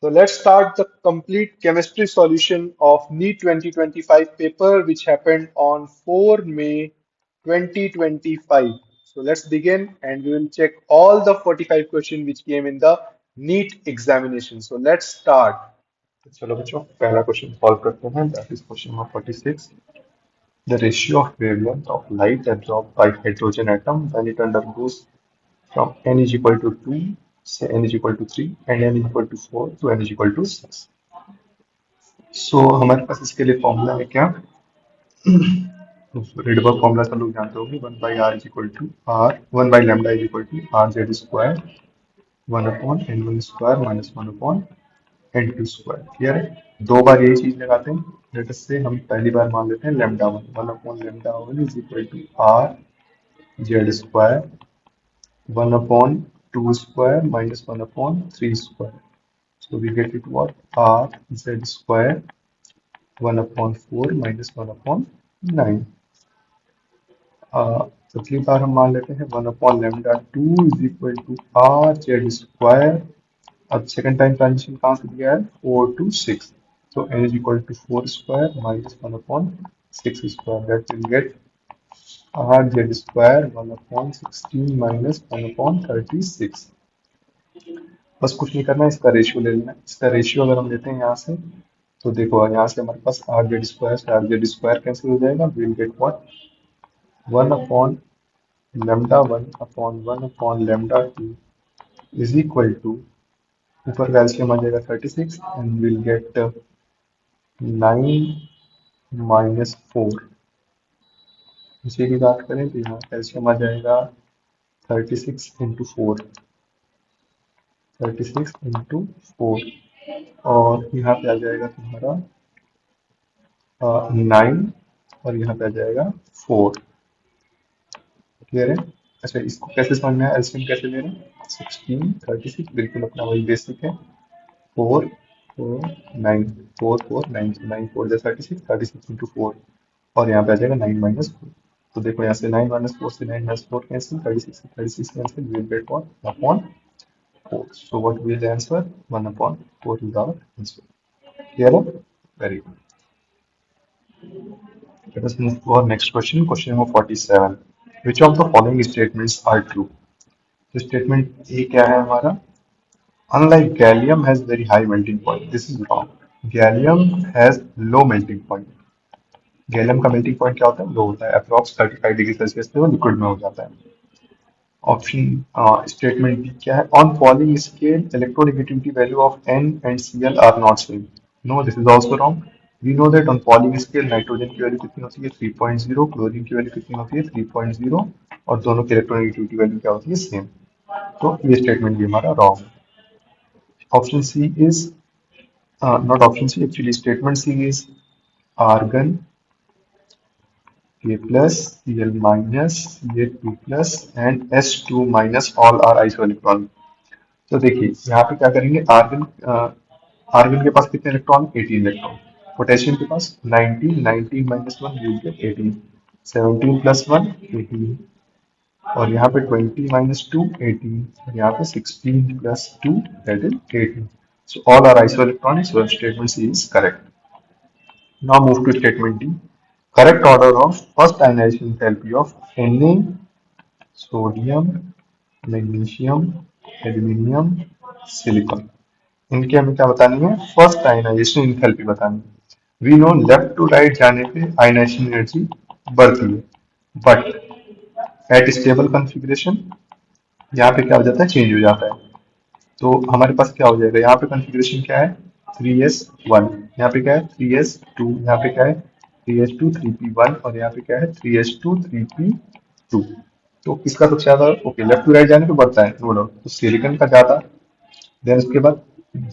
So let's start the complete chemistry solution of NEET 2025 paper, which happened on 4 May 2025. So let's begin and we will check all the 45 questions which came in the NEET examination. So let's start. चलो बच्चों पहला question solve करते हैं that is question number 46 the ratio of wavelength of light absorbed by hydrogen atom when it undergoes from n is equal to 2 say n is equal to 3 and n is equal to 4 to n is equal to 6 so हमारे पास इसके लिए formula है क्या Rydberg formula सब लोग जानते होंगे 1 by R is equal to R 1 by lambda is equal to R Z square 1 upon n one square minus 1 upon n two square clear है दो बार यही चीज लगाते हैं लेट से हम पहली बार मान लेते हैं lambda one 1 upon lambda one is equal to R Z square 1 upon 2 square minus 1 upon 3 square. So we get it what? R z square 1 upon 4 minus 1 upon 9. अगली बार हम मान लेते हैं 1 upon lambda 2 is equal to R z square. अब second time transition कहाँ से दिया है 4 to 6. So n is equal to 4 square minus 1 upon 6 square. That will get R z square 1 upon 16 minus 1 upon 36. बस कुछ नहीं करना है इसका रेशियो ले लेना है इसका रेशियो अगर हम लेते हैं यहाँ से तो देखो यहाँ से हमारे पास आर जेड स्क्वायर से आर जेड स्क्वायर कैंसिल हो जाएगा will get what 1 upon lambda 1 upon 1 upon lambda 2 is equal to ऊपर का एलसीएम आ जाएगा 36 एंड विल गेट 9 माइनस 4 इसी की बात करें तो यहाँ एलसीएम आ जाएगा 36 इंटू 4 36 इंटू 4 और यहाँ पे आ जाएगा तुम्हारा 9 और यहाँ पे आ जाएगा 4 क्लियर है अच्छा इसको कैसे समझना है एलसीएम कैसे ले रहे हैं 16 36 बिल्कुल अपना वही बेसिक है 4 4 9 4 4 9 9 4 जा 36 36 इंटू 4 और यहाँ पे आ जाएगा 9 माइनस 4 तो देखो यहाँ से 9 माइनस 4 से 9 माइनस 4 कैंसिल 36 से 36 cancel will get what upon 4 so what will the answer 1 upon 4 is our answer clear है very good let us move to our next question question number 47 which of the following statements are true तो statement A क्या है हमारा unlike gallium has very high melting point this is wrong gallium has low melting point gallium का melting point क्या होता है लो होता है अप्रॉक्स 35 डिग्री सेल्सियस पे वो लिक्विड में हो जाता है ऑप्शन स्टेटमेंट बी क्या है on Pauling scale electronegativity value of N and C L are not same no this is also wrong we know that on Pauling scale nitrogen की value कितनी होती है 3.0 क्लोरीन की वैल्यू कितनी होती है 3.0 और दोनों की इलेक्ट्रोनेगेटिविटी वैल्यू क्या होती है सेम तो ये स्टेटमेंट भी हमारा रॉन्ग है option C is not option C actually statement C is argon K plus Cl minus Ca2 plus and S2 minus all are isoelectronic तो देखिए यहाँ पे क्या करेंगे आर्गन आर्गन के पास कितने इलेक्ट्रॉन 18 इलेक्ट्रॉन पोटेशियम के पास 19 19 माइनस 1 विल गेट 18 17 प्लस 1 18 और यहाँ पे 20 माइनस 2 18 और यहाँ पे 16 plus 2 that is 18 so all are isoelectronic so statement C is correct now move to statement D correct order of first ionization enthalpy of Na sodium magnesium aluminium silicon इनके हमें क्या बतानी है फर्स्ट आयनाइजेशन इंथैल्पी बतानी है we know left to right जाने पे ionization energy बढ़ती है बट एट स्टेबल कॉन्फ़िगरेशन यहाँ पे क्या हो जाता है चेंज हो जाता है तो हमारे पास क्या हो जाएगा यहाँ पे कॉन्फ़िगरेशन क्या है 3s1 यहाँ पे क्या है 3s2 यहाँ पे क्या है 3s2 3p1 और यहाँ पे क्या है 3s2 3p2 तो किसका सबसे ज्यादा ओके लेफ्ट टू राइट जाने पे बढ़ता है नो डाउट तो सिलिकॉन का ज्यादा देन उसके बाद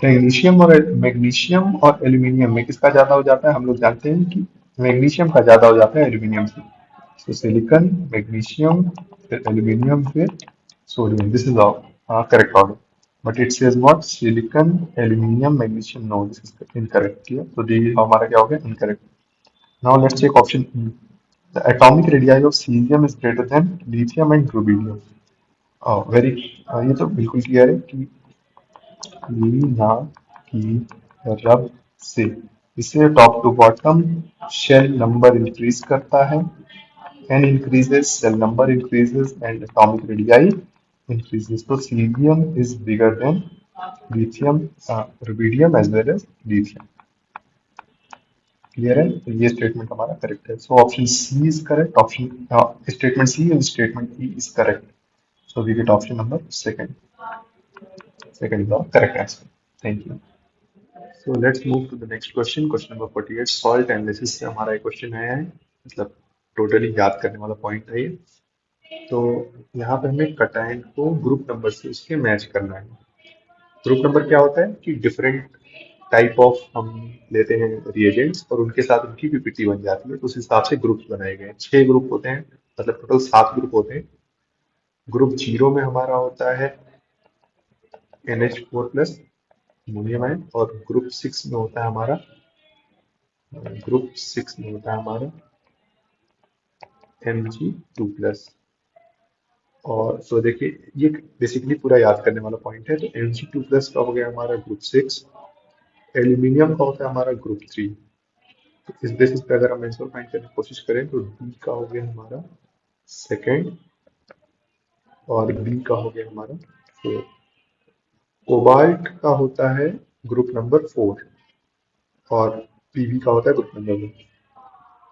मैग्नीशियम और एल्यूमिनियम में किसका ज्यादा हो जाता है हम लोग जानते हैं कि मैग्नीशियम का ज्यादा हो जाता है एल्यूमिनियम से तो सिलिकॉन मैग्नीशियम फिर एल्यूमिनियम फिर sodium this is correct order but it says what silicon aluminium magnesium no this is incorrect किया तो डी हमारा क्या हो गया incorrect now let's check option E the atomic radii of caesium is greater than lithium and rubidium very ये तो बिल्कुल clear है कि ली ना की रब से। इससे top to bottom shell number increase करता है, n increases, cell number increases, and atomic radii increases. So cesium is bigger than lithium, rubidium as well as lithium. Clear है? तो ये स्टेटमेंट हमारा करेक्ट है। So option C is correct, option statement C and statement E is correct. So we get option number second. Second is the correct answer. Thank you. So let's move to the next question, question number 48। Salt analysis से हमारा एक question आया है, मतलब totally याद करने वाला point है ये। तो यहाँ पे हमें कटायन को ग्रुप नंबर से उसके मैच करना है। ग्रुप नंबर क्या होता है कि डिफरेंट टाइप ऑफ हम लेते हैं रिएजेंट्स और उनके साथ उनकी पीपीटी बन जाती है, तो उस हिसाब से ग्रुप्स बनाए गए हैं। 6 ग्रुप होते हैं, मतलब टोटल 7 ग्रुप होते हैं। ग्रुप 0 में हमारा होता है NH4 प्लस अमोनियम आयन, और ग्रुप 6 में होता है हमारा Mg2 प्लस। और तो देखिए ये बेसिकली पूरा याद करने वाला पॉइंट है। तो Mg2 प्लस का हो गया हमारा ग्रुप 6, एल्यूमिनियम का होता है हमारा ग्रुप 3। तो इस बेसिस पे अगर हम आंसर फाइंड करने की कोशिश करें तो डी का हो गया हमारा सेकेंड, और बी का हो गया हमारा 4। कोबाल्ट का होता है ग्रुप नंबर 4, और पीबी का होता है ग्रुप नंबर 1।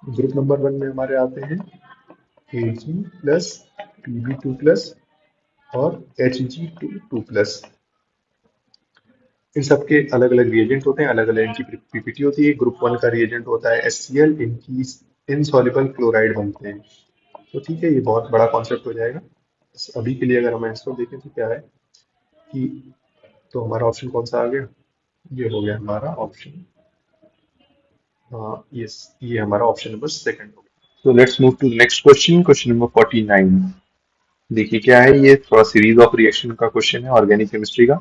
ग्रुप नंबर 1 में हमारे आते हैं Ag प्लस Pb2 प्लस और Hg2 प्लस। इन सबके अलग अलग रिएजेंट होते हैं, अलग अलग इनकी पीपीटी होती है। ग्रुप 1 का रिएजेंट होता है HCl, इनकी इनसॉल्युबल क्लोराइड बनते हैं। तो ठीक है, ये बहुत बड़ा कॉन्सेप्ट हो जाएगा। बस अभी के लिए अगर हम आंसर देखें तो क्या है कि, तो हमारा ऑप्शन कौन सा आ गया, ये हो गया हमारा ऑप्शन, यस, ये हमारा ऑप्शन नंबर सेकंड हो गया। तो let's move to next question, question number 49। देखिए क्या है, ये थोड़ा सीरीज ऑफ रिएक्शन का क्वेश्चन है, ऑर्गेनिक केमिस्ट्री का।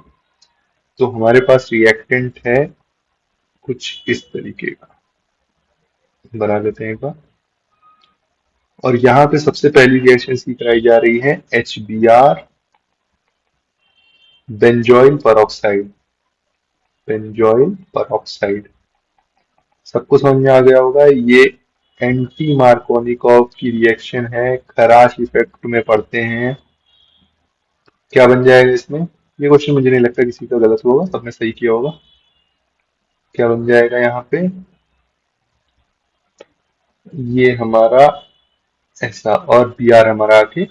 तो हमारे पास रिएक्टेंट है कुछ इस तरीके का, बना लेते हैं एक बार। और यहाँ पे सबसे पहली रिएक्शन इसकी कराई जा रही है HBr benzoyl peroxide. Benzoyl peroxide सबको समझ में आ गया होगा, ये एंटी मार्कोनिकॉव की रिएक्शन है, खराश इफेक्ट में पढ़ते हैं। क्या बन जाएगा इसमें, ये क्वेश्चन मुझे नहीं लगता किसी का गलत होगा, सबने सही किया होगा। क्या बन जाएगा यहाँ पे, ये हमारा ऐसा, और Br हमारा आके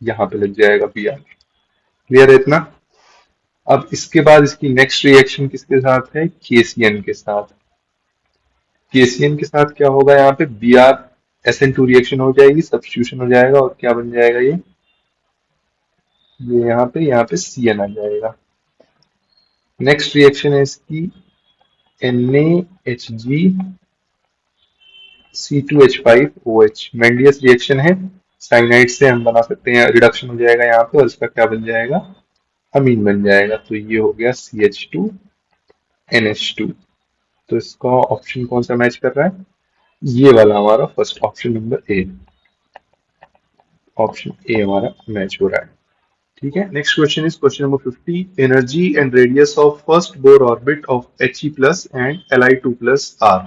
यहाँ पे लग जाएगा Br। क्लियर है इतना? अब इसके बाद इसकी नेक्स्ट रिएक्शन किसके साथ है, KCN के साथ। KCN के साथ क्या होगा, यहाँ पे Br SN2 रिएक्शन हो जाएगी, सब्स्टिट्यूशन हो जाएगा, और क्या बन जाएगा ये यहाँ पे Cn आ जाएगा। नेक्स्ट रिएक्शन है इसकी NaHg C2H5OH, मेंडियस रिएक्शन है। साइनाइड से हम बना सकते हैं, रिडक्शन हो जाएगा यहाँ पे, और इसका क्या बन जाएगा, अमीन बन जाएगा। तो ये हो गया CH2NH2। तो इसका ऑप्शन कौन सा मैच कर रहा है, ये वाला हमारा first option number A, option A हमारा मैच हो रहा है। ठीक है, next question is question number 50। Energy and radius of first Bohr orbit of He plus and Li2 plus are.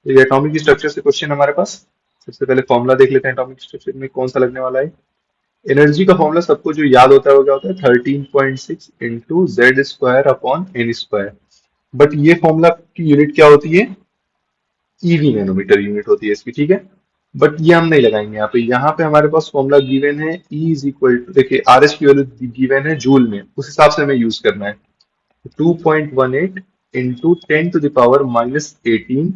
तो ये एटॉमिक स्ट्रक्चर से क्वेश्चन हमारे पास। सबसे पहले फॉर्मूला देख लेते हैं एटॉमिक स्ट्रक्चर में कौन सा लगने वाला है। एनर्जी का फॉर्मूला सबको जो याद होता है वो क्या होता है, 13.6 into Z square upon N square. But ये फॉर्मूला की यूनिट क्या होती है, ईवी नैनोमीटर यूनिट होती है इसकी। ठीक है, बट ये हम नहीं लगाएंगे यहाँ पे। यहाँ पे हमारे पास फॉर्मूला गिवन है, E इज इक्वल टू, देखिए आर एस की वैल्यू गिवन है जूल में, उस हिसाब से हमें यूज करना है। 2.18 into 10⁻⁻18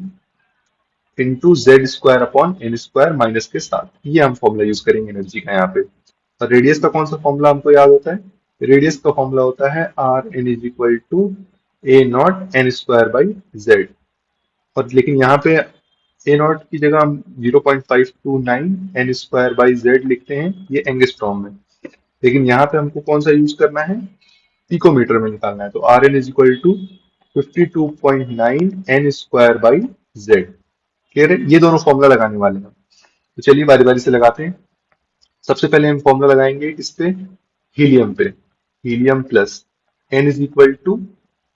into Z square upon N square minus के साथ, ये हम फॉर्मूला यूज करेंगे एनर्जी का यहाँ पे। और रेडियस का कौन सा फॉर्मूला हमको याद होता है, रेडियस का फॉर्मूला होता है R N is equal to A not N square by Z. और लेकिन यहाँ पे ए नॉट की जगह हम 0.529 एन स्क्वायर बाई जेड लिखते हैं, ये एंगस्ट्रॉम में। लेकिन यहाँ पे हमको कौन सा यूज करना है, पिकोमीटर में निकालना है। तो R N is equal to 52.9 N square by Z. Clear है, ये दोनों फॉर्मूला लगाने वाले हैं। तो चलिए बारी बारी से लगाते हैं। सबसे पहले हम फॉर्मूला लगाएंगे किस पे, हीलियम पे। Helium plus N is equal to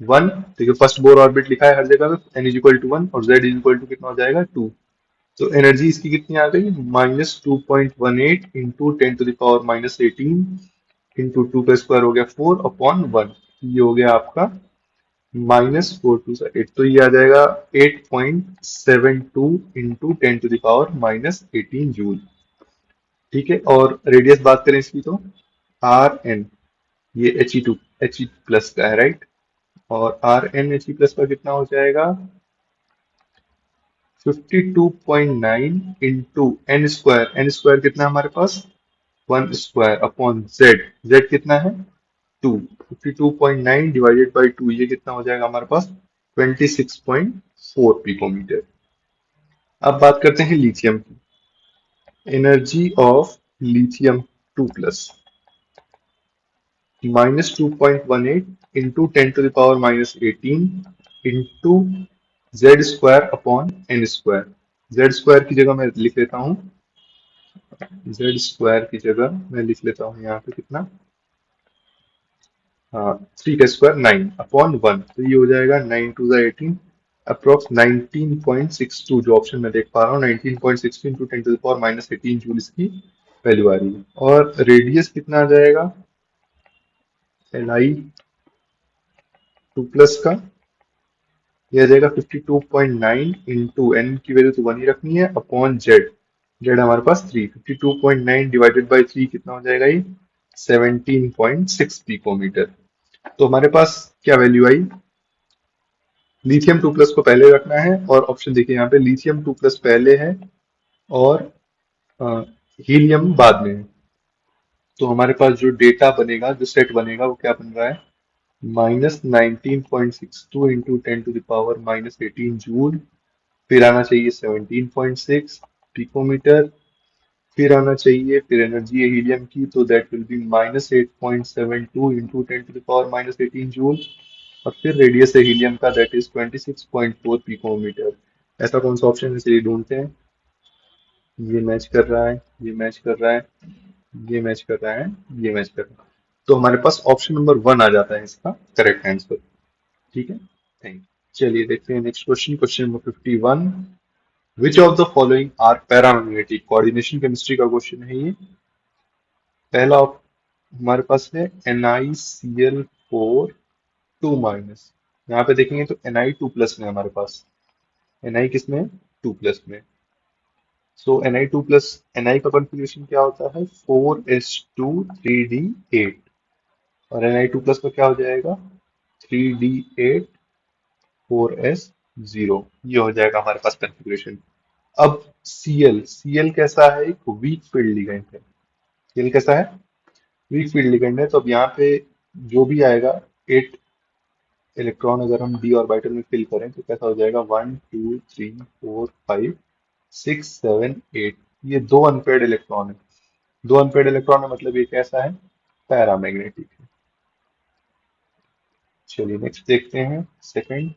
one. देखिए फर्स्ट बोर ऑर्बिट लिखा है हर जगह पे, N is equal to one और जेड इज इक्वल टू कितना हो जाएगा, टू। तो एनर्जी इसकी कितनी आ गई, -2.18 इंटू 10⁻−18 इंटू टू का स्क्वायर हो गया 4/1। ये हो गया आपका -4 2 8, तो ये आ जाएगा 8.72 इंटू 10⁻−18 जूल। ठीक है, और रेडियस बात करें इसकी तो Rn, ये He2 प्लस का है, राइट। और Rn He प्लस का कितना हो जाएगा, 52.9 इंटू एन स्क्वायर कितना है हमारे पास, one square upon Z, Z कितना है, टू। 52.9 डिवाइडेड बाई टू, ये कितना हो जाएगा हमारे पास, 26.4 पिकोमीटर। अब बात करते हैं लिथियम की। Energy of lithium 2 plus -2.18 into 10⁻−18 into Z² upon N²। Z² की जगह मैं लिख लेता हूँ, Z² की जगह मैं लिख लेता हूँ यहाँ पे कितना, हाँ, 3 का स्क्वायर 9/1, तो ये हो जाएगा 9 2 18, अप्रोक्स 19.62, जो ऑप्शन में देख पा रहा हूँ 19.62 इंटू 10⁻−18 जूल इसकी वैल्यू आ रही है। और रेडियस कितना आ जाएगा, Li 2 प्लस का, यह आ जाएगा 52.9 इंटू एन की वैल्यू तो वन ही रखनी है, अपॉन जेड, जेड हमारे पास 3, 52.9 डिवाइडेड बाई 3 कितना हो जाएगा ये, 17.6 पिकोमीटर। तो हमारे पास क्या वैल्यू आई, लिथियम 2 प्लस को पहले रखना है, और ऑप्शन देखिए यहाँ पे लिथियम 2 प्लस पहले है और हीलियम बाद में है। तो हमारे पास जो डेटा बनेगा, जो सेट बनेगा, वो क्या बन रहा है, -19.62 इंटू 10⁻−18 जूल, फिर आना चाहिए 17.6 पिकोमीटर, फिर आना चाहिए, फिर एनर्जी है हीलियम की, तो that will be -8.72 into 10⁻−18 joule, और फिर रेडियस है हीलियम का, दैट इज 26.4 पिकोमीटर। ऐसा कौन सा ऑप्शन है, चलिए ढूंढते हैं। ये मैच कर रहा है, ये मैच कर रहा है, ये मैच कर रहा है, ये मैच कर रहा है, तो हमारे पास ऑप्शन नंबर वन आ जाता है इसका करेक्ट आंसर। ठीक है, थैंक यू। चलिए देखते हैं next question, question number 51। Which of the following are paramagnetic, coordination chemistry का क्वेश्चन है ये। पहला हमारे पास है NiCl4 2 माइनस, यहाँ पे देखेंगे तो Ni 2 प्लस में है हमारे पास, Ni किसमें है, 2 प्लस में। सो Ni 2 प्लस, Ni का कॉन्फ़िगरेशन क्या होता है, 4s2 3d8, और Ni 2 प्लस का क्या हो जाएगा, 3d8 4s0, ये हो जाएगा हमारे पास कॉन्फ़िगरेशन। अब Cl कैसा है, एक वीक फील्ड लिगेंड है। Cl कैसा है, वीक फील्ड लिगेंड है, तो अब यहाँ पे जो भी आएगा, 8 इलेक्ट्रॉन अगर हम डी ऑर्बिटल में फिल करें तो कैसा हो जाएगा, 1 2 3 4 5 6 7 8, ये दो अनपेयर्ड इलेक्ट्रॉन है। दो अनपेयर्ड इलेक्ट्रॉन है, मतलब ये कैसा है, पैरामैग्नेटिक है। चलिए नेक्स्ट देखते हैं सेकंड,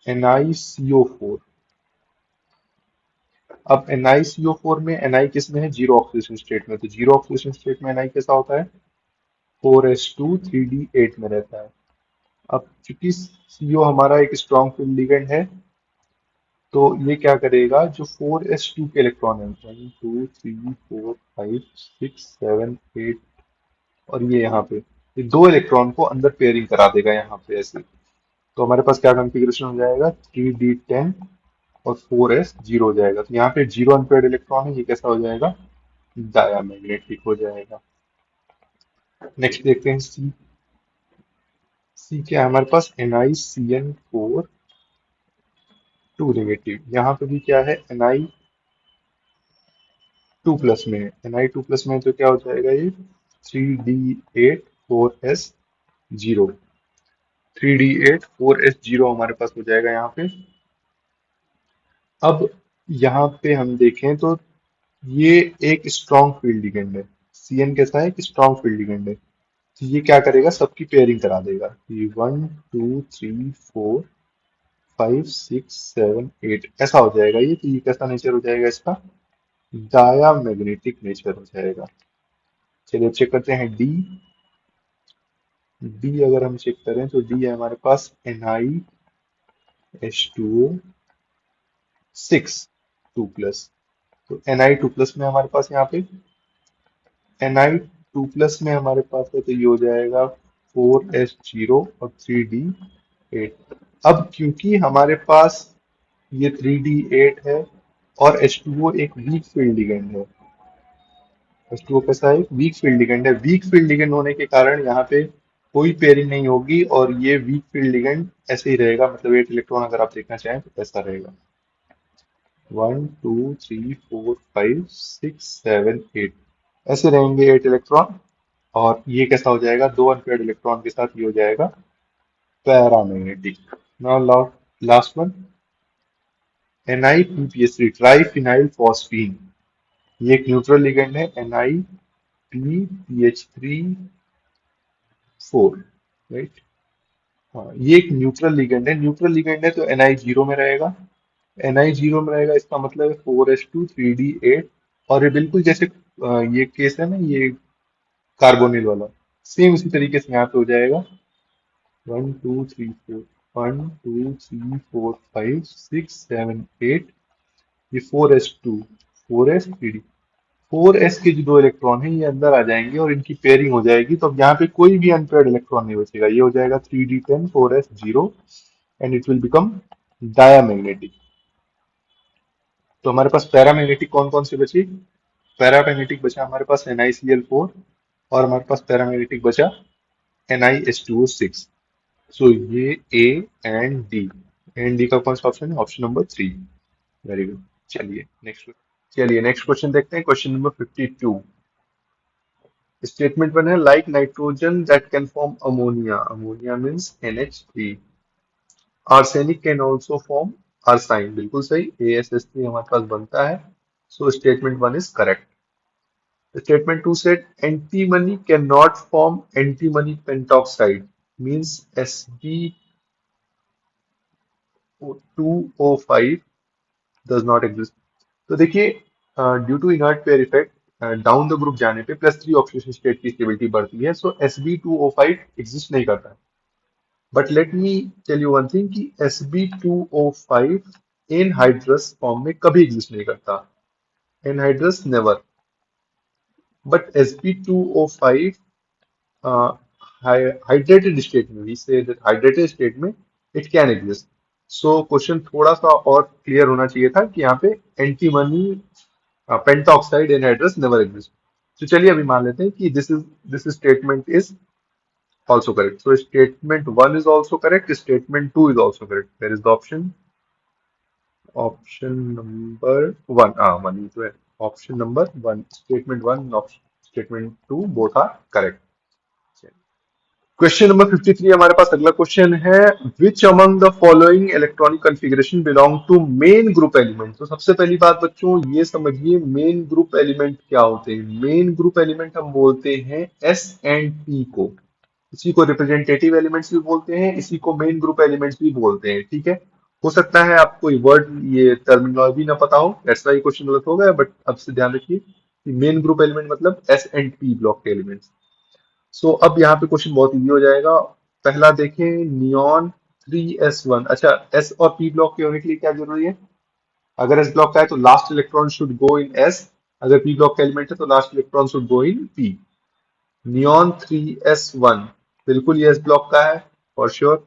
NiCO4। अब NiCO4 में Ni किस में है, जीरो ऑक्सीडेशन स्टेट में, तो जीरो ऑक्सीडेशन स्टेट में Ni कैसा होता है, 4s2 3d8 में रहता है। अब चूंकि CO हमारा एक स्ट्रॉन्ग फील्ड लिगेंड है, तो ये क्या करेगा, जो 4s2 के इलेक्ट्रॉन है, 1 2 3 4 5 6 7 8, और ये यहाँ पे, ये दो इलेक्ट्रॉन को अंदर पेयरिंग करा देगा यहाँ पे ऐसे। तो हमारे पास क्या कॉन्फ़िगरेशन हो जाएगा, 3d10 और 4s0 हो जाएगा, तो यहाँ पे जीरो अनपेयर्ड इलेक्ट्रॉन है, ये कैसा हो जाएगा, डायमैग्नेटिक हो जाएगा। नेक्स्ट देखते हैं सी। सी क्या है हमारे पास, NiCN4 2 नेगेटिव, यहाँ पे भी क्या है, Ni 2 प्लस में है, Ni 2 प्लस में है, तो क्या हो जाएगा ये, 3d8 4s0, 3d8 4s0 हमारे पास हो जाएगा यहाँ पे। अब यहाँ पे हम देखें तो ये एक स्ट्रॉन्ग फील्ड लिगेंड है, CN कैसा है, एक स्ट्रॉन्ग फील्ड लिगेंड है, तो ये क्या करेगा, सबकी पेयरिंग करा देगा, ये 1 2 3 4 5 6 7 8 ऐसा हो जाएगा ये, तो ये कैसा नेचर हो जाएगा इसका, डायामैग्नेटिक नेचर हो जाएगा। चलिए चेक करते हैं डी। डी अगर हम चेक करें तो डी है हमारे पास NiH2O6 2 प्लस। तो Ni2 प्लस में हमारे पास यहाँ पे Ni2 प्लस में हमारे पास है तो ये हो जाएगा 4s0 और 3d8। अब क्योंकि हमारे पास ये 3d8 है और H2O एक वीक फील्ड लिगेंड है। H2O कैसा है? वीक फील्ड लिगेंड है। वीक फील्ड लिगेंड होने के कारण यहाँ पे कोई पेयरिंग नहीं होगी और ये वीक फील्ड लिगेंड ऐसे ही रहेगा, मतलब 8 इलेक्ट्रॉन अगर आप देखना चाहें तो ऐसा रहेगा। 1 2 3 4 5 6 7 8 ऐसे रहेंगे 8 इलेक्ट्रॉन। और ये कैसा हो जाएगा? दो अनपेयर्ड इलेक्ट्रॉन के साथ ये हो जाएगा paramagnetic. Now last one, NiPPS3 triphenyl phosphine. ये एक न्यूट्रल लिगेंड है, NiPPH3 4, राइट। हाँ, ये एक न्यूट्रल लिगेंड है। न्यूट्रल लिगेंड है तो Ni 0 में रहेगा। Ni 0 में रहेगा, इसका मतलब है 4s2 3d8। और ये बिल्कुल जैसे ये केस है ना, ये कार्बोनिल वाला, सेम उसी तरीके से यहाँ पे हो जाएगा। 1 2 3 4 1 2 3 4 5 6 7 8। ये 4s2 4s3d 4s के जो दो इलेक्ट्रॉन हैं ये अंदर आ जाएंगे और इनकी पेयरिंग हो जाएगी। तो अब यहाँ पे कोई भी अनपेयर्ड इलेक्ट्रॉन नहीं बचेगा, ये हो जाएगा 3d10 4s0 and it will become diamagnetic. तो हमारे पास पैरामैग्नेटिक कौन कौन से बचे? पैरामैग्नेटिक बचा हमारे पास NiCl4 और हमारे पास पैरामैग्नेटिक बचा NiH2O6। सो ये ए एंड डी का कौन सा ऑप्शन है? Option number 3। Very good. चलिए नेक्स्ट क्वेश्चन देखते हैं। Question number 52। स्टेटमेंट 1 है like nitrogen that can form ammonia, ammonia means NH3, arsenic can also form arsine. बिल्कुल सही, AsH3 हमारे पास बनता है। सो statement 1 is correct. Statement 2 said antimony cannot form antimony pentoxide, means Sb2O5 does not exist। तो देखिए, due to inert pair effect down the group जाने पे +3 ऑक्सीडेशन स्टेट की स्टेबिलिटी बढ़ती है। सो Sb2O5 एग्जिस्ट नहीं करता है। But let me tell you one thing कि Sb2O5 एनहाइड्रस फॉर्म में कभी एग्जिस्ट नहीं करता। Anhydrous never. But Sb2O5 hydrated state में, we say that hydrated state में it can exist। so question थोड़ा सा और क्लियर होना चाहिए था कि यहाँ पे antimony pentoxide anhydrous never exist. तो चलिए अभी मान लेते हैं कि this statement is also correct. So statement 1 is also correct, statement 2 is also correct. There is the option number 1। हाँ, 1 ही तो है। Option number 1, statement 1, statement 2 both are correct. Question number 53 हमारे पास अगला क्वेश्चन है, which among the following electronic configuration belong to main group element. तो सबसे पहली बात बच्चों ये समझिए मेन ग्रुप एलिमेंट क्या होते हैं। मेन ग्रुप एलिमेंट हम बोलते हैं एस एंड पी को। इसी को रिप्रेजेंटेटिव एलिमेंट्स भी बोलते हैं, इसी को मेन ग्रुप एलिमेंट्स भी बोलते हैं। ठीक है, हो सकता है आपको ये वर्ड, ये टर्मिनोलॉजी ना पता हो, दैट्स व्हाई क्वेश्चन गलत हो गया। बट अब से ध्यान रखिए कि मेन ग्रुप एलिमेंट मतलब एस एंड पी ब्लॉक के एलिमेंट्स। सो अब यहाँ पे क्वेश्चन बहुत इजी हो जाएगा। पहला देखें, नियॉन 3s1। अच्छा, एस और पी ब्लॉक के होने के लिए क्या जरूरी है? अगर एस ब्लॉक का है तो last electron should go in S, अगर पी ब्लॉक का एलिमेंट है तो last electron should go in P. Neon 3s1 बिल्कुल ये एस ब्लॉक का है फॉर श्योर।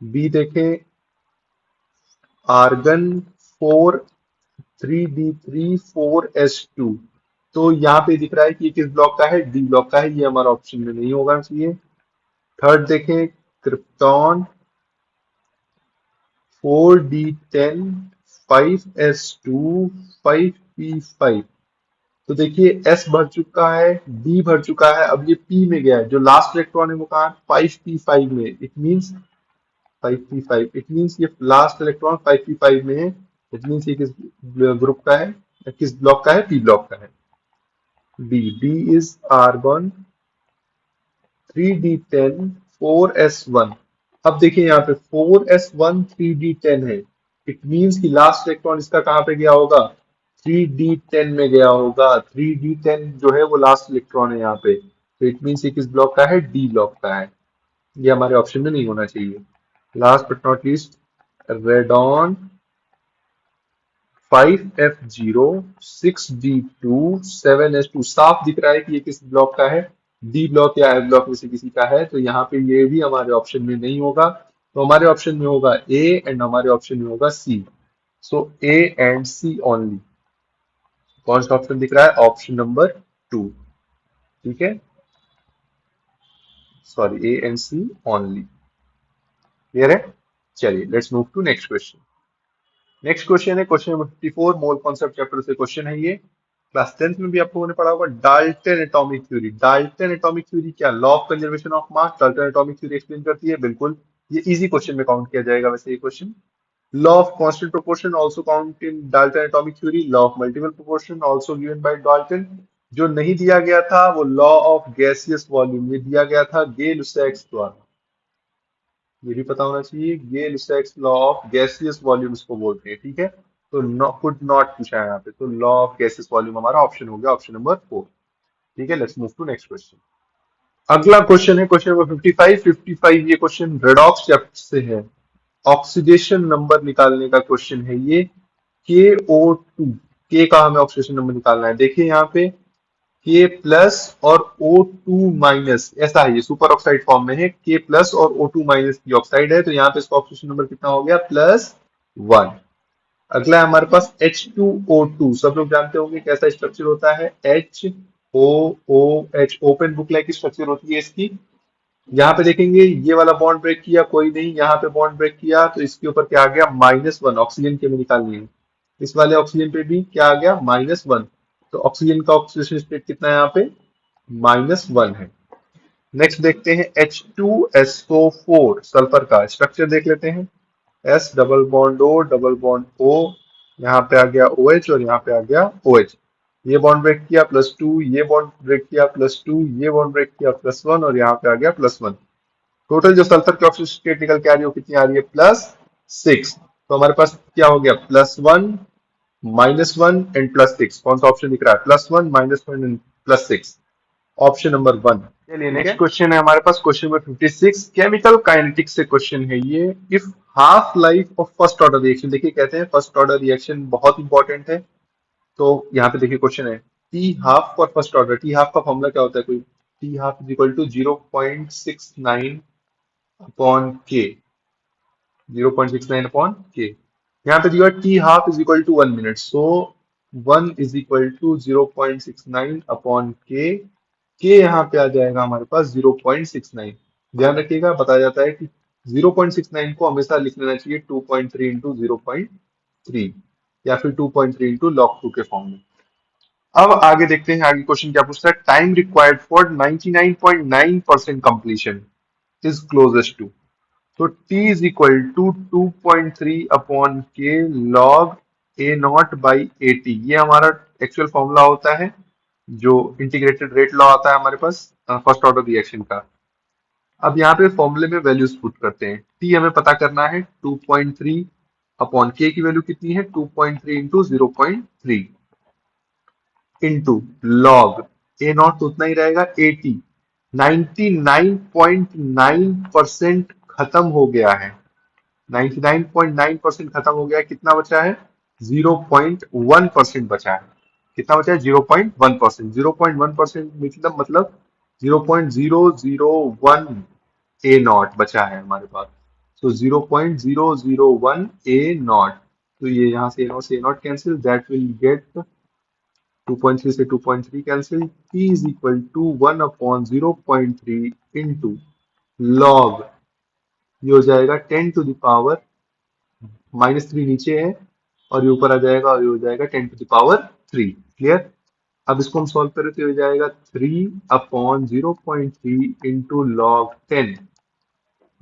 बी देखें, आर्गन 4 3d3 4s2। तो यहाँ पे दिख रहा है कि ये किस ब्लॉक का है? डी ब्लॉक का है, ये हमारा ऑप्शन में नहीं होगा चाहिए। थर्ड देखें, क्रिप्टॉन 4d10 5s2 5p5। तो देखिए एस भर चुका है, डी भर चुका है, अब ये पी में गया है। जो लास्ट इलेक्ट्रॉन है वो कहाँ है? 5p5 में। It means 5p5, it means ये लास्ट इलेक्ट्रॉन 5p5 में है। इट मींस ये किस ग्रुप का है, किस ब्लॉक का है? पी ब्लॉक का है। D is argon 3d10 4s1। अब देखिए यहाँ पे 4s1 3d10 है। इट मींस कि लास्ट इलेक्ट्रॉन इसका कहाँ पे गया होगा? 3d10 में गया होगा। 3d10 जो है वो लास्ट इलेक्ट्रॉन है यहाँ पे। तो इट मींस ये किस ब्लॉक का है? डी ब्लॉक का है। ये हमारे ऑप्शन में नहीं होना चाहिए। Last but not least, radon 5F06D2 साफ दिख रहा है कि ये किस ब्लॉक का है, डी ब्लॉक या एफ ब्लॉक में से किसी का है, तो यहाँ पे ये भी हमारे ऑप्शन में नहीं होगा। तो हमारे ऑप्शन में होगा ए एंड हमारे ऑप्शन में होगा सी। सो ए एंड सी ओनली। कौन सा ऑप्शन दिख रहा है? Option number 2। ठीक है, sorry, A and C only. Clear है? चलिए let's move to next question. Next question है question number 54, mole concept chapter से क्वेश्चन है ये। क्लास 10th में भी आप लोगों ने पढ़ा होगा। Dalton atomic theory. Dalton atomic theory क्या? Law of conservation of mass Dalton atomic theory explain करती है। बिल्कुल, ये इजी क्वेश्चन में काउंट किया जाएगा वैसे ये question. Law of constant proportion also count in Dalton atomic theory. Law of multiple proportion also given by Dalton. जो नहीं दिया गया था वो लॉ ऑफ गैसियस वॉल्यूम, ये दिया गया था गे लुसैक्स द्वारा। ये भी पता होना चाहिए, ये लुसैक्स लॉ ऑफ गैसियस वॉल्यूम इसको बोलते हैं। ठीक है, तो कुड नॉट पूछा है यहाँ पे, तो लॉ ऑफ गैसियस वॉल्यूम हमारा ऑप्शन हो गया, ऑप्शन नंबर 4। ठीक है, let's move to next question. अगला क्वेश्चन है क्वेश्चन नंबर 55। 55 ये क्वेश्चन रेडॉक्स चैप्टर से है। ऑक्सीडेशन नंबर निकालने का क्वेश्चन है ये। KO2, के का हमें ऑक्सीडेशन नंबर निकालना है। देखिए यहाँ पे के प्लस और O2 माइनस, ऐसा है, ये सुपर ऑक्साइड फॉर्म में है। के प्लस और O2 माइनस की ऑक्साइड है, तो यहाँ पे इसका ऑक्सीजन नंबर कितना हो गया? +1। अगला है हमारे पास H2O2। सब लोग जानते होंगे कैसा स्ट्रक्चर होता है, HOOH, open book like structure होती है इसकी। यहाँ पे देखेंगे ये वाला बॉन्ड ब्रेक किया, कोई नहीं, यहाँ पे बॉन्ड ब्रेक किया तो इसके ऊपर क्या आ गया? -1। ऑक्सीजन की हमें निकालनी है। इस वाले ऑक्सीजन पे भी क्या आ गया? -1। तो ऑक्सीजन का ऑक्सीडेशन स्टेट कितना है यहाँ पे? -1 है। नेक्स्ट देखते हैं H2SO4, सल्फर का स्ट्रक्चर देख लेते हैं। S double bond O double bond O, यहाँ पे आ गया OH और यहाँ पे आ गया OH। ये बॉन्ड ब्रेक किया +2, ये बॉन्ड ब्रेक किया +2, ये बॉन्ड ब्रेक किया +1 और यहाँ पे आ गया +1। टोटल जो सल्फर की ऑक्सीजन स्टेट निकल के आ रही है वो कितनी आ रही है? +6। तो हमारे पास क्या हो गया? +1, -1 एंड +6। कौन सा ऑप्शन दिख रहा है? +1, -1 एंड +6, ऑप्शन नंबर 1। चलिए नेक्स्ट क्वेश्चन है हमारे पास क्वेश्चन नंबर 56। केमिकल काइनेटिक्स से क्वेश्चन है ये। If half life of first order reaction, देखिए कहते हैं फर्स्ट ऑर्डर रिएक्शन बहुत इंपॉर्टेंट है। तो यहाँ पे देखिए क्वेश्चन है, T half for first order. T half का फॉर्मूला क्या होता है? कोई T half is equal to 0.69 upon K. 0.69 upon K. यहाँ पे दिया T half is equal to 1 minute, so 1 is equal to 0.69 upon K यहाँ पे आ जाएगा हमारे पास 0.69। ध्यान रखिएगा, बताया जाता है कि 0.69 को हमेशा लिख लेना चाहिए 2.3 इंटू 0.3 या फिर 2.3 इंटू log 2 के फॉर्म में। अब आगे देखते हैं आगे क्वेश्चन क्या पूछता है। Time required for 99.9% completion is closest to. तो T is equal to 2.3 upon K log A0/AT। ये हमारा एक्चुअल फॉर्मूला होता है जो इंटीग्रेटेड रेट लॉ आता है हमारे पास फर्स्ट ऑर्डर रिएक्शन का। अब यहाँ पे फॉर्मूले में वैल्यूज पुट करते हैं। टी हमें पता करना है 2.3 अपॉन के की वैल्यू कितनी है? 2.3 into 0.3 into log A not तो उतना ही रहेगा 80। 99.9% खत्म हो गया है। 99.9% खत्म हो गया है। कितना बचा है? 0.1% बचा है। कितना बचा है? 0.1%। 0.1% मतलब 0.001 ए नॉट बचा है हमारे पास। तो 0.001 ए नॉट। तो ये यहाँ से A not cancel, that will get 2.3 से 2.3 cancel. T is equal to 1 upon 0.3 into log, ये हो जाएगा 10 टू दावर -3 नीचे है और ये ऊपर आ जाएगा और ये हो जाएगा 10⁻3। क्लियर? अब इसको हम सॉल्व करें तो ये हो जाएगा 3 अपॉन 0.3 इंटू लॉग 10।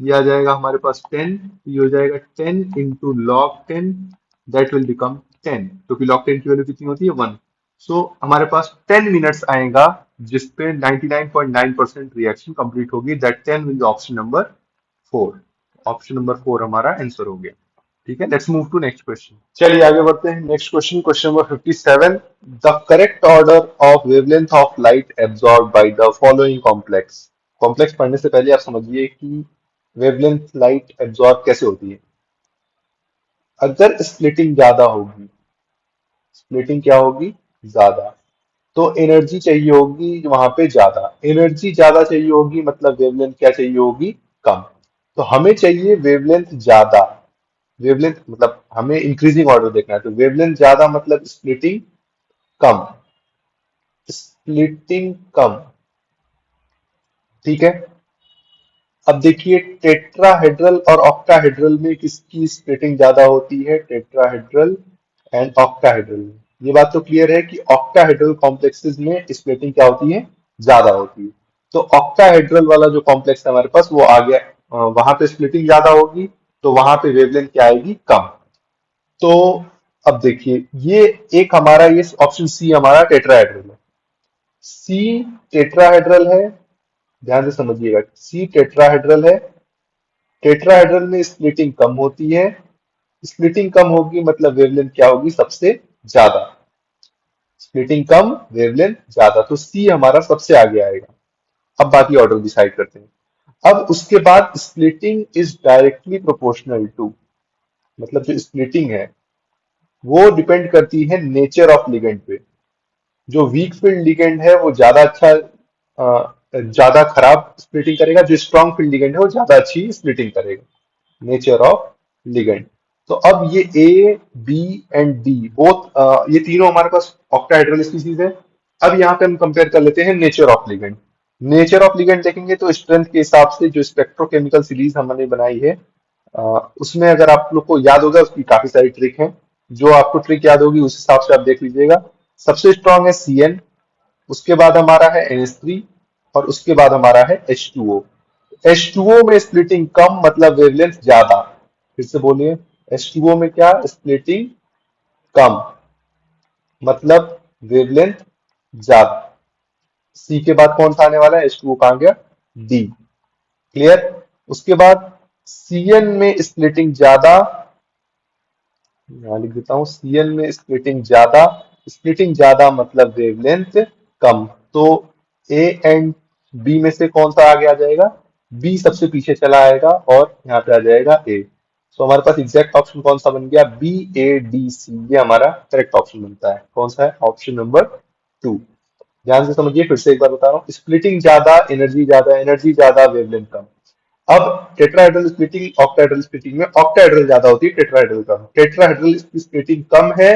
ये आ जाएगा हमारे पास 10। ये हो जाएगा 10 into log 10, that will become 10, क्योंकि लॉग 10 की वैल्यू कितनी होती है? 1। सो हमारे पास 10 मिनट्स आएगा जिसपे 99.9% रिएक्शन कंप्लीट होगी। That 10 will be option number 4। Option number 4 हमारा आंसर हो गया। ठीक है, let's move to next question. चलिए आगे बढ़ते हैं। Next question, question number 57। The correct order of wavelength of light absorb by the following complex. Complex पढ़ने से पहले आप समझिए कि वेवलेंथ लाइट एब्जॉर्ब कैसे होती है। अगर स्प्लिटिंग ज्यादा होगी, स्प्लिटिंग क्या होगी, ज्यादा, तो एनर्जी चाहिए होगी वहां पे ज्यादा, एनर्जी ज्यादा चाहिए होगी मतलब वेवलेंथ क्या चाहिए होगी, कम। तो हमें चाहिए वेवलेंथ ज्यादा, वेवलेंथ मतलब हमें इंक्रीजिंग ऑर्डर देखना है, तो वेवलेंथ ज्यादा मतलब स्प्लिटिंग कम, स्प्लिटिंग कम, ठीक है। अब देखिए टेट्राहेड्रल और ऑक्टाहेड्रल में किसकी स्प्लिटिंग ज्यादा होती है, टेट्राहेड्रल एंड ऑक्टाहेड्रल में। ये बात तो क्लियर है कि ऑक्टाहेड्रल कॉम्प्लेक्सेस में स्प्लिटिंग क्या होती है, ज्यादा होती है। तो ऑक्टाहेड्रल वाला जो कॉम्प्लेक्स है हमारे पास वो आ गया, वहां पे स्प्लिटिंग ज्यादा होगी, तो वहां पे वेवलेंथ क्या आएगी, कम। तो अब देखिए ये एक हमारा, ये ऑप्शन सी हमारा टेट्राहेड्रल है, सी टेट्राहेड्रल है, ध्यान से समझिएगा, सी टेट्राहेड्रल है। टेट्राहेड्रल में स्प्लिटिंग कम होती है, स्प्लिटिंग कम होगी मतलब वेवलेंथ क्या होगी, सबसे ज्यादा, स्प्लिटिंग कम वेवलेंथ ज्यादा, तो सी हमारा सबसे आगे आएगा। अब बाकी ऑर्डर डिसाइड करते हैं। अब उसके बाद splitting is directly proportional to, मतलब जो स्प्लिटिंग है वो डिपेंड करती है नेचर ऑफ लिगेंड पे। जो वीक फील्ड लिगेंड है वो ज्यादा अच्छा, ज्यादा खराब स्प्लिटिंग करेगा, जो स्ट्रॉन्ग फील्ड लिगेंड है वो ज्यादा अच्छी स्प्लिटिंग करेगा, नेचर ऑफ लिगेंड। तो अब ये A B and D both, ये तीनों हमारे पास ऑक्टाहेड्रल स्पीसीज है। अब यहाँ पे हम कंपेयर कर लेते हैं nature of ligand. Nature of ligand देखेंगे तो स्ट्रेंथ के हिसाब से जो स्पेक्ट्रोकेमिकल सीरीज हमने बनाई है, उसमें अगर आप लोग को याद होगा उसकी काफी सारी ट्रिक है, जो आपको ट्रिक याद होगी उस हिसाब से आप देख लीजिएगा। सबसे स्ट्रॉन्ग है CN, उसके बाद हमारा है NH3, और उसके बाद हमारा है H2O। H2O में स्प्लिटिंग कम मतलब वेवलेंथ ज्यादा, फिर से बोलिए, H2O में क्या, स्प्लिटिंग कम मतलब वेवलेंथ ज्यादा। सी के बाद कौन सा आने वाला है, H2O कहाँ गया, D, क्लियर। उसके बाद CN में स्प्लिटिंग ज्यादा, यहाँ लिख देता हूँ, CN में स्प्लिटिंग ज्यादा, स्प्लिटिंग ज्यादा मतलब वेवलेंथ कम। तो ए एंड बी में से कौन सा आगे आ जाएगा, बी सबसे पीछे चला आएगा और यहाँ पे आ जाएगा ए। तो हमारे पास एग्जैक्ट ऑप्शन कौन सा बन गया, BADC, ये हमारा करेक्ट ऑप्शन बनता है। कौन सा है, ऑप्शन नंबर 2। ध्यान से समझिए, फिर से एक बार बता रहा हूँ, स्प्लिटिंग ज्यादा, एनर्जी ज्यादा, एनर्जी ज्यादा, वेवलेंथ कम। अब टेट्राहेड्रल स्प्लिटिंग ऑक्टाहेड्रल स्प्लिटिंग में ऑक्टाहेड्रल ज्यादा होती है, टेट्राहेड्रल कम, टेट्राहेड्रल की स्प्लिटिंग कम है,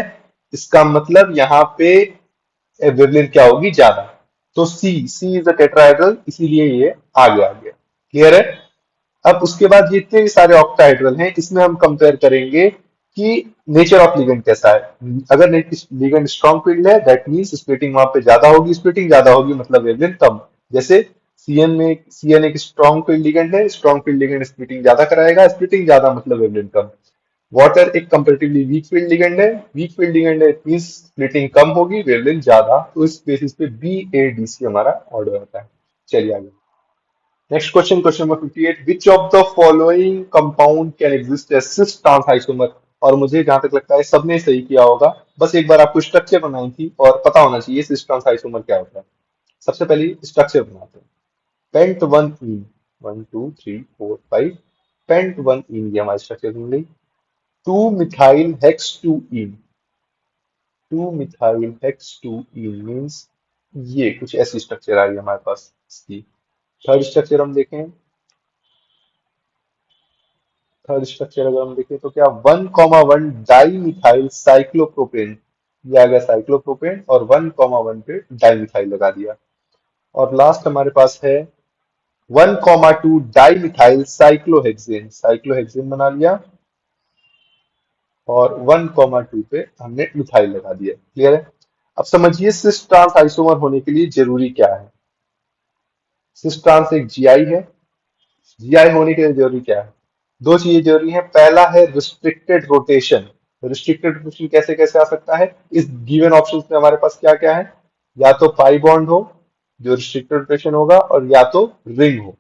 इसका मतलब यहाँ पे वेवलेंथ क्या होगी, ज्यादा। तो सी, सी इज द टेट्राहेड्रल, इसीलिए ये आगे आ गया, क्लियर है। अब उसके बाद जितने भी सारे ऑक्टाहेड्रल हैं इसमें हम कंपेयर करेंगे कि नेचर ऑफ लिगेंड कैसा है। अगर लिगेंड स्ट्रॉन्ग फील्ड है दैट मींस स्प्लिटिंग वहां पे ज्यादा होगी, स्प्लिटिंग ज्यादा होगी मतलब वेवलेंथ कम। जैसे CN एक स्ट्रॉन्ग फील्ड लिगेंड है, स्ट्रॉन्ग फील्ड लिगेंड स्प्लिटिंग ज्यादा कराएगा, स्प्लिटिंग ज्यादा मतलब वेवलेंथ कम। वाटर एक कंपेरेटिवली वीक फील्ड लिगेंड है, वीक फील्ड लिगेंड है मींस स्प्लिटिंग कम होगी, वेवलेंथ ज्यादा। तो इस बेसिस पे BADC हमारा ऑर्डर आता है। चलिए आगे। Next question, question number 58, which of the following compound can exist as cis trans isomer. और मुझे जहां तक लगता है सबने सही किया होगा, बस एक बार आपको स्ट्रक्चर बनाई थी और पता होना चाहिए सिस ट्रांस आइसोमर क्या होता है। सबसे पहले स्ट्रक्चर बनाते हैं। Pent one in, 1 2 3 4 5, pent one in, ये हमारी स्ट्रक्चर बन गई। 2 मिथाइल हेक्स 2 इन, 2 मिथाइल हेक्स 2 इन मीन्स ये कुछ ऐसी स्ट्रक्चर आ रही है हमारे पास इसकी। थर्ड स्ट्रक्चर हम देखें, थर्ड स्ट्रक्चर अगर हम देखें तो क्या, 1,1 डाई मिथाइल साइक्लोप्रोपेन, ये आ गया साइक्लोप्रोपेन, और 1,1 पे डाई मिथाइल लगा दिया। और लास्ट हमारे पास है 1,2 डाई मिथाइल साइक्लोहेक्सेन, साइक्लोहेक्सेन बना लिया, और 1,2 पे हमने मिथाइल लगा दिया, क्लियर है। अब समझिए सिस ट्रांस आइसोमर होने के लिए जरूरी क्या है। सिस ट्रांस एक जीआई है, जीआई होने के लिए जरूरी क्या है, दो चीजें जरूरी हैं। पहला है रिस्ट्रिक्टेड रोटेशन। रिस्ट्रिक्टेड रोटेशन कैसे कैसे आ सकता है, इस गिवन ऑप्शंस में हमारे पास क्या क्या है, या तो पाई बॉन्ड हो जो रिस्ट्रिक्टेड रोटेशन होगा, और या तो रिंग हो,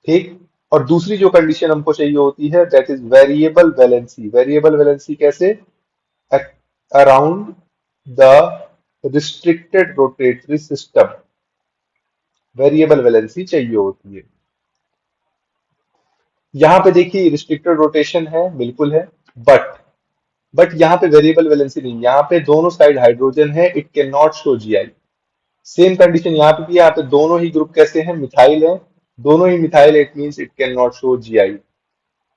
ठीक। और दूसरी जो कंडीशन हमको चाहिए होती है that is variable valency. Variable valency कैसे, around the restricted rotatory system, variable valency चाहिए होती है। यहाँ पे देखिए रिस्ट्रिक्टेड रोटेशन है, बिल्कुल है, बट यहाँ पे वेरिएबल वैलेंसी नहीं, यहाँ पे दोनों साइड हाइड्रोजन है, it can not show GI. Same condition यहाँ पे भी है, यहाँ पे दोनों ही ग्रुप कैसे हैं, मिथाइल है, दोनों ही methyl, it means it can not show GI.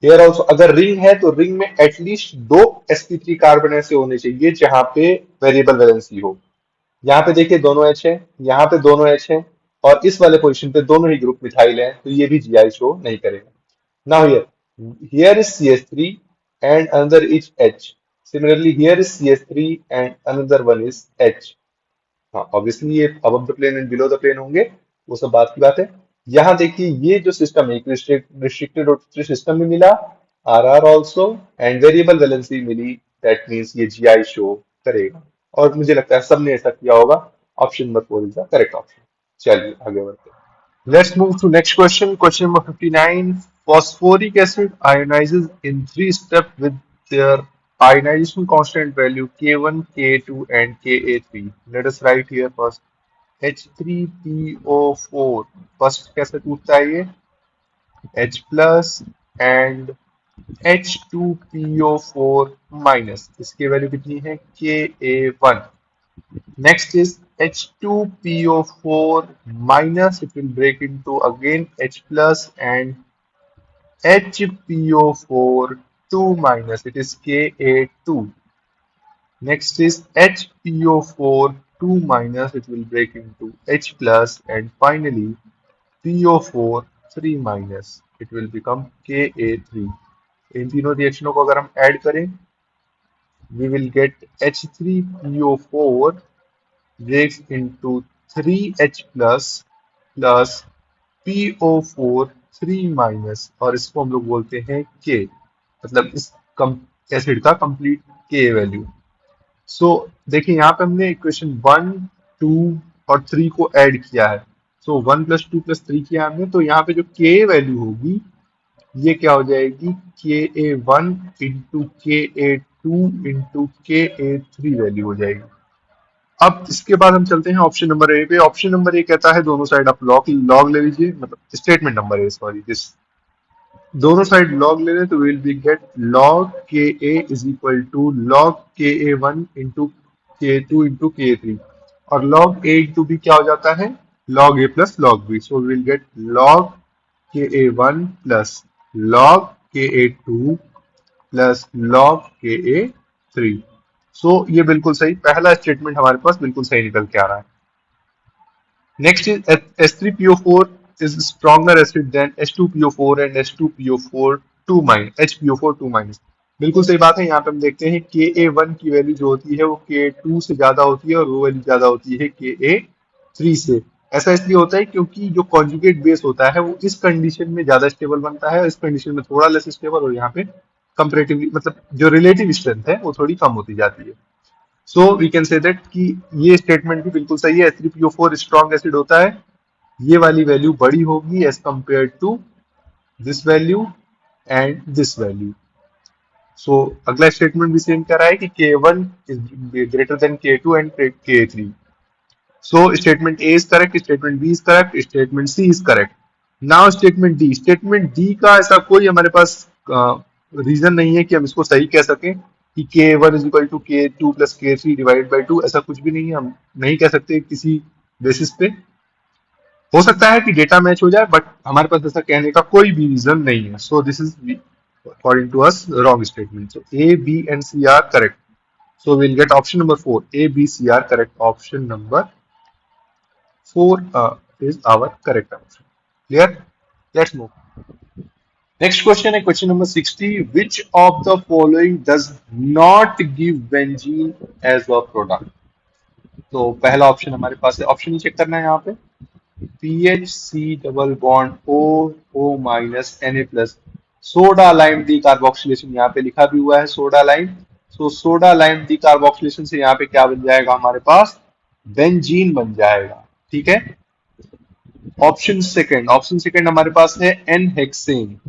Here also अगर रिंग है तो रिंग में एटलीस्ट दो sp3 कार्बन ऐसे होने चाहिए जहां पे वेरिएबल वैलेंसी हो। यहाँ पे देखिए दोनों एच है, यहाँ पे दोनों एच है, और इस वाले पोजीशन पे दोनों ही ग्रुप मिथाइल है, तो ये भी जीआई शो नहीं करेगा। Now here is CH3 and another is H. Similarly, here is CH3 and another one is H. हाँ ऑब्वियसली ये above the plane and below the plane होंगे, वो सब बात की बात है। यहाँ देखिए ये जो सिस्टम है, एक रिस्ट्रिक्टेड रोटेटरी सिस्टम में मिला, are are also, and variable valency मिली, दैट मीन्स ये जीआई शो करेगा। और मुझे लगता है सबने ऐसा किया होगा। Option number 4 is the correct option. चलिए आगे बढ़ते हैं। Let's move to next question. Question number 59. Phosphoric acid ionizes in three steps with their ionization constant value K1, K2 and Ka3. Let us write here first H3PO4. First कैसे टूटता है ये? H plus and H2PO4 minus. इसकी value कितनी है? Ka1. Next is H2PO4 minus, it will break into again H plus and HPO4 2 minus, it is Ka2. Next is HPO4 2 minus, it will break into H plus and finally PO4 3 minus, it will become Ka3. इन तीनों रिएक्शनों को अगर हम add करें, we will get H3PO4 breaks into 3H plus PO4 3 minus, और इसको हम लोग बोलते हैं K, मतलब इस एसिड का कंप्लीट K वैल्यू। सो देखिए यहाँ पे हमने इक्वेशन 1, 2 और 3 को ऐड किया है। सो 1 प्लस 2 प्लस 3 किया हमने, तो यहाँ पे जो K वैल्यू होगी ये क्या हो जाएगी, Ka1 into Ka2 into Ka3 value हो जाएगी। अब इसके बाद हम चलते हैं ऑप्शन नंबर ए पे। ऑप्शन नंबर ए कहता है दोनों साइड आप लॉग लॉग ले लीजिए, मतलब statement number A, sorry, this दोनों साइड लॉग ले लें तो will be get log K A is equal to log K A one into K two into K three, और लॉग ए इंटू बी क्या हो जाता है, log A plus log B. So will get log K A one plus log K A two plus log K A three. सो ये बिल्कुल सही, पहला statement हमारे पास बिल्कुल सही निकल के आ रहा है। Next is H3PO4 is stronger acid than H2PO4 and H2PO4 2 minus HPO4 2 minus। बिल्कुल सही बात है। यहाँ पे हम देखते हैं Ka1 की वैल्यू जो होती है वो K2 से ज्यादा होती है, और वो वैल्यू ज्यादा होती है Ka3 से। ऐसा इसलिए होता है क्योंकि जो कॉन्जुगेट बेस होता है वो इस कंडीशन में ज्यादा स्टेबल बनता है, इस कंडीशन में थोड़ा लेस स्टेबल, और यहाँ पे कंपेरेटिवली मतलब जो रिलेटिव स्ट्रेंथ है वो थोड़ी कम होती जाती है। So we can say that कि ये स्टेटमेंट भी बिल्कुल सही है। H3PO4 स्ट्रॉन्ग एसिड होता है, ये वाली वैल्यू बड़ी होगी as compare to this value and this value. So अगला स्टेटमेंट भी सेम कह रहा है कि K1 is greater than K2 and K3। So statement A is correct, statement B is correct, statement C is correct. Now statement D, statement D का ऐसा कोई हमारे पास रीजन नहीं है कि हम इसको सही कह सकें कि K1 is equal to K2 plus K3 divide by 2, ऐसा कुछ भी नहीं है, हम नहीं कह सकते किसी बेसिस पे। हो सकता है कि डेटा मैच हो जाए, बट हमारे पास ऐसा कहने का कोई भी रीजन नहीं है। So this is according to us wrong statement. So A B and C are correct. So will get option number 4, A B C are correct. Option number 4 is our correct answer. Clear? Let's move. Next question है question number 60. Which of the following does not give benzene as a product? तो पहला option हमारे पास है, option ही check करना है यहाँ पे। PHC double bond O minus Na plus, soda lime D carboxylation यहाँ पे लिखा भी हुआ है सोडा लाइम। सो सोडा लाइम डी कार्बोक्सिलेशन से यहाँ पे क्या बन जाएगा हमारे पास, बेंजीन बन जाएगा। ठीक है। ऑप्शन सेकंड हमारे पास है एन हेक्सेन।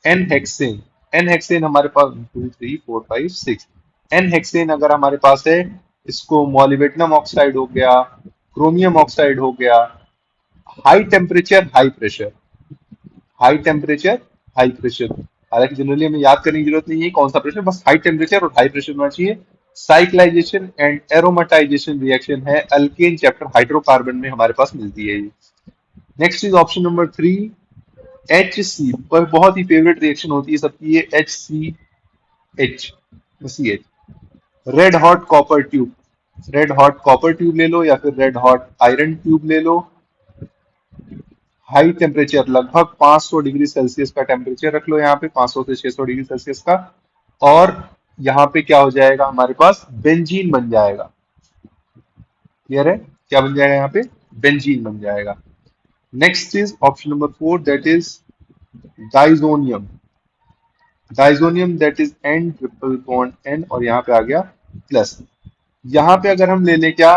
एन हेक्सेन हमारे पास 2 3 4 5 6 एन हेक्सेन अगर हमारे पास है, इसको मॉलिबेटनम ऑक्साइड हो गया, क्रोमियम ऑक्साइड हो गया, high temperature high pressure, high temperature high pressure. हालांकि जनरली हमें याद करने की जरूरत नहीं है कौन सा प्रेशर, बस हाई टेम्परेचर और हाई प्रेशर होना चाहिए। साइक्लाइजेशन एंड एरोमेटाइजेशन रिएक्शन है, अल्केन चैप्टर हाइड्रोकार्बन में हमारे पास मिलती है ये। Next is option number 3, H C, पर बहुत ही फेवरेट रिएक्शन होती है सबकी ये, H C H, C H, red hot copper tube. Red hot copper tube ले लो या फिर रेड हॉट आयरन ट्यूब ले लो। हाई टेम्परेचर लगभग 500 डिग्री सेल्सियस का टेम्परेचर रख लो यहाँ पे, 500 से 600 डिग्री सेल्सियस का। और यहाँ पे क्या हो जाएगा हमारे पास, बेंजीन बन जाएगा। क्लियर है, क्या बन जाएगा यहाँ पे, बेंजीन बन जाएगा। Next is option number 4, that is diazonium. Diazonium that is N triple bond N, और यहाँ पे आ गया प्लस। यहाँ पे अगर हम ले लें क्या,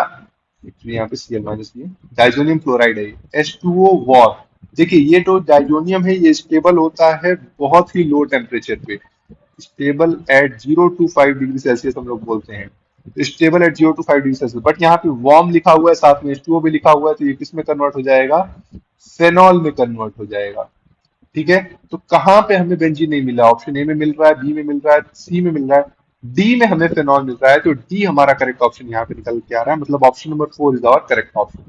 एक्चुअली यहाँ पे Cl माइनस, ये डाइजोनियम क्लोराइड है, H2O वॉर। देखिए ये जो डाइजोनियम है ये स्टेबल होता है बहुत ही लो टेम्परेचर पे, stable at 0 to 5 degree Celsius हम लोग बोलते हैं, stable at 0 to 5 degree Celsius. But यहाँ पे वार्म लिखा हुआ है, साथ में H2O भी लिखा हुआ है, तो ये किस में कन्वर्ट हो जाएगा, फेनॉल में कन्वर्ट हो जाएगा। ठीक है, तो कहाँ पे हमें बेंजीन नहीं मिला, ऑप्शन ए में मिल रहा है, बी में मिल रहा है, सी में मिल रहा है, डी में हमें फेनॉल मिल रहा है, तो डी हमारा करेक्ट ऑप्शन यहाँ पे निकल के आ रहा है, मतलब option number 4 is our correct option.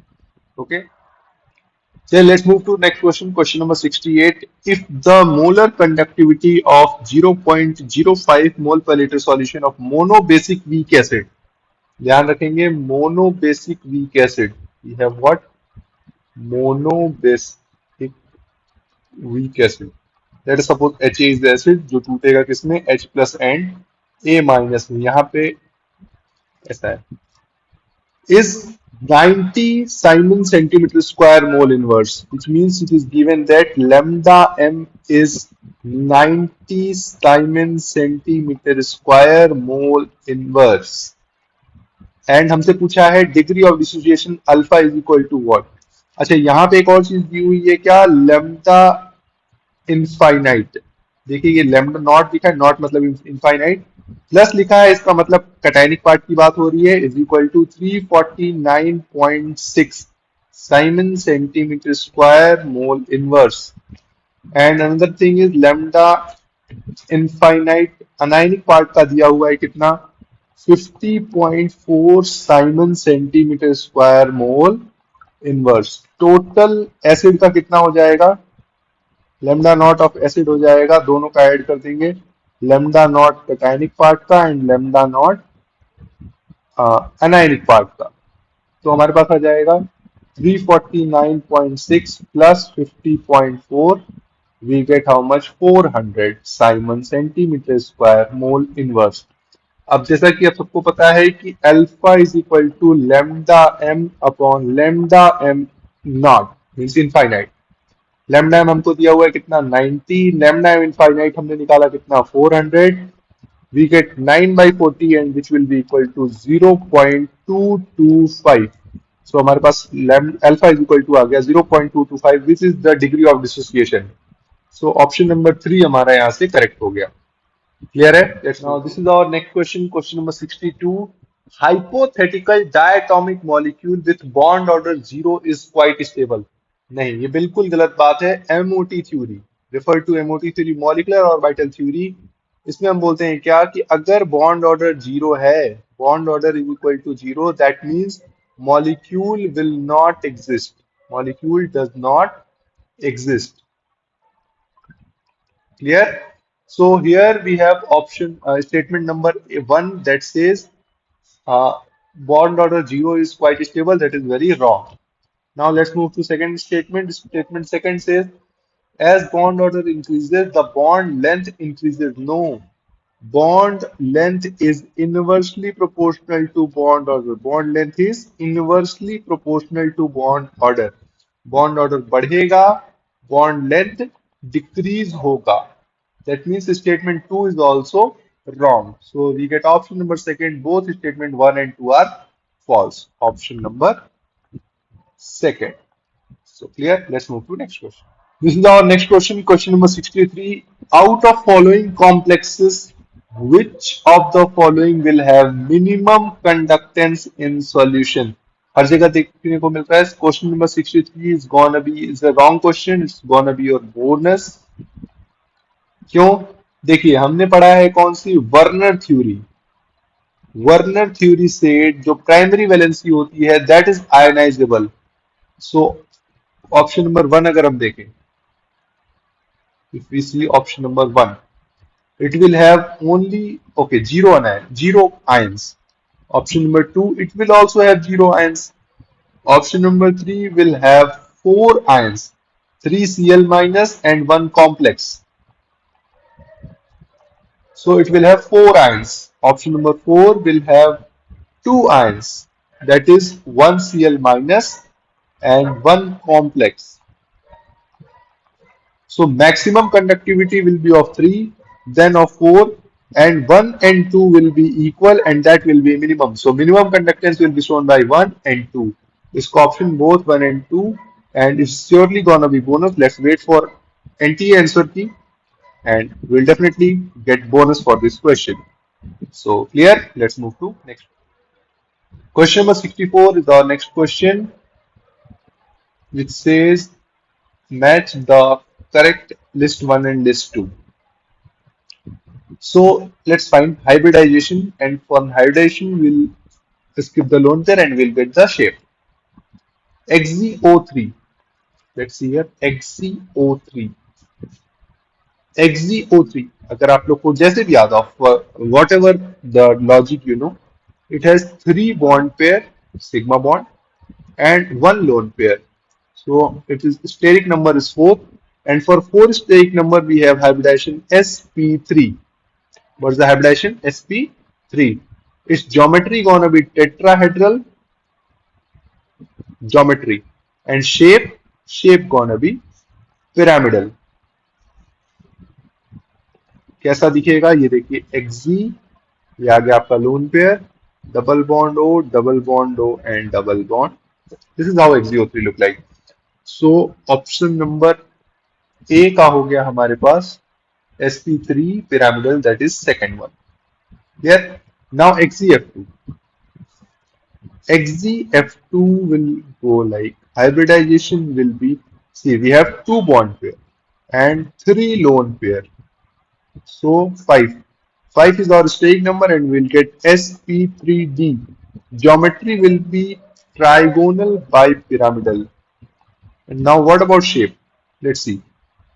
Okay, so let's move to next question, question number 68. If the molar conductivity of 0.05 mole per liter solution of monobasic weak acid, ध्यान रखेंगे monobasic weak acid, we have what, monobasic weak acid, let us suppose Ha is the acid जो टूटेगा किसमें, H plus and A minus में, यहाँ पे ऐसा है, is 90 Simon centimeter square mole inverse, which means it is given that lambda m is 90 Simon centimeter square mole inverse, and हमसे पूछा है degree of dissociation alpha is equal to what. अच्छा यहाँ पे एक और चीज दी हुई है क्या, लेमडा इनफाइनाइट। देखिए ये लेमडा नॉट लिखा है, नॉट मतलब इनफाइनाइट, प्लस लिखा है, इसका मतलब कैटायनिक पार्ट की बात हो रही है, is equal to 349.6 siemens centimetre square mole inverse. And another thing is lambda infinite anionic part का दिया हुआ है कितना, 50.4 siemens centimetre square mole inverse. Total acid का कितना हो जाएगा, लेमडा नॉट ऑफ एसिड हो जाएगा, दोनों का ऐड कर देंगे, लेमडा नॉट कैटायनिक पार्ट का and lambda not anionic part का। तो हमारे पास आ जाएगा 349.6 plus 50.4, we get how much, 400 siemens centimetre square mole inverse. अब जैसा कि आप सबको पता है कि alpha is equal to lambda M upon lambda M not, means infinite. Lambda M हमको दिया हुआ है कितना, 90, लेमडा एम इनफाइनाइट हमने निकाला कितना, 400, we get 9 by 40 and which will be equal to 0.225. So हमारे पास अल्फा इज इक्वल टू आ गया 0.225, which is the degree of dissociation. So option number 3 हमारा यहाँ से करेक्ट हो गया। क्लियर है, now this is our next question, question number 62। Hypothetical diatomic molecule with bond order 0 is quite stable. नहीं, ये बिल्कुल गलत बात है। MOT theory, refer to MOT theory, molecular orbital theory. इसमें हम बोलते हैं क्या कि अगर बॉन्ड ऑर्डर 0 है, bond order is equal to 0, that means molecule will not exist, molecule does not exist. Clear? So here we have option statement number 1 that says bond order 0 is quite stable. That is very wrong. Now let's move to second statement. Statement second says as bond order increases, the bond length increases. No, bond length is inversely proportional to bond order. Bond length is inversely proportional to bond order. Bond order बढ़ेगा, bond length decrease होगा. That means statement 2 is also wrong. So we get option number second. Both statement 1 and 2 are false. Option number second. So clear? Let's move to next question. This is our next question. Question number 63. Out of following complexes, which of the following will have minimum conductance in solution? हर जगह देखने को मिलता है। Question number 63 is a wrong question, it's gonna be your bonus. क्यों? देखिए हमने पढ़ा है कौन सी, वर्नर थ्योरी। वर्नर थ्योरी से जो प्राइमरी वैलेंसी होती है that is ionisable. So option number one अगर हम देखें, if we see option number one, it will have only, okay, zero ions. Option number two, it will also have zero ions. Option number three will have four ions, three Cl minus and one complex. So it will have four ions. Option number four will have two ions, that is one Cl minus and one complex. So maximum conductivity will be of 3, then of 4, and 1 and 2 will be equal, and that will be minimum. So minimum conductance will be shown by 1 and 2. This option both 1 and 2, and it's surely gonna be bonus. Let's wait for NTA answer key, and we'll definitely get bonus for this question. So clear? Let's move to next. Question number 64 is our next question, which says match the correct list 1 and list 2. So let's find hybridization, and for hybridization we'll skip the lone pair and we'll get the shape. XZO3. Let's see here. XZO3. XZO3. अगर आप लोग को जैसे भी याद हो, whatever the logic you know, it has three bond pair, sigma bond, and one lone pair. So it is steric number is 4, and for 4 steric number we have hybridization sp3. What's the hybridization? sp3. Its geometry gonna be tetrahedral geometry, and shape gonna be pyramidal. कैसा दिखेगा ये देखिए, XC, ये आ गया आपका lone pair, double bond O and double bond. This is how XZO3 look like. So option number A का हो गया हमारे पास sp3 pyramidal, that is second one. Here now XZF2. XZF2 will go like hybridization will be, see we have two bond pair and three lone pair. So 5. 5 is our stage number and we'll get sp3d. Geometry will be trigonal bipyramidal. And now what about shape? Let's see.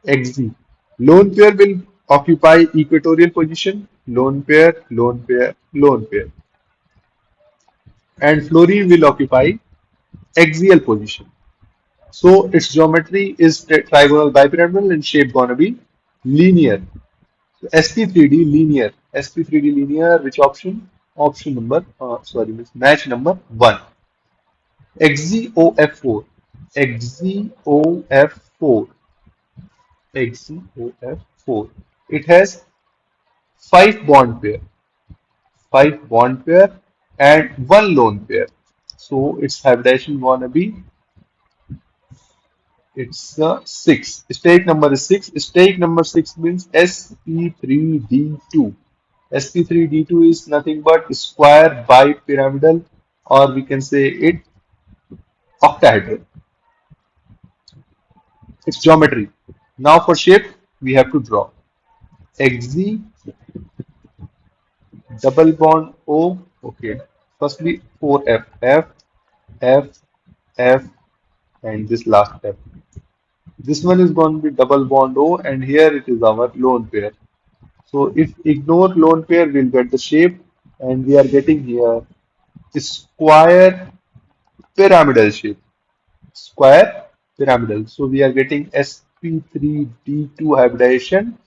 XZ. Lone pair will occupy equatorial position. Lone pair, lone pair, lone pair. And fluorine will occupy axial position. So its geometry is trigonal bipyramidal and shape gonna be linear. So sp3d linear. sp3d linear, which option? Option number, sorry, miss, match number 1. XZOF4. XZOF4. XZOF4. It has 5 bond pair. 5 bond pair and 1 lone pair. So its hybridization gonna be, it's 6. State number is 6. State number 6 means sp3d2. sp3d2 is nothing but square bipyramidal, or we can say it octahedral. Its geometry. Now for shape, we have to draw. XZ double bond O. Okay. Firstly 4F. F, F, F, and this last F. This one is going to be double bond O, and here it is our lone pair. So if ignore lone pair, we'll get the shape, and we are getting here square pyramidal shape. Square pyramidal. So we are getting sp3d2 hybridization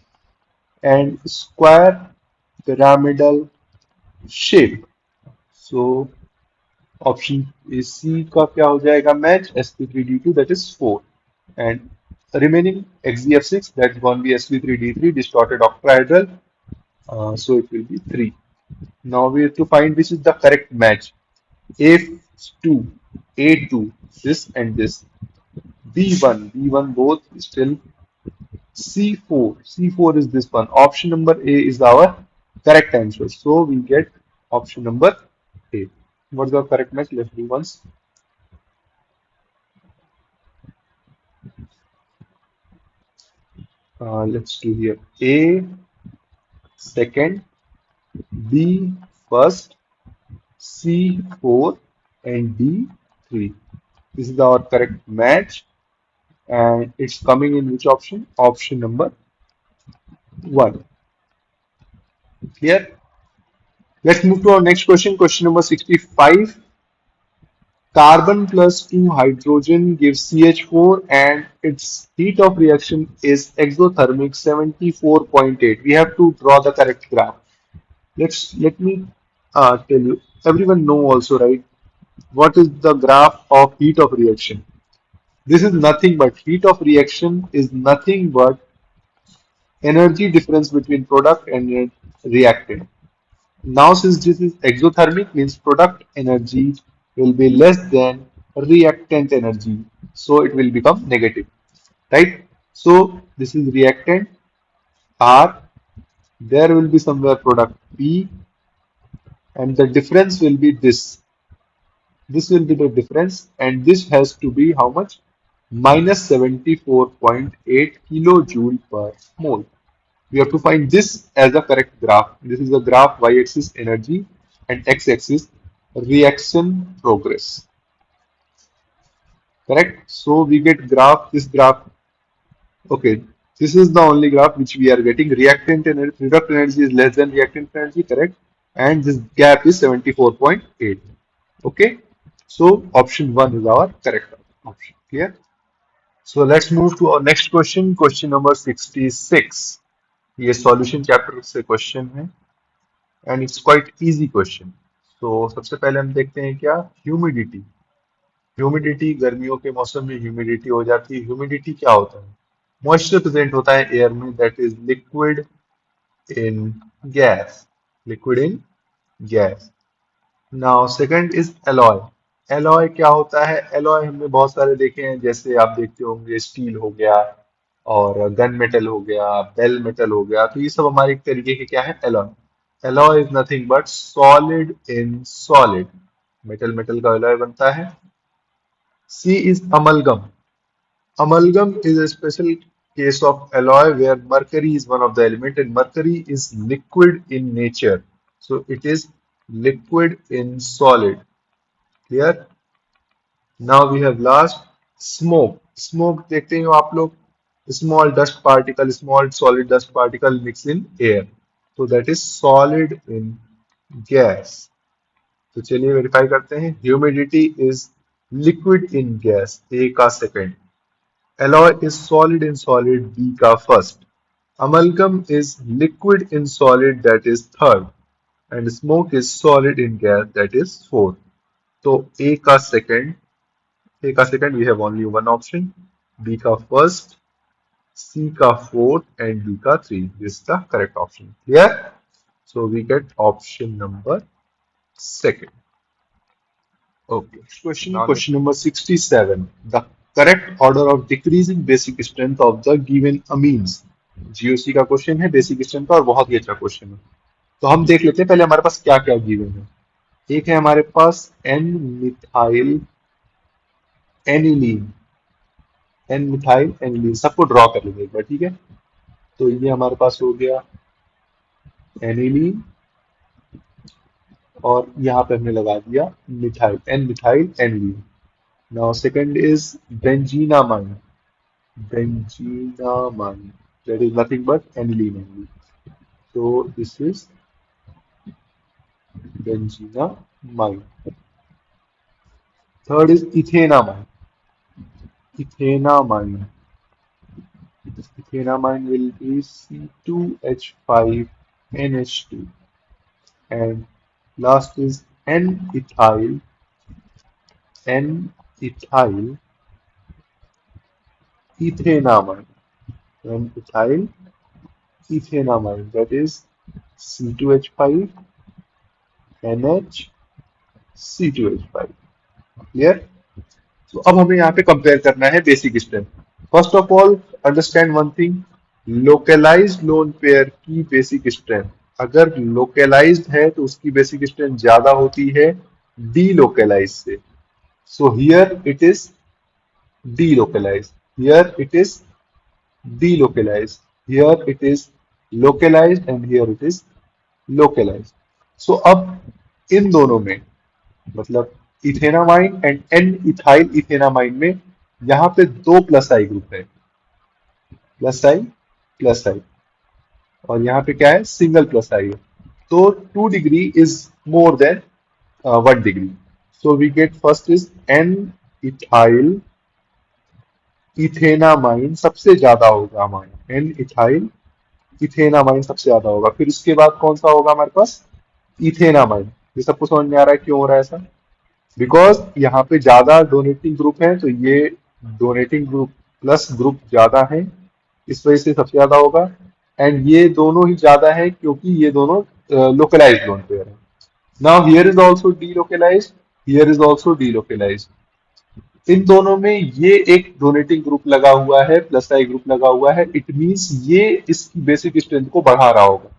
and square pyramidal shape. So option C का क्या हो जाएगा match, sp3d2, that is 4, and remaining XZF6, that's going to be sp3d3 distorted octahedral, so it will be 3. Now we have to find which is the correct match. A2, A2, this and this. B1 both still. C4 is this one. Option number A is our correct answer. So we get option number A. What's the correct match? Let's do once. Let's do here A second, B first, C 4, and D 3. This is our correct match, and it's coming in which option? Option number 1. Clear? Let's move to our next question. Question number 65. Carbon plus 2 hydrogen gives CH4 and its heat of reaction is exothermic 74.8. We have to draw the correct graph. Let me tell you. Everyone know also, right? What is the graph of heat of reaction? This is nothing but heat of reaction is nothing but energy difference between product and reactant. Now, since this is exothermic, means product energy will be less than reactant energy. So it will become negative, right? So this is reactant R. There will be somewhere product P, and the difference will be this. This will be the difference, and this has to be how much? Minus 74.8 kilojoule per mole. We have to find this as the correct graph. This is the graph y-axis energy and x-axis reaction progress. Correct? So we get this graph. Okay, this is the only graph which we are getting. Reactant energy, product energy is less than reactant energy, correct? And this gap is 74.8. Okay, so option 1 is our correct option. Clear? So let's move to our next question. Question number 66. ये solution chapter से question है and it's quite easy question. तो सबसे पहले हम देखते हैं क्या ह्यूमिडिटी. ह्यूमिडिटी गर्मियों के मौसम में ह्यूमिडिटी हो जाती है. ह्यूमिडिटी क्या होता है? मॉइस्चर प्रेजेंट होता है एयर में that is liquid in gas. Liquid in gas. Now second is alloy. Alloy क्या होता है? एलॉय हमने बहुत सारे देखे हैं, जैसे आप देखते होंगे स्टील हो गया और गन मेटल हो गया, बेल मेटल हो गया. तो ये सब हमारे एक तरीके के क्या है? Alloy. Alloy is nothing but solid in solid. Metal metal का एलॉय बनता है. C is amalgam. Amalgam is a special case of alloy where mercury is one of the element and mercury is liquid in nature. So it is liquid in solid. Clear? Now we have last smoke. Smoke देखते हो आप लोग. Small dust particle, small solid dust particle mix in air. So that is solid in gas. तो चलिए verify करते हैं. Humidity is liquid in gas. A का second. Alloy is solid in solid, B का first. Amalgam is liquid in solid, that is third. And smoke is solid in gas, that is fourth. So A का second we have only one option. B का first, C का fourth, and D का three. This is the correct option. Clear? So we get option number second. Okay. Question number 67. The correct order of decreasing basic strength of the given amines. GOC का question है, basic strength का, और बहुत ही अच्छा question है. तो हम देख लेते हैं पहले हमारे पास क्या क्या गिवन है. एक है हमारे पास N methyl aniline. N methyl aniline सबको ड्रॉ कर लेंगे एक बार, ठीक है. तो ये हमारे पास हो गया एनिलीन, और यहाँ पे हमने लगा दिया methyl, N methyl aniline. Now second is benzenamine. Benzenamine, that is nothing but aniline only. So this is benzenamine. Third is ethanamine. Ethanamine. Ethanamine will be C2H5NH2. And last is N-ethyl. N-ethyl ethanamine. N-ethyl ethanamine, that is C2H5NH C2H5. Clear. तो अब हमें यहाँ पे compare करना है basic strength. First of all understand one thing. Localised lone pair की basic strength अगर localised है तो उसकी बेसिक स्ट्रेंथ ज्यादा होती है डीलोकलाइज से. So here it is delocalized. Here it is delocalized. here it is localized and here it is localized. So अब इन दोनों में मतलब ethanamine and N ethyl ethanamine में यहाँ पे दो प्लस आई ग्रुप है, प्लस आई प्लस आई, और यहाँ पे क्या है, सिंगल प्लस आई है। तो 2 degree is more than 1 degree. So we get first is N ethyl ethanamine सबसे ज्यादा होगा हमारा, एन इथाइल इथेनामाइन सबसे ज्यादा होगा। फिर उसके बाद कौन सा होगा हमारे पास, इथेनामाइन। ये सबको समझ में आ रहा है क्यों हो रहा है ऐसा? बिकॉज यहाँ पे ज्यादा डोनेटिंग ग्रुप है, तो ये डोनेटिंग ग्रुप प्लस ग्रुप ज्यादा है, इस वजह से सबसे ज्यादा होगा। एंड ये दोनों ही ज्यादा है क्योंकि ये दोनों लोकलाइज्ड लोन पेयर है। Now here is also delocalised, here is also delocalised. इन दोनों में ये एक डोनेटिंग ग्रुप लगा हुआ है, प्लस आई ग्रुप लगा हुआ है, इट मींस ये इसकी बेसिक स्ट्रेंथ को बढ़ा रहा होगा।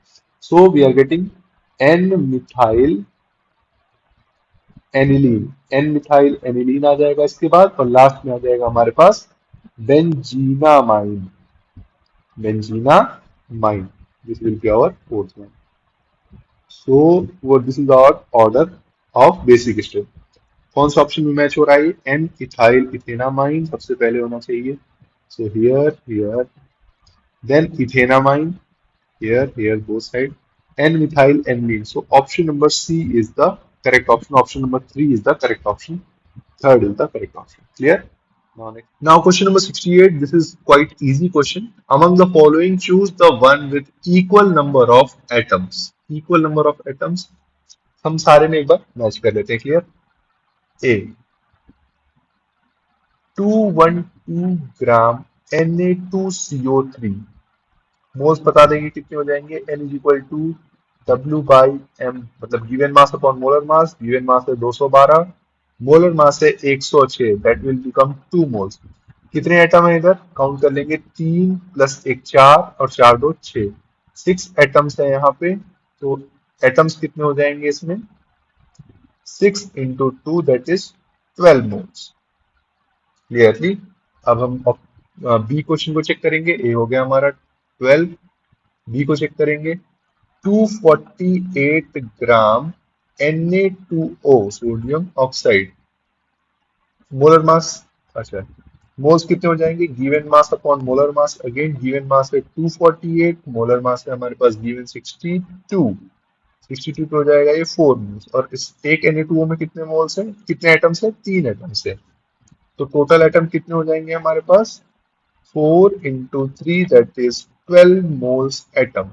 So we are getting N methyl aniline, N methyl aniline आ जाएगा इसके बाद, और लास्ट में आ जाएगा हमारे पास benzenamine, benzenamine. This will be our fourth one. So वो this is our order of basic strength. कौन सा ऑप्शन में मैच हो रहा है? एन इथाइल इथेनामाइन सबसे पहले होना चाहिए। So here here then ethanamine, here both side, and methyl aniline. So option number C is the correct option. Option number 3 is the correct option. Third is the correct option. Clear? Now question number 68. This is quite easy question. Among the following, choose the one with equal number of atoms. Equal number of atoms. हम सारे में एक बार match कर लेते हैं। Clear? A 212 gram Na2CO3, moles बता देंगे कितने हो जाएंगे। N is equal to W by M, मतलब given mass upon molar mass. Given mass है 212, मोलर मास है 106, दैट विल बिकम 2 मोल्स। कितने एटम है इधर? काउंट कर लेंगे, 3 प्लस 1 4 और 4 2 6, 6 एटम्स है यहाँ पे। तो एटम्स कितने हो जाएंगे इसमें? 6 into 2 that is 12 moles. Clearly? अब हम बी क्वेश्चन को चेक करेंगे। ए हो गया हमारा 12, बी को चेक करेंगे। 248 ग्राम Na2O sodium oxide, molar mass, अच्छा मोल्स कितने हो जाएंगे? गिवन मास अपॉन मोलर मास। अगेन गिवन मास है 248, मोलर मास है हमारे पास गिवन 62, 62 पे हो जाएगा ये 4 मोल्स। और इस एक Na2O में कितने मोल्स हैं, कितने एटम्स हैं? 3 एटम्स है। तो टोटल एटम कितने हो जाएंगे हमारे पास? 4 into 3 that is 12 moles atom.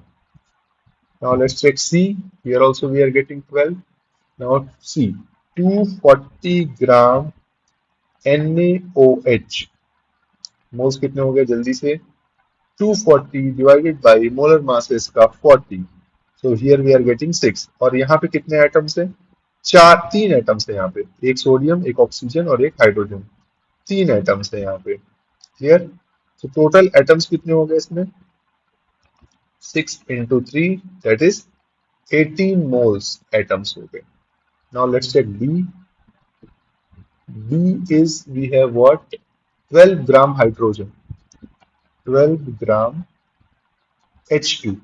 Now let's check C. Here also we are getting 12. Now C. 240 gram NaOH. Moles कितने हो गए जल्दी से? 240 डिवाइडेड बाई मोलर मास इसका 40. So here we are getting 6. और यहाँ पे कितने एटम्स हैं? तीन एटम्स है यहाँ पे, एक सोडियम, एक ऑक्सीजन और एक हाइड्रोजन। 3 एटम्स है यहाँ पे। क्लियर? तो टोटल एटम्स कितने हो गए इसमें? 6 into 3 that is 18 moles atoms हो गए। Now let's check B. B is we have what? 12 gram hydrogen, 12 gram H2,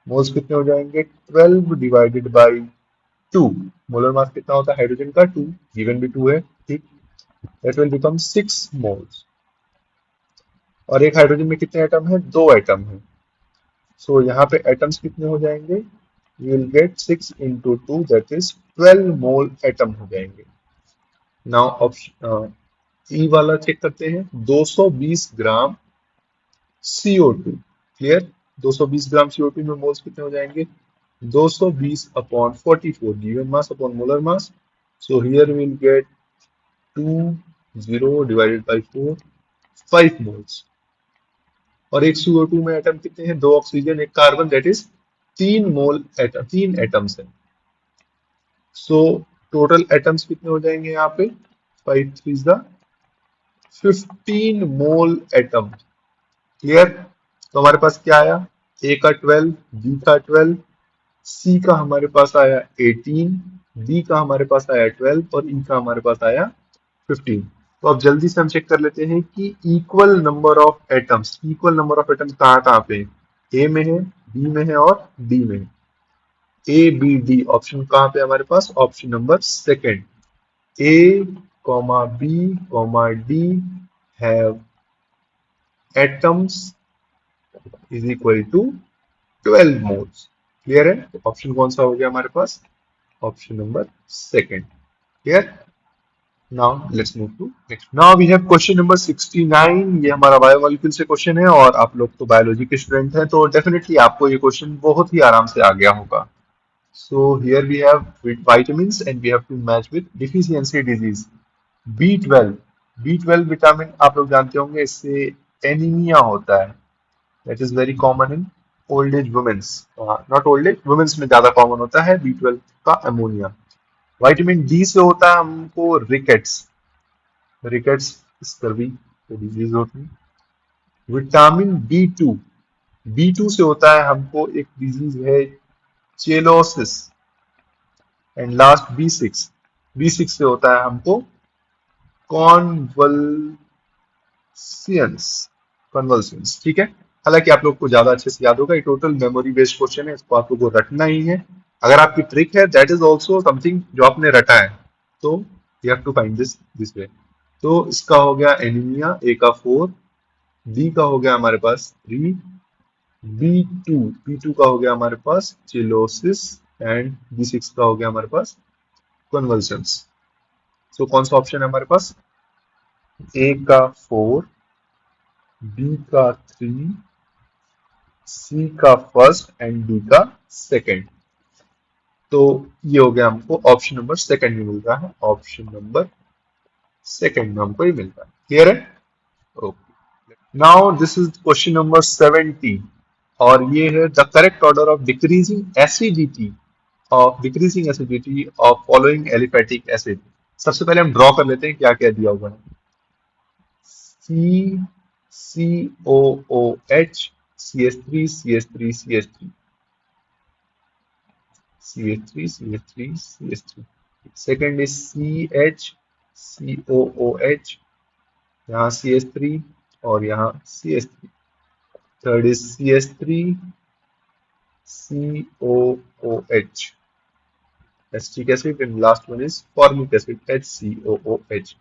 moles कितने हो जाएंगे? 12 डिवाइडेड बाई 2, मोलर मास कितना होता है हाइड्रोजन का? 2, गिवन भी 2 है, ठीक। That will become 6 moles. और एक हाइड्रोजन में कितने एटम है? 2 एटम है। सो यहाँ पे एटम्स कितने हो जाएंगे? You will get 6 into 2 that is 12 mole atom हो जाएंगे। नाउ ऑप्शन ई वाला चेक करते हैं। 220 ग्राम CO2। क्लियर? 220 ग्राम CO2 में मोल्स कितने हो जाएंगे? 220 upon 44 given mass upon molar mass. So here we will get 20 divided by 4, 5 moles. और एक CO2 में एटम कितने हैं? 2 ऑक्सीजन, एक carbon, that is 3 mole atom, 3 atoms हैं। सो टोटल एटम्स कितने हो जाएंगे यहाँ पे? 5 3 is the 15 mole atom. Clear? तो हमारे पास क्या आया? ए का 12, बी का 12, सी का हमारे पास आया 18, डी का हमारे पास आया 12 और ई का हमारे पास आया 15। तो अब जल्दी से हम चेक कर लेते हैं कि इक्वल नंबर ऑफ एटम्स कहाँ कहाँ पे है। ए में है, बी में है और डी में है। ए बी डी ऑप्शन कहाँ पे है हमारे पास? Option number second. A comma B comma D have atoms is equal to 12 moles. Clear है? तो ऑप्शन कौन सा हो गया हमारे पास? Option number second. Clear? Now let's move to next. Now we have question number 69। ये हमारा बायोमोलिक्यूल से क्वेश्चन है और आप लोग तो बायोलॉजी के स्टूडेंट हैं, तो डेफिनेटली आपको ये क्वेश्चन बहुत ही आराम से आ गया होगा। So here we have vitamins and we have to match with deficiency disease. B12, B12 vitamin आप लोग जानते होंगे, इससे एनीमिया होता है। That is very common in old age womens, not old age womens में ज्यादा कॉमन होता है B12 का अमोनिया। विटामिन डी से होता है हमको रिकेट्स, रिकेट्स स्कर्वी डिजीज होती है। विटामिन बी टू से होता है हमको एक डिजीज है cheilosis. And last B six से होता है हमको कॉन्वल्सियंस, कन्वल्सियंस। ठीक है, हालांकि आप लोग को ज्यादा अच्छे से याद होगा, ये टोटल मेमोरी बेस्ड क्वेश्चन है, इसको आप लोग को रटना ही है। अगर आपकी ट्रिक है दैट इज ऑल्सो समथिंग जो आपने रटा है, तो you have to find this way. तो इसका हो गया एनीमिया, ए का 4, बी का हो गया हमारे पास 3, बी टू का हो गया हमारे पास चिलोसिस एंड बी6 का हो गया हमारे पास कन्वल्शंस। सो कौन सा ऑप्शन है हमारे पास? ए का 4, बी का 3, सी का फर्स्ट एंड डी का सेकंड। तो ये हो गया हमको ऑप्शन नंबर सेकंड में मिल रहा है, ऑप्शन नंबर सेकंड में हमको ये मिल रहा है। क्लियर है? Okay, now this is question number 70 और ये है the correct order of decreasing acidity of following aliphatic acid. सबसे पहले हम ड्रॉ कर लेते हैं क्या क्या दिया हुआ है। C COOH CH3 CH3 CH3 CH3 CH3 CH3। Second is CH COOH, यहाँ CH3 और यहाँ CH3। Third is CH3 COOH acetic acid and last one is formic acid HCOOH।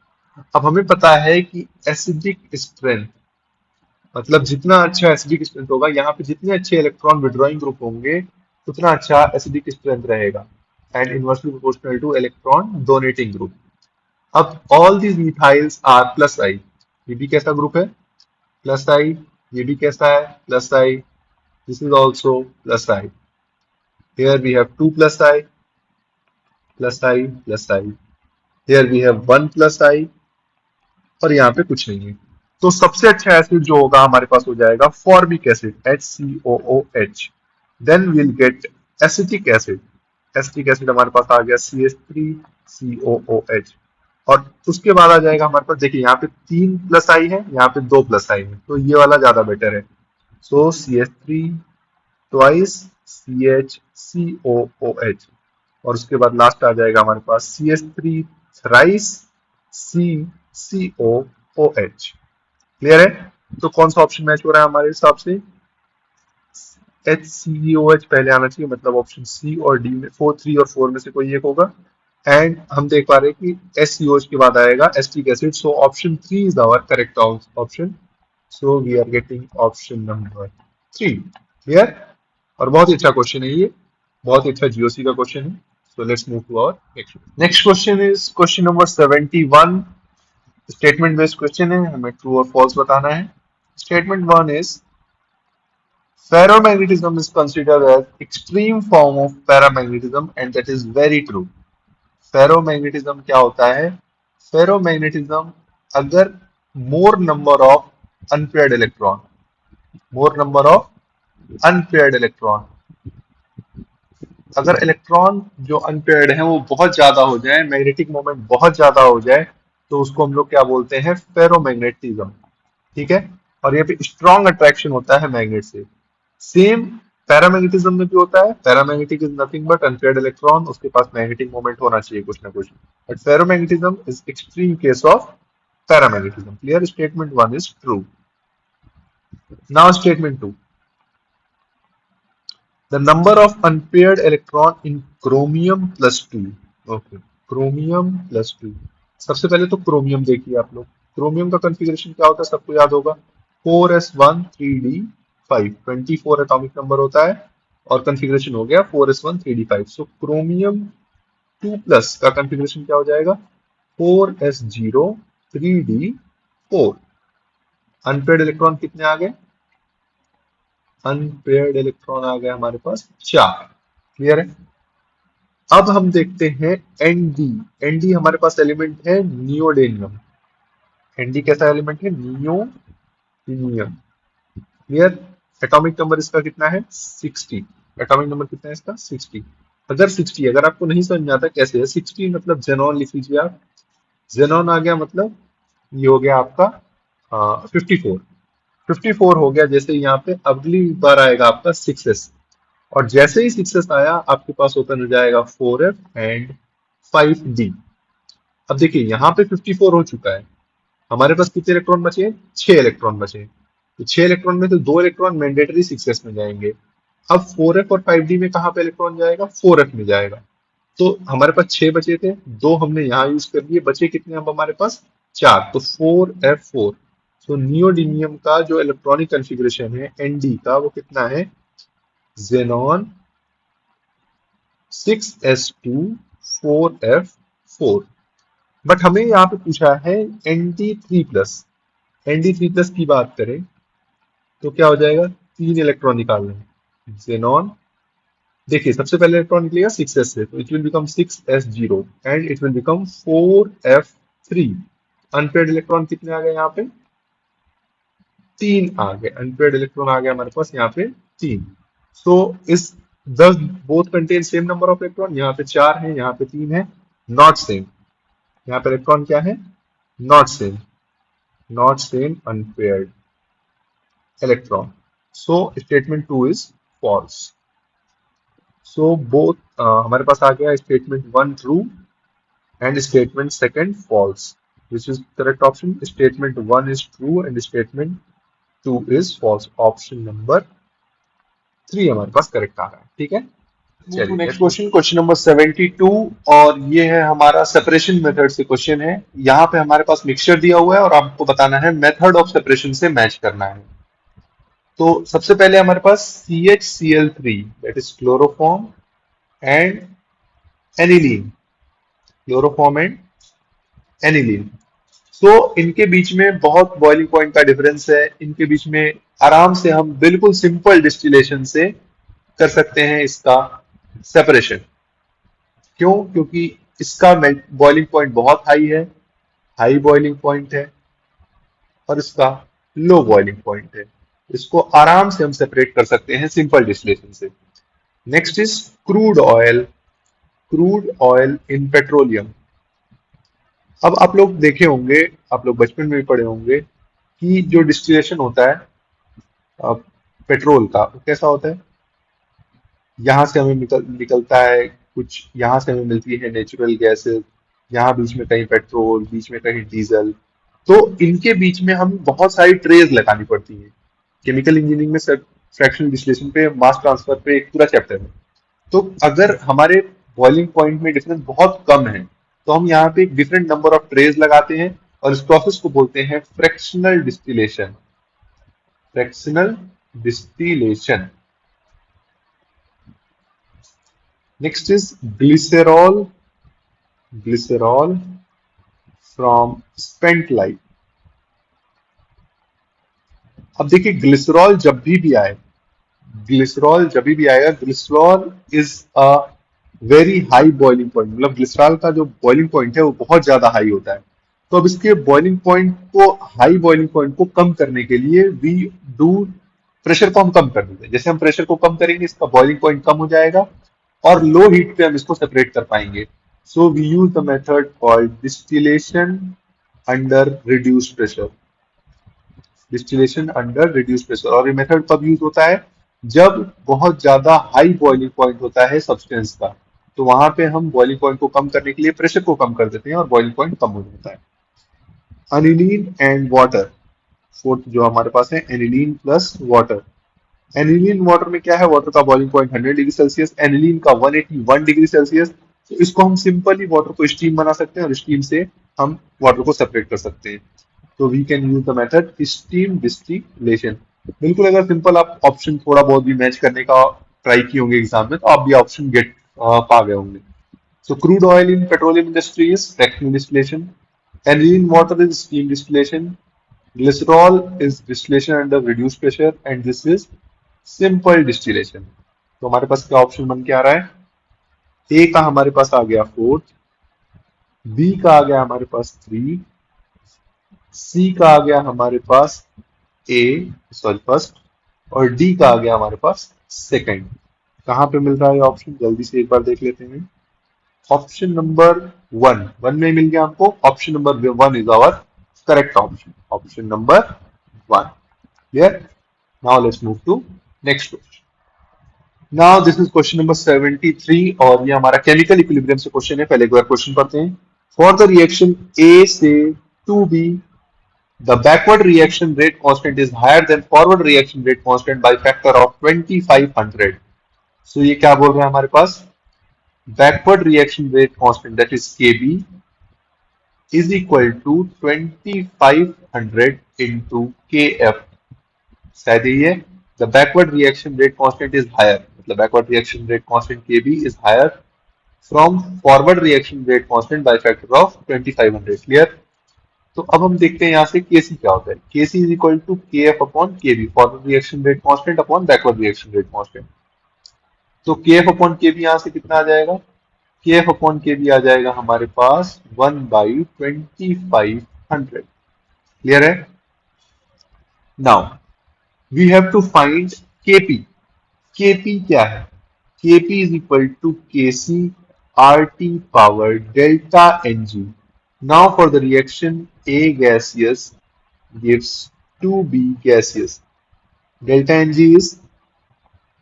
अब हमें पता है कि एसिडिक स्ट्रेंथ मतलब जितना अच्छा एसिडिक स्ट्रेंथ होगा, यहाँ पे जितने अच्छे इलेक्ट्रॉन विड्रॉइंग ग्रुप होंगे उतना अच्छा एसिडिक स्ट्रेंथ रहेगा, and inversely proportional to electron donating group. अब all these methyls are plus I, ये भी कैसा ग्रुप है? Plus I. ये भी कैसा है? Plus I. This is also plus I. Here we have 2 plus I, plus I plus I. Here we have 1 plus I और यहाँ पे कुछ नहीं है। तो सबसे अच्छा एसिड जो होगा हमारे पास हो जाएगा formic acid HCOOH। Then will get acetic acid, acetic acid हमारे पास आ गया CH3COOH। और उसके बाद आ जाएगा हमारे पास, देखिए यहाँ पे 3 प्लस आई है, यहाँ पे 2 प्लस आई है, तो ये वाला ज्यादा बेटर है। सो CH3 ट्वाइस CHCOOH और उसके बाद लास्ट आ जाएगा हमारे पास CH3 थ्राइस CCOOH। क्लियर है? तो कौन सा ऑप्शन मैच हो रहा है हमारे हिसाब से? HCOH पहले आना चाहिए, मतलब ऑप्शन सी और डी में 4 में से कोई एक होगा। एंड हम देख पा रहे हैं कि SCOH के बाद आएगा acetic acid, so option 3 is our correct option. So we are getting option number 3। Clear? और बहुत ही अच्छा क्वेश्चन है ये, बहुत ही अच्छा जीओसी का क्वेश्चन है। So let's move to our next question is question number 71। Statement based question है, हमें ट्रू और फॉल्स बताना है। Statement 1 is ferromagnetism is considered as extreme form of paramagnetism and that is very true। Ferromagnetism क्या होता है? Ferromagnetism अगर मोर number of unpaired electron, more number of unpaired electron, अगर इलेक्ट्रॉन जो अनपेयर्ड है वो बहुत ज्यादा हो जाए, मैग्नेटिक मोमेंट बहुत ज्यादा हो जाए, तो उसको हम लोग क्या बोलते हैं? फेरोमैग्नेटिज्म। ठीक है, और यहाँ पे स्ट्रॉन्ग अट्रैक्शन होता है मैग्नेट से। सेम पैरामैग्नेटिज्म में भी होता है। Paramagnetic is nothing but unpaired electron, उसके पास मैग्नेटिक मोमेंट होना चाहिए कुछ ना कुछ, but ferromagnetism is extreme case of paramagnetism. Clear? Statement 1 is true. Now statement 2. The number of unpaired electron in chromium plus 2. Okay, chromium plus 2. सबसे पहले तो chromium देखिए आप लोग. क्रोमियम का कॉन्फ़िगरेशन क्या होता है सबको याद होगा. 4s1 3d5. 24 एटॉमिक नंबर होता है और कॉन्फ़िगरेशन हो गया 4s1 3d5. सो क्रोमियम 2 प्लस का कॉन्फ़िगरेशन क्या हो जाएगा. 4s0 3d4. अनपेयर्ड इलेक्ट्रॉन कितने आ गए. अनपेयर्ड इलेक्ट्रॉन आ गए हमारे पास 4. क्लियर है. अब हम देखते हैं एनडी. एनडी हमारे पास एलिमेंट है नियोडेनियम. एनडी कैसा एलिमेंट है. नियोडीनियम. क्लियर. एटॉमिक नंबर इसका कितना है 60. एटॉमिक नंबर कितना है इसका 60. अगर 60 अगर आपको नहीं समझ में आता कैसे है 60 मतलब जेनॉन लिख लीजिए आप. जेनॉन आ गया मतलब ये हो गया आपका 54. 54 हो गया. जैसे यहाँ पे अगली बार आएगा आपका 6s और जैसे ही 6s आया आपके पास ओपन हो जाएगा 4f एंड 5d. अब देखिए यहाँ पे 54 हो चुका है. हमारे पास कितने इलेक्ट्रॉन बचे. 6 इलेक्ट्रॉन बचे. तो 6 इलेक्ट्रॉन में तो 2 इलेक्ट्रॉन मैंडेटरी 6s में जाएंगे. अब 4f और 5d में कहाँ पे इलेक्ट्रॉन जाएगा 4f में जाएगा. तो हमारे पास 6 बचे थे. 2 हमने यहाँ यूज कर दिए. बचे कितने अब हमारे पास 4. तो 4f4. तो नियोडीनियम का जो इलेक्ट्रॉनिक कॉन्फ़िगरेशन है एनडी का वो कितना है. Xenon 6s2 4f4. बट हमें यहाँ पे पूछा है Nd3 प्लस. Nd3 प्लस की बात करें तो क्या हो जाएगा. 3 इलेक्ट्रॉन निकालने हैं. जेनॉन देखिए सबसे पहले इलेक्ट्रॉन निकलेगा 6s से तो it will become 6s0 and it will become 4f3. Unpaired electron कितने आ गए यहाँ पे 3 आ गए. अनपेयर्ड इलेक्ट्रॉन आ गया हमारे पास यहाँ पे 3. सो इस दस both contain same number of electron. यहाँ पे 4 है यहाँ पे 3 है. Not same. यहाँ पे इलेक्ट्रॉन क्या है not same. Not same unpaired electron. So statement 2 is false. सो बोथ हमारे पास आ गया statement 1 true and statement second false. Which is correct option. Statement 1 is true and statement 2 is false. Option number 3 हमारे पास correct आ रहा है. ठीक है. मूव टू चलिए next next. Question. Question number 72 और ये है हमारा सेपरेशन मेथड से क्वेश्चन है. यहाँ पे हमारे पास मिक्सचर दिया हुआ है और आपको बताना है मेथड ऑफ सेपरेशन से मैच करना है. तो सबसे पहले हमारे पास CHCl3 that is chloroform and aniline. Chloroform and aniline. तो इनके बीच में बहुत बॉइलिंग पॉइंट का डिफरेंस है. इनके बीच में आराम से हम बिल्कुल सिंपल डिस्टिलेशन से कर सकते हैं इसका सेपरेशन. क्यों. क्योंकि इसका बॉइलिंग पॉइंट बहुत हाई है. हाई बॉइलिंग पॉइंट है और इसका लो बॉइलिंग पॉइंट है. इसको आराम से हम सेपरेट कर सकते हैं सिंपल डिस्टिलेशन से. Next is crude oil. Crude oil in petroleum. अब आप लोग देखे होंगे आप लोग बचपन में भी पढ़े होंगे कि जो डिस्टिलेशन होता है पेट्रोल का वो कैसा होता है. यहाँ से हमें निकलता है कुछ. यहाँ से हमें मिलती है नेचुरल गैसेस. यहाँ बीच में कहीं पेट्रोल बीच में कहीं डीजल. तो इनके बीच में हम बहुत सारी ट्रेज लगानी पड़ती हैं. केमिकल इंजीनियरिंग में फ्रैक्शनल डिस्टिलेशन पे मास ट्रांसफर पे एक पूरा चैप्टर है. तो अगर हमारे बॉइलिंग पॉइंट में डिफरेंस बहुत कम है तो हम यहाँ पे एक डिफरेंट नंबर ऑफ ट्रेज लगाते हैं और इस प्रोसेस को बोलते हैं fractional distillation. Fractional distillation. Next is glycerol. Glycerol from spent life. अब देखिए ग्लिसरॉल जब भी आए ग्लिसरॉल जब भी आएगा glycerol is a very high boiling point. मतलब ग्लिसरॉल का जो बॉइलिंग पॉइंट है वो बहुत ज्यादा हाई होता है. तो अब इसके बॉइलिंग पॉइंट को हाई बॉइलिंग पॉइंट को कम करने के लिए वी डू प्रेशर को हम कम कर देते हैं. जैसे हम प्रेशर को कम करेंगे इसका बॉइलिंग पॉइंट कम हो जाएगा और लो हीट पे हम इसको सेपरेट कर पाएंगे. So we use the method called distillation under reduced pressure. Distillation under reduced pressure. और ये मेथड कब यूज होता है जब बहुत ज्यादा हाई बॉइलिंग पॉइंट होता है सब्सटेंस का. तो वहां पे हम बॉइलिंग पॉइंट को कम करने के लिए प्रेशर को कम कर देते हैं और बॉइलिंग पॉइंट कम हो जाता है. अनिलीन एंड वाटर। फोर्थ जो हमारे पास है aniline plus water. Aniline water में क्या है, वाटर का boiling point 100 degree Celsius, aniline का 181 डिग्री सेल्सियस। तो इसको हम सिंपली वाटर को स्टीम बना सकते हैं और स्टीम से हम वाटर को सेपरेट कर सकते हैं। तो we can use the method steam distillation. बिल्कुल, अगर सिंपल आप ऑप्शन थोड़ा बहुत भी मैच करने का ट्राई किए होंगे एग्जाम में तो आप भी ऑप्शन गेट पा गए होंगे। So crude oil in petroleum industry is fractional distillation. Aniline water is steam distillation. Glycerol is distillation under reduced pressure, and this is simple distillation. तो हमारे पास क्या ऑप्शन बन के आ रहा है? ए का हमारे पास आ गया फोर्थ, बी का आ गया हमारे पास थ्री, सी का आ गया हमारे पास ए सॉरी फर्स्ट, और डी का आ गया हमारे पास सेकंड। कहाँ पे मिल रहा है ऑप्शन, जल्दी से एक बार देख लेते हैं। ऑप्शन नंबर वन, वन में मिल गया हमको। Option number one is our correct option, option number one. Clear? Now let's move to next question. Now this is question number 73 और ये हमारा केमिकल इक्विलिब्रियम से क्वेश्चन है। पहले एक बार क्वेश्चन पढ़ते हैं। फॉर द रिएक्शन ए से to B, the backward reaction rate constant is higher than forward reaction rate constant by factor of 2500। सो ये क्या बोल रहा है हमारे पास, backward reaction rate constant that is Kb is equal to 2500 into Kf। शायद ये है the backward reaction rate constant is higher, मतलब backward reaction rate constant Kb is higher from forward reaction rate constant by factor of 2500। Clear? तो अब हम देखते हैं यहाँ से Kc क्या होता है। Kc is equal to Kf upon Kb, forward reaction rate constant upon backward reaction rate constant। तो Kf upon Kb यहाँ से कितना आ जाएगा, के एफ अपॉन के भी आ जाएगा हमारे पास 1/2500। क्लियर है? Now we have to find Kp. Kp क्या है, Kp is equal to K C R T power delta N G. Now for the reaction A gaseous gives to B gaseous, delta N G is,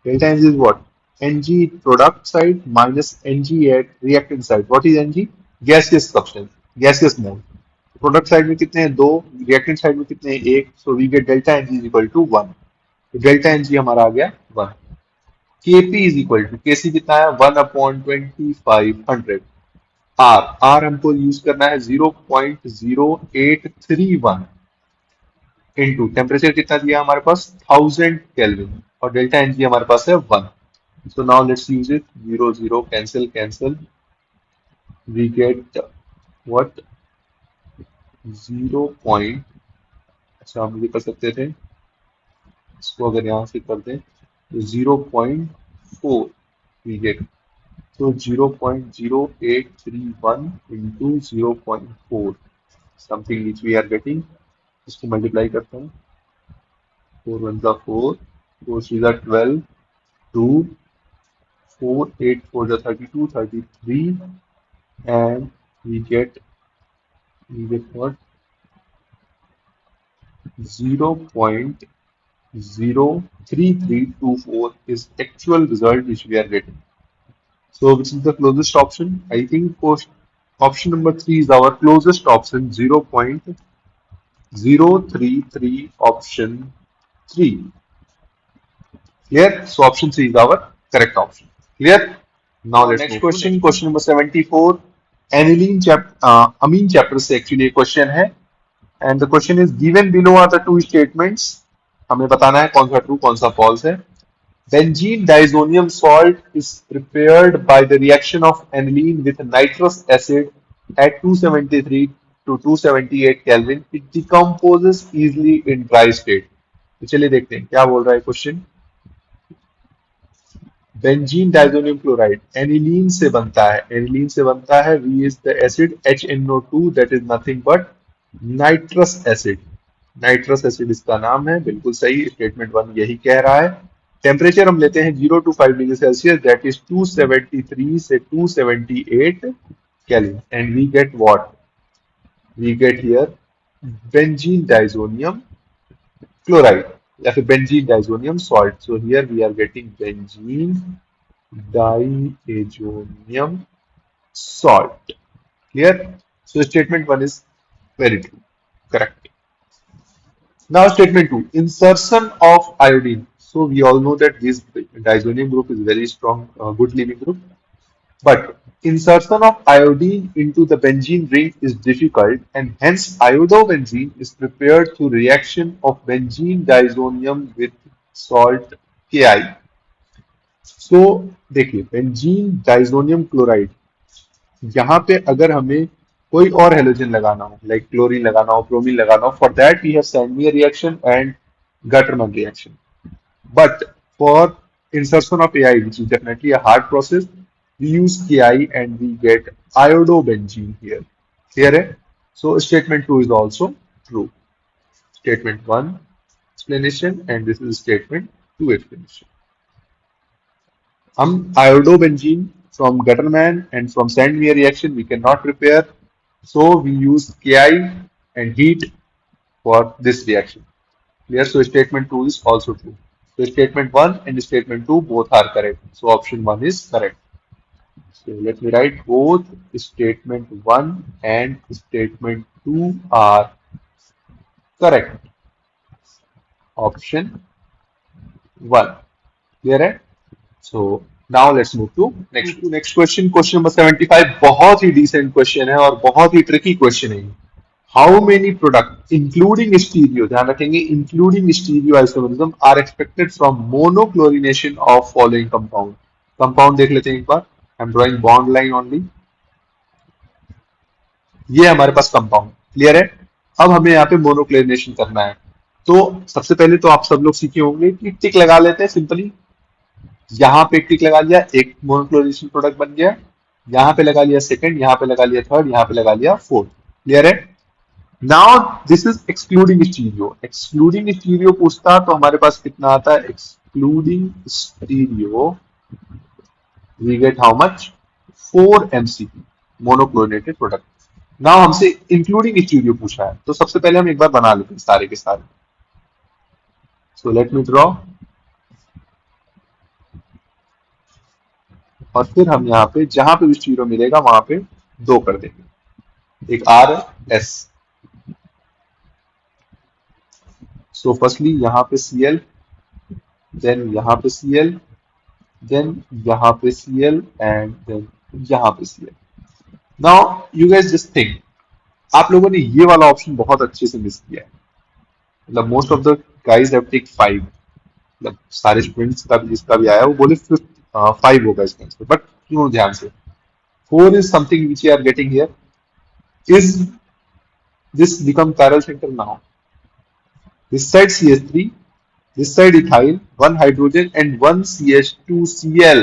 delta Ng is what? Ng product side minus Ng at reactant side. What is Ng? Gaseous substance, gaseous mode. Product side में कितने हैं, दो, reactant side में कितने हैं, एक। So we get delta N G is equal to one. तो delta N G हमारा आ गया one. KP is equal to, KC कितना है, 1/2500। आर, आर हमको यूज करना है 0.0831 इंटू टेम्परेचर कितना दिया हमारे पास 1000 केल्विन, और डेल्टा एन जी हमारे पास है one. So now let's use it. 0 0 cancel cancel. We get what, 0 point, अच्छा हम ये कर सकते थे, इसको अगर यहाँ से कर दें तो 0.4 we get। तो 0.0831 into 0.4 something which we are getting। इसको मल्टीप्लाई करता हूँ, 4 1 जा 4, 4 3 जा 12, 2 4 8 4 जा 32 33, and we get what, 0.03324 is actual result which we are getting. So which is the closest option? I think option number 3 is our closest option, 0.033 option 3। Clear? So option 3 is our correct option. Clear? Now let's next question, question number 74। Aniline amine chapter से actually एक question है, and the question is given below are the two statements। हमें बताना है कौन सा true कौन सा फॉल्स है। Benzene diazonium salt is prepared by the reaction of aniline with nitrous acid at 273 to 278 Kelvin। It decomposes easily in dry state। तो चलिए देखते हैं क्या बोल रहा है question. Benzene diazonium chloride aniline से बनता है, एनिलीन से बनता है, we is the acid, HNO2 that is nothing but nitrous acid. Nitrous acid इसका नाम है, बिल्कुल सही, स्टेटमेंट वन यही कह रहा है। टेम्परेचर हम लेते हैं 0 to 5 degree Celsius that is 273 से 278 kelvin, and we get what, we get here benzene diazonium chloride या फिर benzene diazonium salt. So here we are getting benzene diazonium salt। Clear? So statement one is very true। Correct. Now statement 2, insertion of iodine. So we all know that this diazonium group is very strong, good leaving group. But insertion of iodine into the benzene ring is difficult, and hence iodobenzene is prepared through reaction of benzene diazonium with salt Ki. So देखिए benzene diazonium chloride, यहाँ पे अगर हमें कोई और halogen लगाना हो, like chlorine लगाना हो, ब्रोमीन लगाना हो, for that we have Sandmeyer reaction and Gattermann reaction. But for insertion of AI, which is definitely a hard process, we use KI and we get iodobenzene here. Clear है? So statement 2 is also true. Statement 1 explanation and this is statement 2 explanation. हम iodobenzene from Gutterman and from Sandmeyer reaction we cannot prepare, so we use KI and heat for this reaction. Clear? So statement 2 is also true. So statement 1 and statement 2 both are correct. So option 1 is correct. So let me write both statement 1 and statement 2 are correct. Option 1. Clear है? So now let's move to next question. Question number 75 बहुत ही decent question है और बहुत ही tricky question है. How many products, including stereo, ध्यान रखेंगे including stereoisomerism, are expected from monochlorination of following compound? Compound देख लेते हैं एक बार. I'm drawing bond line only. ये हमारे पास कंपाउंड क्लियर है. अब हमें यहाँ पे मोनोक्लोरिनेशन करना है. तो सबसे पहले तो आप सब लोग सीखे होंगे कि टिक लगा लेते हैं सिंपली. यहाँ पे टिक लगा लिया, एक मोनोक्लोरिनेशन प्रोडक्ट बन गया. यहाँ पे लगा लिया सेकंड, यहाँ पे लगा लिया थर्ड, यहाँ पे लगा लिया फोर्थ. क्लियर है. Now this is excluding stereo. Excluding stereo पूछता तो हमारे पास कितना आता है. Excluding stereo we get how much 4 MCP monochlorinated product. Now हमसे इंक्लूडिंग स्टीरियो पूछा है तो सबसे पहले हम एक बार बना लेते हैं सारे के सारे. सो लेट मी ड्रॉ और फिर हम यहाँ पे जहां पे भी स्टीरियो मिलेगा वहां पे 2 कर देंगे. एक आर एस. सो फर्स्टली यहाँ पे Cl, देन यहाँ पे Cl, देन यहाँ पे Cl एंड देन यहाँ पे Cl. Now you guys just think, आप लोगों ने ये वाला ऑप्शन बहुत अच्छे से मिस किया है. मतलब most of the guys have take 5. मतलब सारे स्टूडेंट्स का भी जिसका भी आया वो बोले 5 होगा इसका आंसर. बट क्यों ध्यान से 4 is something which you are getting here. Is this become chiral center now? This side CH3, this side ethyl, one hydrogen and one CH2Cl.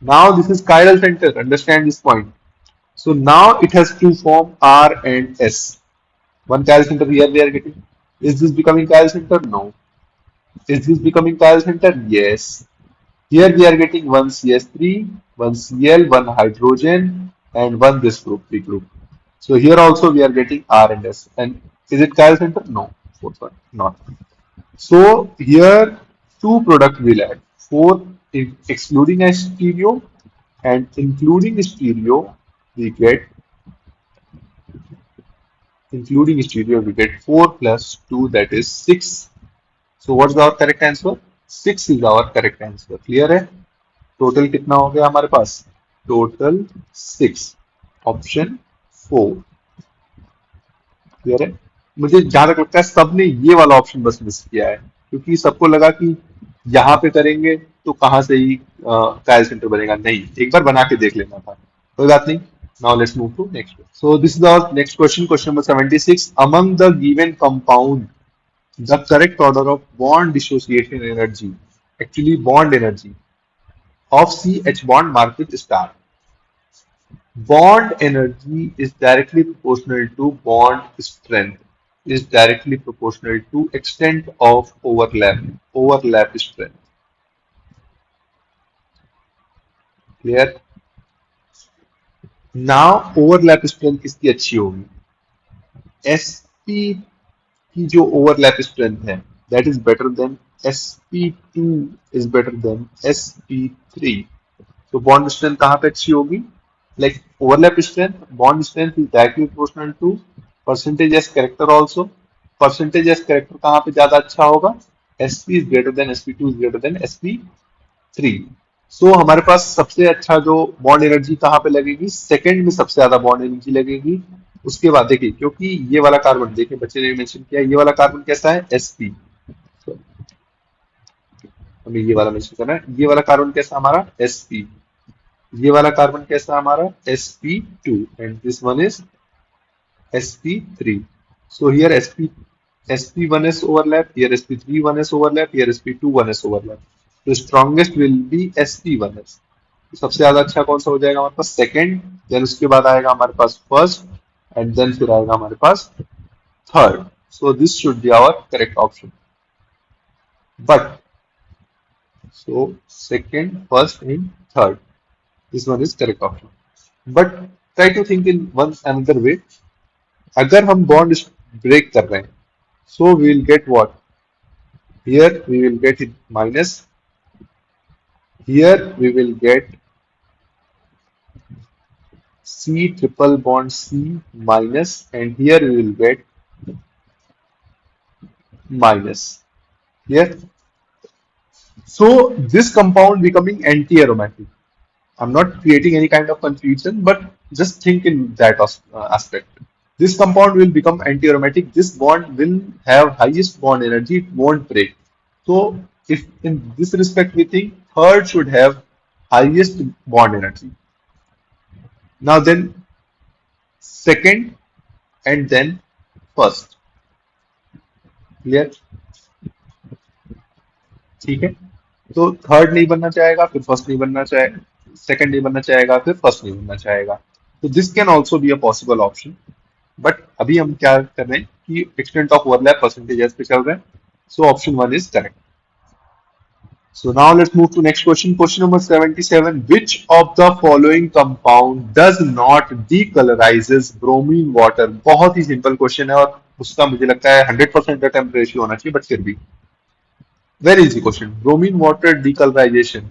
Now this is chiral center. Understand this point. So now it has two form R and S. One chiral center here we are getting. Is this becoming chiral center? No. Is this becoming chiral center? Yes. Here we are getting one CH3, one Cl, one hydrogen, and one this group, P group. So here also we are getting R and S. And is it chiral center? No. Fourth one, not. So here two product will add. 4 excluding a stereo and including stereo we get we get 4 plus 2 that is 6. So what's our correct answer? 6 is our correct answer. Clear है. Total कितना हो गया हमारे पास? Total 6. Option 4. Clear है. मुझे जहां तक लगता है सबने ये वाला ऑप्शन बस मिस किया है क्योंकि सबको लगा कि यहाँ पे करेंगे तो कहां से ही ट्रायल सेंटर बनेगा. नहीं, एक बार बना के देख लेना था. कोई बात नहीं. Now let's move to next one. So this is our next question, question number 76. Among the given compound, the correct order of bond dissociation energy, actually bond energy of CH bond marked with star. Bond energy is directly proportional to bond strength, is directly proportional to extent of overlap strength. Clear? Now overlap strength किसकी अच्छी होगी? SP की जो overlap strength है that is better than SP2 is better than SP3. So bond strength कहाँ पे अच्छी होगी? Like overlap strength, bond strength is directly proportional to percentage S character also, percentage S character कहाँ पे ज्यादा अच्छा होगा, sp is greater then sp2 is greater then sp3। सो हमारे पास सबसे अच्छा जो बॉन्ड एनर्जी कहाँ पे लगेगी, सेकंड में सबसे ज्यादा बॉन्ड एनर्जी लगेगी। उसके बाद देखिए, क्योंकि ये वाला कार्बन, देखिए बच्चे ने मेंशन किया, ये वाला कार्बन कैसा है, sp, हमें ये वाला मेंशन करना है, ये वाला कार्बन कैसा हमारा sp, ये वाला कार्बन कैसा है हमारा sp2, and this one is sp3। So here sp1 is overlap, here sp3 1 is overlap, here sp2 1 is overlap. So strongest will be sp1s। तो सबसे ज्यादा अच्छा कौन सा हो जाएगा हमारे पास, सेकंड, देन उसके बाद आएगा हमारे पास फर्स्ट, एंड देन फिर आएगा हमारे पास third. So this should be our correct option. But so second, first and third, this one is correct option. But try to think in one another way, अगर हम बॉन्ड ब्रेक कर रहे हैं, so we will get what? Here we will get it minus. Here we will get C triple bond C minus, and here we will get minus. Here, so this compound becoming anti-aromatic. I'm not creating any kind of confusion, but just think in that aspect. This compound will become anti-aromatic. This bond will have highest bond energy. It won't break. So, if in this respect we think third should have highest bond energy. Now then second, and then first. Clear? ठीक है। तो third नहीं बनना चाहेगा, फिर first नहीं बनना चाहे, सेकंड नहीं बनना चाहेगा, फिर फर्स्ट नहीं बनना चाहेगा। तो this can also be a possible option. But अभी हम क्या कर रहे हैं कि एक्सटेंट ऑफ ओवरलैप परसेंटेज पे चल रहे हैं। So option one is correct. So now let's move to next question. Question number 77. Which of the following compound does not decolorizes bromine water? बहुत ही सिंपल क्वेश्चन है और उसका मुझे लगता है 100% अटेम्प्ट रेशियो होना चाहिए, बट फिर भी very easy question. Bromine water decolorisation,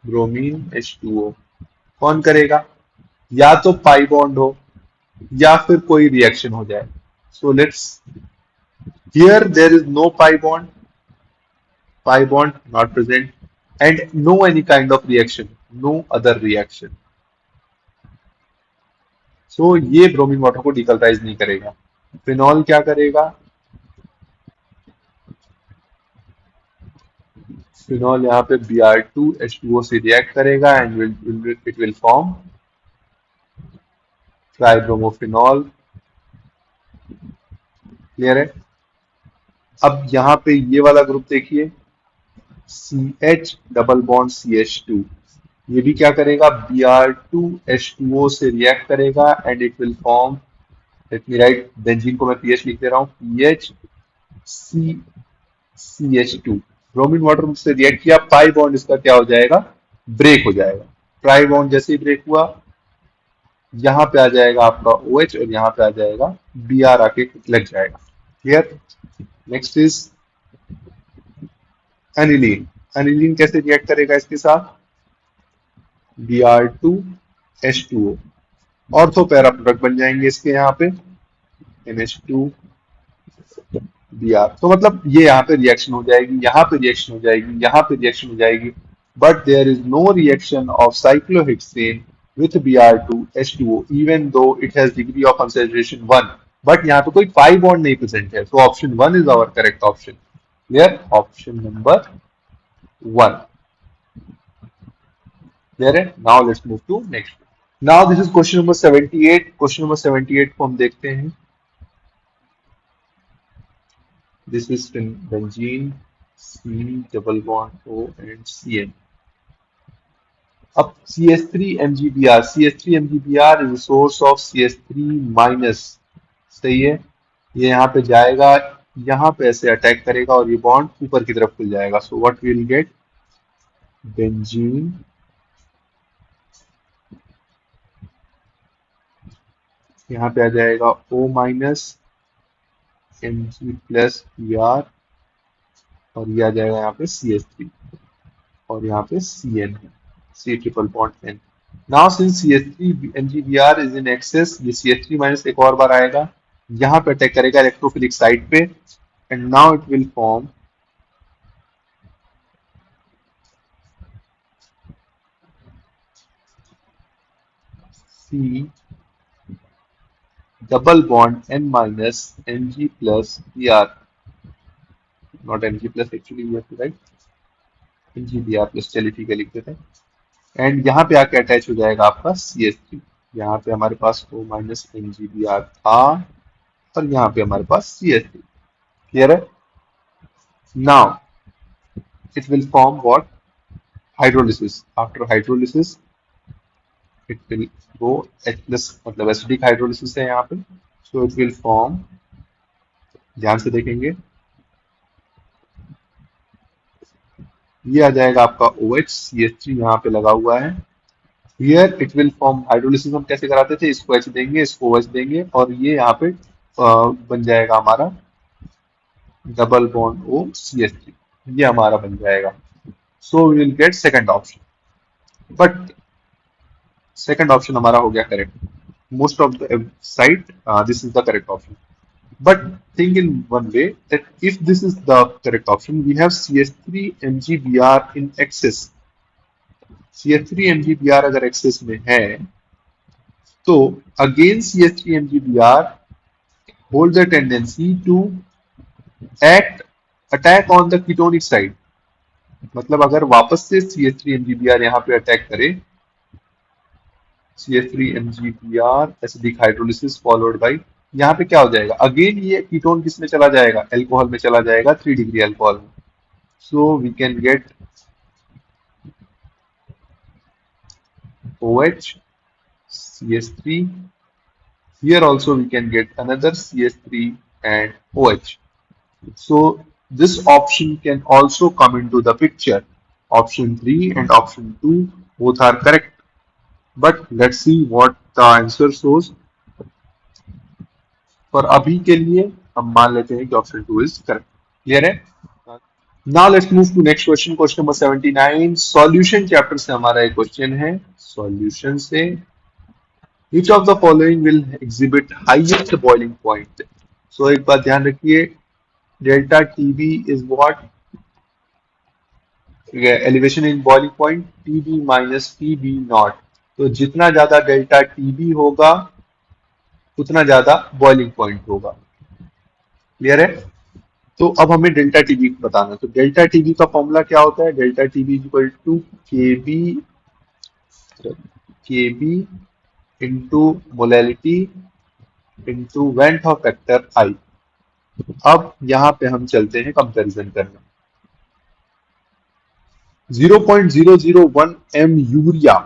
bromine H2O कौन करेगा? या तो पाई बॉन्ड हो या फिर कोई रिएक्शन हो जाए। So let's, here there is no pi bond not present, and no any kind of reaction, no other reaction। so ये ब्रोमीन वाटर को डिकलराइज नहीं करेगा। फिनॉल क्या करेगा? फिनॉल यहाँ पे Br2H2O से रिएक्ट करेगा and it will form tribromophenol. Clear है? अब यहाँ पे ये वाला ग्रुप देखिए, CH डबल बॉन्ड CH2, ये भी क्या करेगा? Br2H2O से रिएक्ट करेगा and it will form, let me right, benzene को मैं पीएच लिख दे रहा हूँ, पीएच सी CH2। ब्रोमीन वाटर से रिएक्ट किया, पाई बॉन्ड इसका क्या हो जाएगा? ब्रेक हो जाएगा। ट्राई बॉन्ड जैसे ही ब्रेक हुआ, यहाँ पे आ जाएगा आपका OH और यहाँ पे आ जाएगा Br आके लग जाएगा। Clear? Next is aniline. Aniline कैसे रिएक्ट करेगा इसके साथ? Br2H2O, ऑर्थो पैरा प्रोडक्ट बन जाएंगे इसके यहाँ पे, NH2 Br। तो मतलब ये यहाँ पे रिएक्शन हो जाएगी, यहाँ पे रिएक्शन हो जाएगी, यहाँ पे रिएक्शन हो जाएगी, but there is no reaction of cyclohexane with Br2H2O even though it has degree of unsaturation 1। But यहाँ पे कोई पाई बॉन्ड नहीं प्रेजेंट है, तो option one is our correct option. Clear? Option number one. Clear है? Now let's move to next. Now this is question number 78। Question number 78 को हम देखते हैं। This is benzene, C double bond O and Cn. अब CH3MgBr, CH3MgBr is a source of CH3 minus, सही है। ये यहाँ पे जाएगा, यहाँ पे ऐसे अटैक करेगा और ये बॉन्ड ऊपर की तरफ खुल जाएगा। सो व्हाट विल गेट? बेंजीन, यहाँ पे आ जाएगा O minus Mg plus Br, और ये आ जाएगा यहाँ पे CH3, और यहाँ पे Cn है, C triple bond N। Now since CH3 MgBr is in excess, ये CH3 माइनस एक और बार आएगा, यहाँ पे अटैक करेगा इलेक्ट्रोफिलिक साइट पे, and now it will form C double bond N minus Mg plus Br, not Mg plus, actually we have to write Mg Br plus, चलिए ठीक है लिख देते हैं। एंड यहाँ पे आके अटैच हो जाएगा आपका CH3। यहाँ पे हमारे पास O माइनस Mg Br था, और यहाँ पे हमारे पास CH3। क्लियर है? Now it will form what? Hydrolysis. After hydrolysis, it will go H plus, मतलब acidic hydrolysis है यहाँ पे, so it will form, ध्यान से देखेंगे, ये आ जाएगा आपका OH, CH3 यहाँ पे लगा हुआ है। Here it will form, hydrolysis हम कैसे कराते थे, इसको H देंगे, इसको OH देंगे, और ये यहाँ पे बन जाएगा हमारा डबल बॉन्ड O CH3, ये हमारा बन जाएगा। So we will get second option, but second option हमारा हो गया correct. Most of the site, this is the correct option. But think in one way that if this is the correct option, we have CH3 MgBr in excess. CH3 MgBr अगर excess में है, तो again CH3 MgBr hold the tendency to attack on the ketonic side. मतलब अगर वापस से CH3 MgBr यहाँ पे अटैक करे, CH3 MgBr acidic hydrolysis followed by, यहाँ पे क्या हो जाएगा, अगेन ये कीटोन किस में चला जाएगा, एल्कोहल में चला जाएगा, 3 डिग्री एल्कोहल में। So we can get OH CH3, here also we can get another CH3 and OH. So this option can also come into the picture. Option 3 and option 2 both are correct, but let's see what the answer shows. पर अभी के लिए हम मान लेते हैं कि option 2 is correct. Clear है? Now let's move to next question, question number 79। Solution chapter से हमारा एक क्वेश्चन है। सॉल्यूशन से which of the following will exhibit highest boiling point? So एक बात ध्यान रखिए, delta TB is what, elevation in boiling point, TB minus TB naught. तो जितना ज्यादा डेल्टा टीबी होगा उतना ज्यादा बॉइलिंग पॉइंट होगा। क्लियर है? तो अब हमें डेल्टा टीबी बताना है। तो डेल्टा टीबी का फॉर्मूला क्या होता है? Delta Tb equal to K B into molality into van't Hoff factor I. अब यहाँ पे हम चलते हैं कंपैरिजन करने। 0.001 एम यूरिया,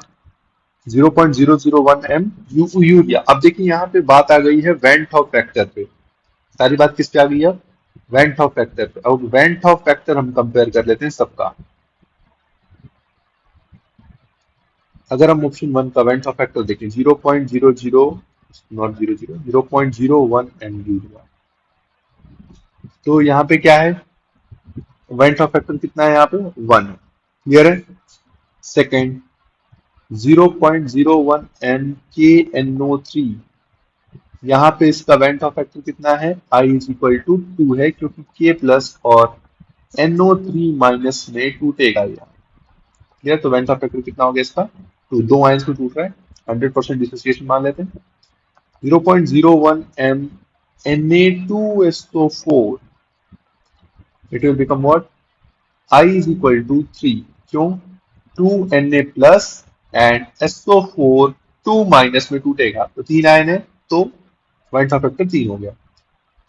0.001 एम यूरिया। अब देखिए यहाँ पे बात आ गई है वेंट ऑफ फैक्टर पे, सारी बात किस पे आ गई है? वेंट ऑफ फैक्टर पे। अब वेंट ऑफ फैक्टर हम कंपेयर कर लेते हैं सबका। अगर हम ऑप्शन 1 का वेंट ऑफ फैक्टर देखें, 0.00, नॉट 00, 0.01 एम यूरिया, तो यहाँ पे क्या है? वेंट ऑफ फैक्टर कितना है यहाँ पे? 1 है। क्लियर है? सेकेंड, 0.01 एम के NO3, यहाँ पे इसका वेंट ऑफ फैक्टर कितना है? I इज इक्वल टू 2 है, क्योंकि K प्लस और NO3 माइनस में टूटेगा यहाँ। क्लियर? तो वेंट ऑफ फैक्टर कितना हो गया इसका? 2, दो आयंस में टूट रहा है, 100% डिसोसिएशन मान लेते हैं। 0.01 M Na2SO4, it will become what? I is equal to 3, क्यों? 2 Na plus and SO4 2 minus में टूटेगा, तो 3 आयन है, तो वेंट ऑफ फैक्टर 3 हो गया।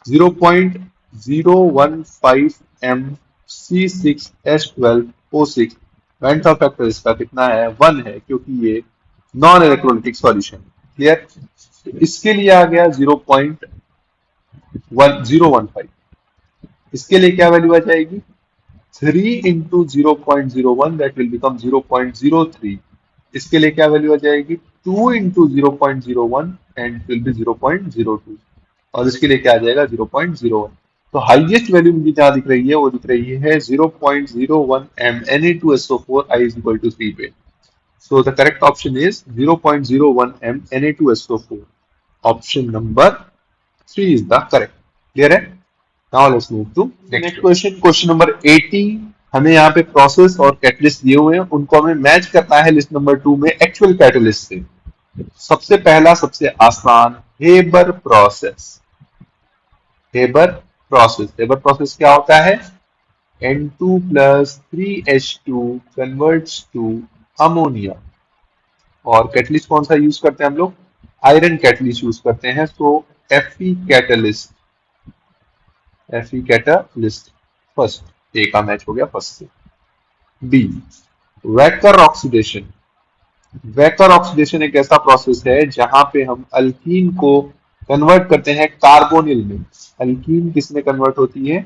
0.015 M C6H12O6, went Hoff factor इसका कितना है? 1 है, क्योंकि ये नॉन इलेक्ट्रोलिटिक सॉल्यूशन। क्लियर? इसके लिए आ गया 0.1015, इसके लिए क्या वैल्यू आ जाएगी? 3 इंटू 0.01, दैट विल बिकम 0.03। इसके लिए क्या वैल्यू आ जाएगी? 2 इंटू 0.01 एंड विल बी 0.02, और इसके लिए क्या आ जाएगा? 0.01। तो हाईएस्ट वैल्यू मुझे जहां दिख रही है वो दिख रही है 0.01 M Na2SO4 I is equal to 3 पे। So the correct option is 0.01 M Na2SO4, option number 3 is the correct. Clear है? Now let's move to next question. Question number 80. हमें यहाँ पे प्रोसेस और कैटलिस्ट दिए हुए हैं, उनको हमें मैच करना है लिस्ट नंबर 2 में एक्चुअल कैटलिस्ट से। सबसे पहला सबसे आसान, हेबर प्रोसेस। हेबर प्रोसेस क्या होता है? N2 plus 3H2 converts to ammonia. और कैटलिस्ट कौन सा यूज करते हैं हम लोग? आयरन कैटलिस्ट यूज करते हैं। So Fe catalyst, Fe catalyst first. A का मैच हो गया फर्स्ट से। B, Wacker oxidation. Wacker oxidation एक ऐसा प्रोसेस है जहां पे हम अल्कीन को कन्वर्ट करते हैं कार्बोनिल में। अल्कीन किस में कन्वर्ट होती है?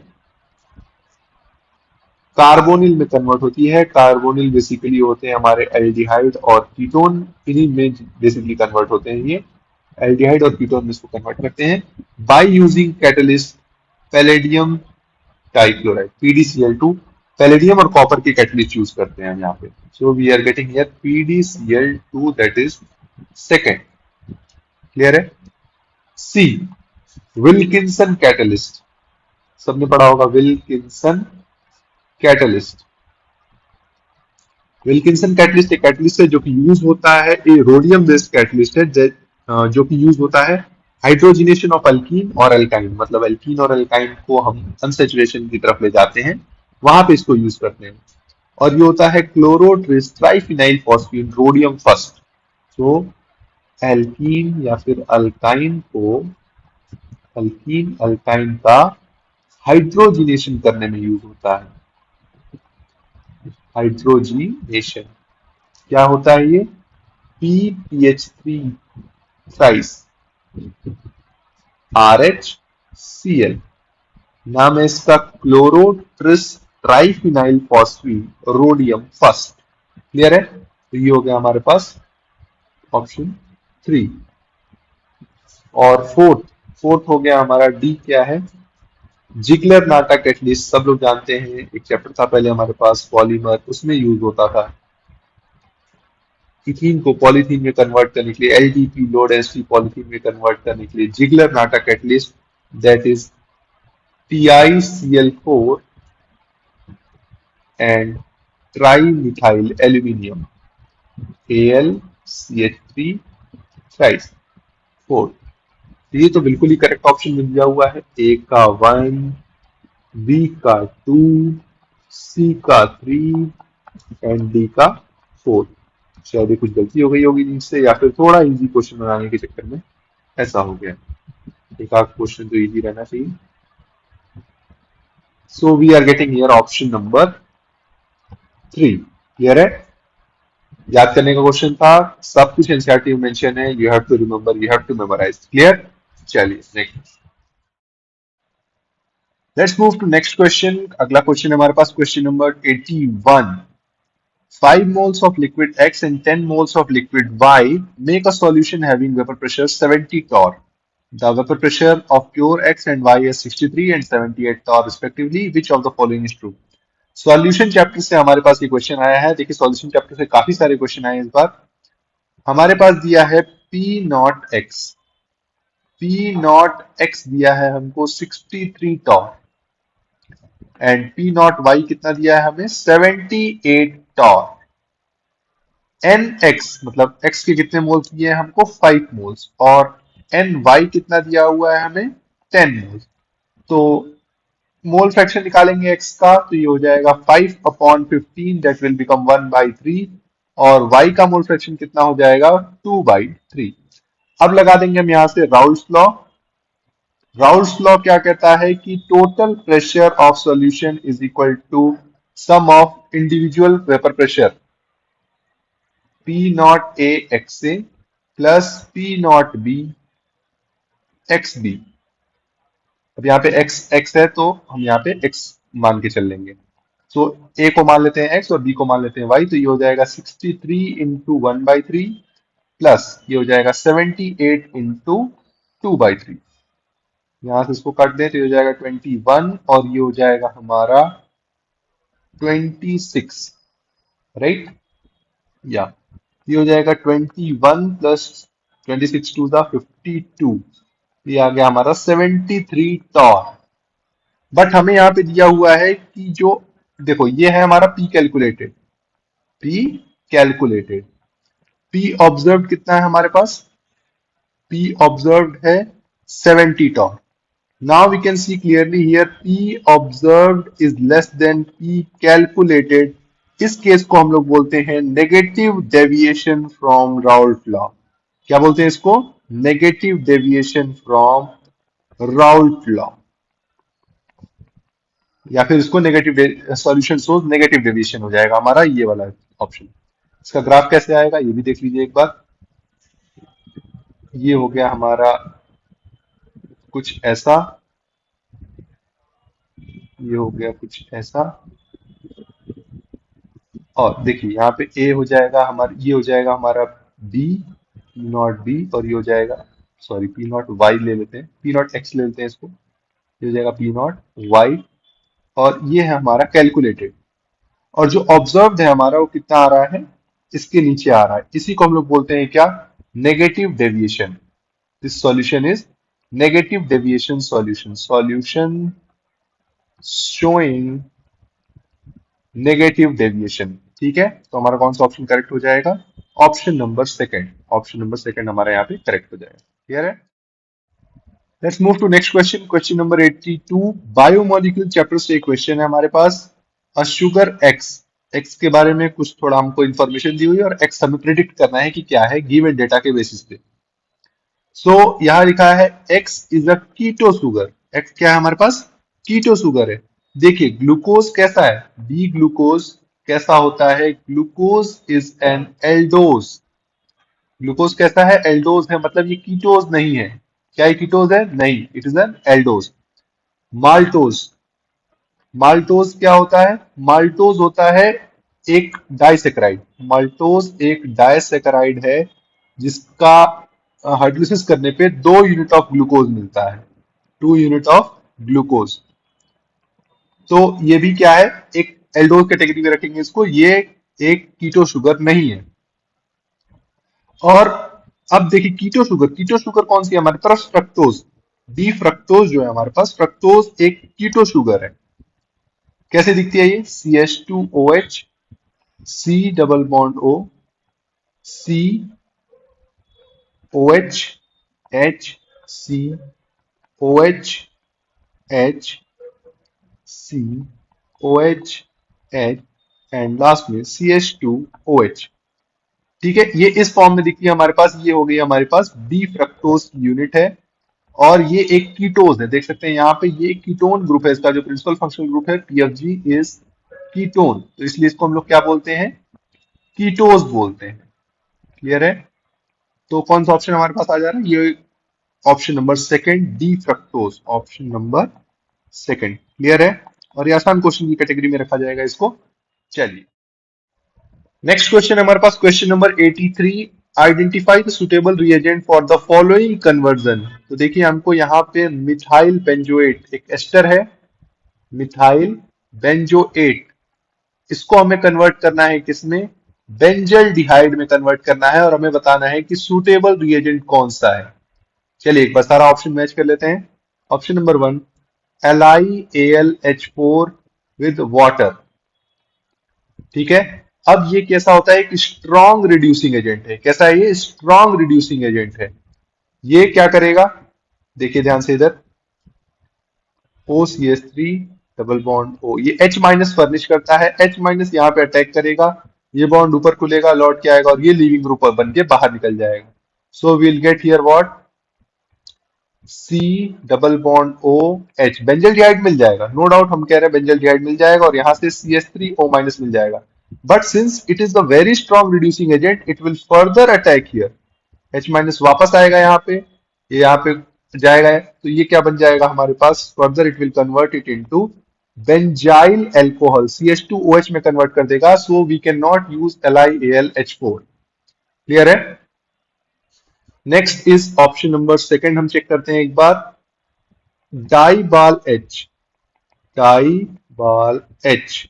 कार्बोनिल में कन्वर्ट होती है। कार्बोनिल बेसिकली होते हैं हमारे एल्डिहाइड और कीटोन, इन्हीं में बेसिकली कन्वर्ट होते हैं ये। एल्डिहाइड और कीटोन में इसको कन्वर्ट करते हैं by using catalyst palladium dichloride, PdCl2। Palladium और कॉपर के कैटलिस्ट यूज करते हैं हम यहाँ पे। So we are getting here PdCl2, that is second. Clear है? C, Wilkinson catalyst. सबने पढ़ा होगा विल्किंसन कैटलिस्ट। विल्किंसन कैटलिस्ट एक कैटलिस्ट है जो कि यूज होता है, ए रोडियम बेस्ड कैटलिस्ट है जो कि यूज होता है हाइड्रोजिनेशन ऑफ अल्कीन और अल्काइन। मतलब अल्कीन और अल्काइन को हम अनसेचुरेशन की तरफ ले जाते हैं, वहां पे इसको यूज करते हैं। और ये होता है chloro triphenyl phosphine, rhodium first. तो एल्कीन या फिर अल्कीन अल्काइन का हाइड्रोजिनेशन करने में यूज होता है। हाइड्रोजिनेशन क्या होता है ये? PPH3 thrice RHCl। नाम है इसका chloro triphenyl phosphine, rhodium first. Clear है? तो ये हो गया हमारे पास ऑप्शन 3। और फोर्थ, फोर्थ हो गया हमारा डी। क्या है? जिगलर नाटा कैटलिस्ट। सब लोग जानते हैं, एक चैप्टर था पहले हमारे पास पॉलीमर, उसमें यूज होता था इथीन को पॉलीथीन में कन्वर्ट करने के लिए, LDP लो डेंसिटी पॉलीथीन में कन्वर्ट करने के लिए। Ziggler NATA catalyst, that is TiCl4 and trimethyl aluminium, AlCH3 thrice 4। ये तो बिल्कुल ही करेक्ट ऑप्शन मिल गया हुआ है। ए का 1, बी का 2, सी का 3 एंड डी का 4। शायद ये कुछ गलती हो गई होगी इनसे, या फिर थोड़ा इजी क्वेश्चन बनाने के चक्कर में ऐसा हो गया। एक आध क्वेश्चन तो इजी रहना चाहिए। So we are getting here option number 3। Clear है? याद करने का क्वेश्चन था, सब कुछ एनसीईआरटी में मेंशन है, you have to remember, you have to memorise. Clear? चलिए next, let's move to next question. अगला क्वेश्चन है हमारे पास question number 81। 5 moles of liquid X and 10 moles of liquid Y make a solution having vapor pressure 70 torr. The vapor pressure of pure X and Y is 63 and 78 torr respectively. Which of the following is true? Solution chapter से हमारे पास ये question आया है। देखिए solution chapter से काफी सारे question आए इस बार। हमारे पास दिया है P नॉट एक्स दिया है हमको 63 torr, and P naught Y कितना दिया है हमें? 78 टॉर। एन एक्स मतलब एक्स के कितने मोल्स दिए हैं हमको? 5 मोल्स। और एन वाई कितना दिया हुआ है हमें? 10 मोल्स। तो मोल फ्रैक्शन निकालेंगे एक्स का, तो ये हो जाएगा 5/15, दैट विल बिकम 1/3। और y का मोल फ्रैक्शन कितना हो जाएगा? 2/3। अब लगा देंगे हम यहां से राउल्स लॉ। राउल्स लॉ क्या कहता है कि total pressure of solution is equal to sum of individual vapour pressure P0A XA plus P0B XB। अब यहाँ पे x x है तो हम यहाँ पे x मान के चल लेंगे। तो a को मान लेते हैं x और b को मान लेते हैं y, तो ये हो जाएगा 63 इंटू 1/3 प्लस ये हो जाएगा 78 इंटू 2/3। यहां से इसको काट दें तो ये हो जाएगा 21 और ये हो जाएगा हमारा 26, राइट? या ये हो जाएगा 21 प्लस 26 टू द 52 ये आ गया हमारा 73 टॉर। बट हमें यहाँ पे दिया हुआ है कि जो, देखो ये है हमारा P calculated, P calculated, P observed कितना है हमारे पास, पी ऑब्जर्व्ड है 70 Tor. Now we can see clearly here P observed is less than P calculated. इस केस को हम लोग बोलते हैं negative deviation from Raoult law. क्या बोलते हैं इसको? Negative deviation from Raoult law, या फिर इसको negative solution source negative deviation हो जाएगा हमारा ये वाला ऑप्शन। इसका ग्राफ कैसे आएगा ये भी देख लीजिए एक बार। ये हो गया हमारा कुछ ऐसा, ये हो गया कुछ ऐसा, और देखिए यहाँ पे ए हो जाएगा हमारा, ये हो जाएगा हमारा बी, पी नॉट बी, और ये हो जाएगा, सॉरी पी नॉट वाई ले लेते हैं, पी नॉट एक्स ले लेते हैं इसको, ये हो जाएगा पी नॉट वाई, और ये है हमारा कैलकुलेटेड। और जो ऑब्जर्व्ड है हमारा वो कितना आ रहा है, इसके नीचे आ रहा है, इसी को हम लोग बोलते हैं क्या, negative deviation. This solution is negative deviation solution, solution showing negative deviation. ठीक है, तो हमारा कौन सा ऑप्शन करेक्ट हो जाएगा, option number second, option number second हमारा यहाँ पे करेक्ट हो जाएगा। क्लियर है? Let's move to next question, question number 82। Biomolecule chapter से एक क्वेश्चन है हमारे पास। अ शुगर एक्स, एक्स के बारे में कुछ थोड़ा हमको इन्फॉर्मेशन दी हुई है और एक्स हमें प्रिडिक्ट करना है कि क्या है गिवन डेटा के बेसिस पे। सो यहाँ लिखा है X is a keto sugar, X क्या है हमारे पास, कीटो सुगर है। देखिए ग्लूकोज कैसा है, डी ग्लूकोज कैसा होता है, glucose is an aldose, glucose कैसा है, एल्डोज है, मतलब ये कीटोज नहीं है। क्या ये कीटोज है, नहीं, it is an aldose. Maltose, maltose क्या होता है, माल्टोज होता है एक डाइसेकेराइड, माल्टोज एक डाइसेकेराइड है जिसका हाइड्रोलिसिस करने पे 2 यूनिट ऑफ ग्लूकोज मिलता है, 2 यूनिट ऑफ ग्लूकोज। तो ये भी क्या है, एक एल्डोज कैटेगरी में रखेंगे इसको, ये एक कीटो शुगर नहीं है। और अब देखिए कीटो शुगर, कीटो शुगर कौन सी है हमारे पास, फ्रक्टोज, डी फ्रक्टोज जो है हमारे पास, फ्रक्टोज एक कीटो शुगर है। कैसे दिखती है ये, CH2OH, C double bond O, C OH, H, C OH, H, C OH, H, and last में CH2OH। ठीक है, ये इस फॉर्म में दिखती है हमारे पास, ये हो गई हमारे पास डी फ्रक्टोज की यूनिट है। और ये एक कीटोज है, देख सकते हैं यहाँ पे ये कीटोन ग्रुप है, इसका जो प्रिंसिपल फंक्शनल ग्रुप है PFG इज कीटोन, तो इसलिए इसको हम लोग क्या बोलते हैं, कीटोज बोलते हैं। क्लियर है? तो कौन सा ऑप्शन हमारे पास आ जा रहा है, ये option number second, D fructose, option number second. Clear है? और ये आसान क्वेश्चन की कैटेगरी में रखा जाएगा इसको। चलिए नेक्स्ट क्वेश्चन हमारे पास, question number 83। Identify the suitable reagent for the following conversion. तो देखिए हमको यहाँ पे मिथाइल बेंजोएट, एक एस्टर है मिथाइल बेंजोएट, इसको हमें कन्वर्ट करना है किसमें, बेंजल डिहाइड में कन्वर्ट करना है, और हमें बताना है कि सुटेबल रिएजेंट कौन सा है। चलिए एक बार सारा ऑप्शन मैच कर लेते हैं। Option number 1 LiAlH4 with water. ठीक है, अब ये कैसा होता है, एक स्ट्रॉन्ग रिड्यूसिंग एजेंट है। कैसा है ये, स्ट्रॉन्ग रिड्यूसिंग एजेंट है। ये क्या करेगा, देखिए ध्यान से इधर, OCH3 डबल बॉन्ड O, ये H माइनस फर्निश करता है, H माइनस यहाँ पे अटैक करेगा, ये बॉन्ड ऊपर खुलेगा, लौट के आएगा, और ये लीविंग ग्रुप बन के बाहर निकल जाएगा। So will get here what, C double bond OH, benzaldehyde मिल जाएगा, नो डाउट, हम कह रहे हैं बेंजल डिहाइड मिल जाएगा, और यहाँ से CH3O माइनस मिल जाएगा। But since it is the very strong reducing agent, it will further attack here, H minus वापस आएगा यहाँ पे, ये यहाँ पे जाएगा, तो ये क्या बन जाएगा हमारे पास, further it will convert it into benzyl alcohol, CH2OH में कन्वर्ट कर देगा। So we can not use LiAlH4। Clear है? Next is option number second, हम चेक करते हैं एक बार, DIBAL H, DIBAL H,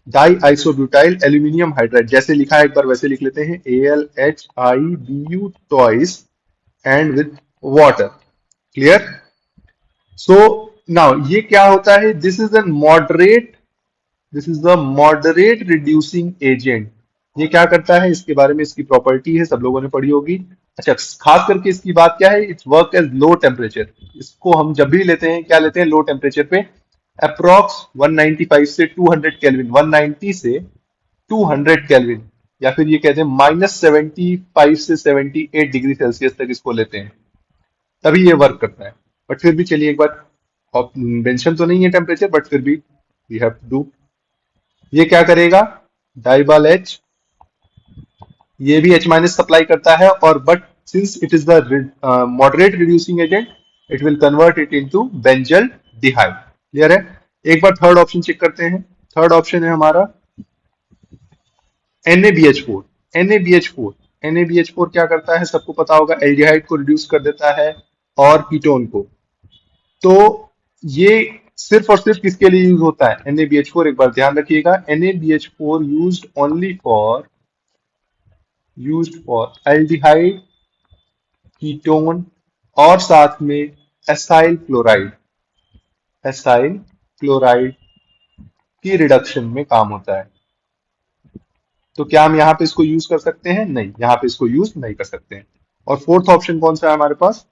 diisobutyl aluminium hydride, जैसे लिखा है एक बार वैसे लिख लेते हैं, AlHIBU टॉइस and with water. Clear? So now ये क्या होता है? This is the moderate reducing agent. ये क्या करता है, इसके बारे में, इसकी प्रॉपर्टी है, सब लोगों ने पढ़ी होगी। अच्छा, खास करके इसकी बात क्या है, it's work as low temperature. इसको हम जब भी लेते हैं, क्या लेते हैं, लो टेम्परेचर पे, अप्रोक्स 195 से 200 केल्विन, 190 से 200 केल्विन, या फिर ये कहते हैं -75 से 78 डिग्री सेल्सियस तक इसको लेते हैं, तभी ये वर्क करता है। बट फिर भी चलिए एक बार, मेंशन तो नहीं है टेम्परेचर, बट फिर भी वी हैव टू डू। ये क्या करेगा, डाइबाल एच, ये भी H माइनस सप्लाई करता है, और but since it is the moderate reducing agent, it will convert it into benzaldehyde. Clear है? एक बार थर्ड ऑप्शन चेक करते हैं। थर्ड ऑप्शन है हमारा NaBH4। NaBH4 क्या करता है, सबको पता होगा, एल्डिहाइड को रिड्यूस कर देता है और कीटोन को। तो ये सिर्फ और सिर्फ किसके लिए यूज होता है, NaBH4? एक बार ध्यान रखिएगा, NaBH4 used for aldehyde, ketone, और साथ में एसाइल क्लोराइड की रिडक्शन में काम होता है। तो क्या हम यहाँ पे इसको यूज कर सकते हैं? नहीं, यहाँ पे इसको यूज नहीं कर सकते हैं। और फोर्थ ऑप्शन कौन सा है हमारे पास?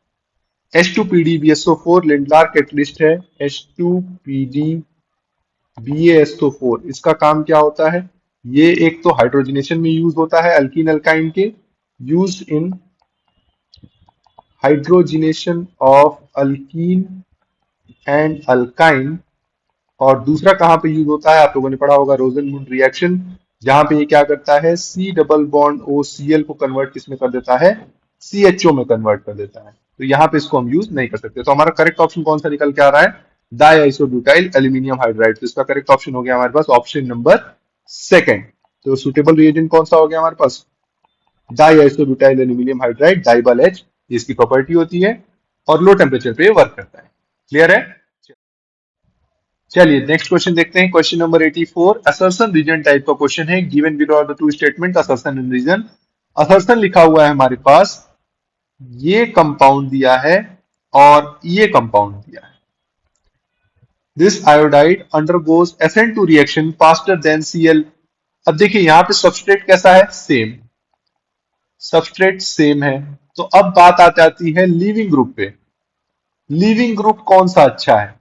H2PdBSO4 लिंडलार कैटलिस्ट है। H2PdBASO4, इसका काम क्या होता है? ये एक तो हाइड्रोजनेशन में यूज होता है अल्कीन अल्काइन के, use in hydrogenation of alkyne and alkyne. और दूसरा कहाँ पे यूज होता है, आप लोगों ने पढ़ा होगा, रोजनमुंड रिएक्शन, जहां पे ये क्या करता है, C डबल बॉन्ड OCl को कन्वर्ट किसमें कर देता है, CHO में कन्वर्ट कर देता है। तो यहाँ पे इसको हम यूज नहीं कर सकते। तो हमारा करेक्ट ऑप्शन कौन सा निकल के आ रहा है, डाइआइसोब्यूटाइल एल्यूमिनियम हाइड्राइड। तो इसका करेक्ट ऑप्शन हो गया हमारे पास ऑप्शन नंबर सेकंड। तो सुटेबल रिएजेंट कौन सा हो गया हमारे पास, डाइआइसोब्यूटाइल एल्यूमिनियम हाइड्राइड, डाइबल एच, इसकी प्रॉपर्टी होती है और लो टेम्परेचर पे वर्क करता है। क्लियर है? चलिए नेक्स्ट क्वेश्चन देखते हैं। Question number 84, assertion reason type का क्वेश्चन है। Given below are the two statement assertion and reason. Assertion लिखा हुआ है हमारे पास, ये कंपाउंड दिया है और ये कंपाउंड दिया है। This iodide undergoes SN2 reaction faster than Cl। अब देखिए यहाँ पे सबस्ट्रेट कैसा है, सेम, सबस्ट्रेट सेम है। तो अब बात आ जाती है लीविंग ग्रुप पे। लीविंग ग्रुप कौन सा अच्छा है?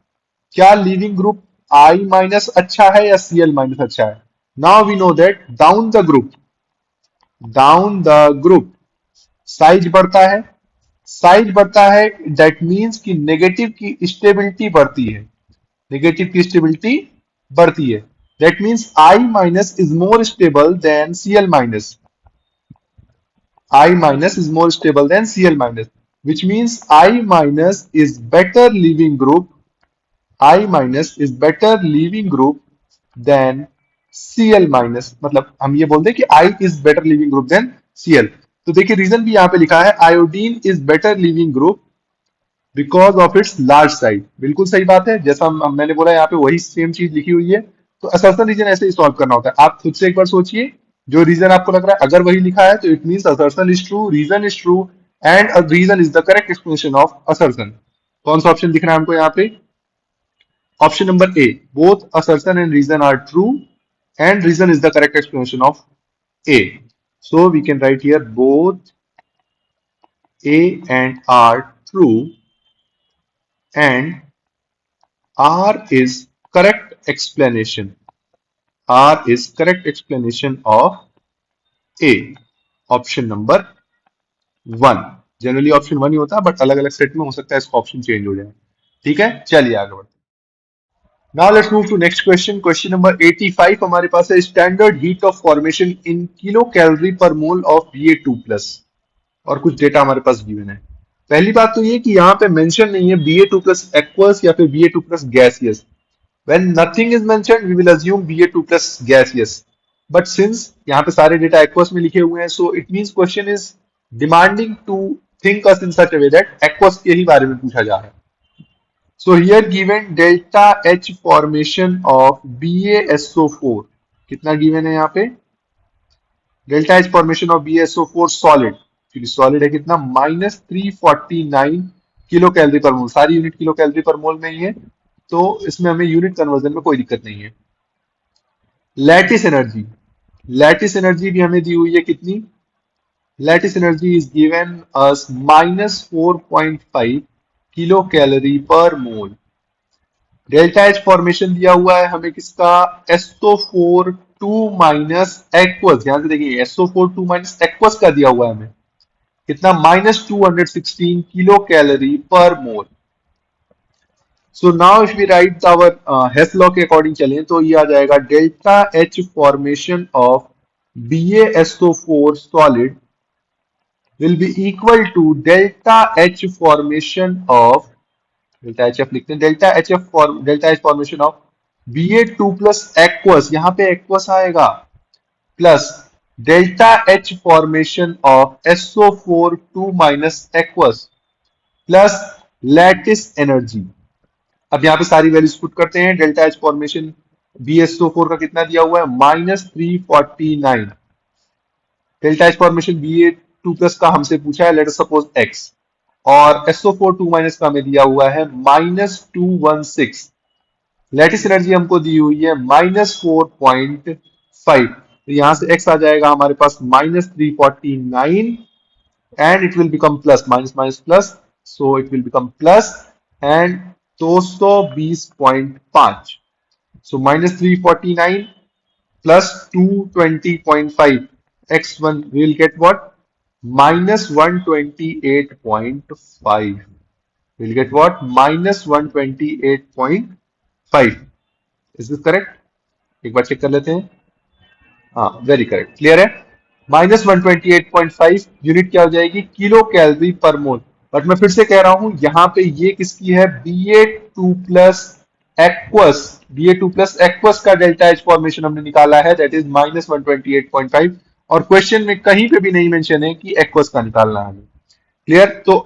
क्या लीविंग ग्रुप I माइनस अच्छा है या Cl माइनस अच्छा है? Now we know that down the group size बढ़ता है। साइज बढ़ता है, दैट मीन्स कि नेगेटिव की स्टेबिलिटी बढ़ती है। नेगेटिव की स्टेबिलिटी बढ़ती है, that means I minus is more stable than Cl minus. I minus is more stable than Cl minus, which means I minus is better leaving group. I minus is better leaving group than Cl minus। मतलब हम ये बोलते हैं कि I is better leaving group than Cl। तो देखिए reason भी यहाँ पे लिखा है, iodine is better leaving group because of its large size. बिल्कुल सही बात है, जैसा मैंने बोला यहाँ पे वही सेम चीज लिखी हुई है। तो असर्शन रीजन ऐसे ही सॉल्व करना होता है। आप खुद से एक बार सोचिए, जो रीजन आपको लग रहा है अगर वही लिखा है तो it means assertion is true, reason is true, and reason is the correct explanation of assertion. कौन सा ऑप्शन दिख रहा है हमको यहाँ पे? Option number A, both assertion and reason are true and reason is the correct explanation of A. So we can write here both A and R true and R is correct explanation. R is correct explanation of A. Option number 1। Generally option 1 ही होता है, but अलग अलग set में हो सकता है इसका option change हो जाए। ठीक है, चलिए आगे बढ़ते हैं। Now let's move to next question. Question number 85 हमारे पास है, standard heat of formation in kilocalorie per mole of Ba2+। और कुछ डेटा हमारे पास गिवन है। पहली बात तो ये कि यहाँ पे मेंशन नहीं है Ba2+ एक्वस या फिर Ba2+ gaseous. When nothing is mentioned, we will assume Ba2+ gaseous. But since यहाँ पे सारे डेटा एक्वस में लिखे हुए हैं, so it means question is demanding to think us in such a way that aqueous के ही बारे में पूछा जा रहा है। So here given delta H formation of BaSO4, कितना गिवन है यहाँ पे? Delta H formation of BaSO4 solid। Actually solid है कितना, -349 किलो कैलोरी पर मोल, सारी यूनिट किलो कैलोरी पर मोल में ही है, तो इसमें हमें यूनिट कन्वर्जन में कोई दिक्कत नहीं है। लैटिस एनर्जी, लैटिस एनर्जी भी हमें दी हुई है कितनी, lattice energy is given us -4.5 kilo calorie per mole. Delta H formation दिया हुआ है हमें किसका, SO4 2 माइनस एक्वस, ध्यान से देखिए SO4 2 माइनस एक्वस का दिया हुआ है हमें कितना, -216 kilocalorie per mole. So now if we write our Hess law के अकॉर्डिंग चलें तो ये आ जाएगा delta H formation of BaSO4 solid will be equal to delta H formation of, delta H F लिखते हैं, delta H formation of Ba2 plus aqueous, यहां पे एक्वस आएगा, plus delta H formation of SO4 2 minus aqueous plus lattice energy. अब यहाँ पे सारी values put करते हैं। डेल्टा एच फॉर्मेशन BaSO4 का कितना दिया हुआ है, -349। Delta H formation Ba2 plus का हमसे पूछा है, लेट अस सपोज x, और SO4 2 माइनस का हमें दिया हुआ है -216। लैटिस एनर्जी हमको दी हुई है -4.5, तो यहां से x आ जाएगा हमारे पास -349 and it will become plus, minus minus plus, so it will become plus and 220.5, so -349 plus 220.5, x1 will get what, -128.5, we'll get what, -128.5। is this correct? एक बार चेक कर लेते हैं। हाँ, वेरी करेक्ट, क्लियर है। -128.5 unit क्या हो जाएगी, kilo calorie per mole. But मैं फिर से कह रहा हूं, यहाँ पे ये किसकी है, Ba2 plus aqueous, Ba2 plus aqueous का डेल्टा एच फॉर्मेशन हमने निकाला है, दैट इज -128.5, और क्वेश्चन में कहीं पे भी नहीं मेंशन है कि एक्वस का निकालना है हमें। क्लियर, तो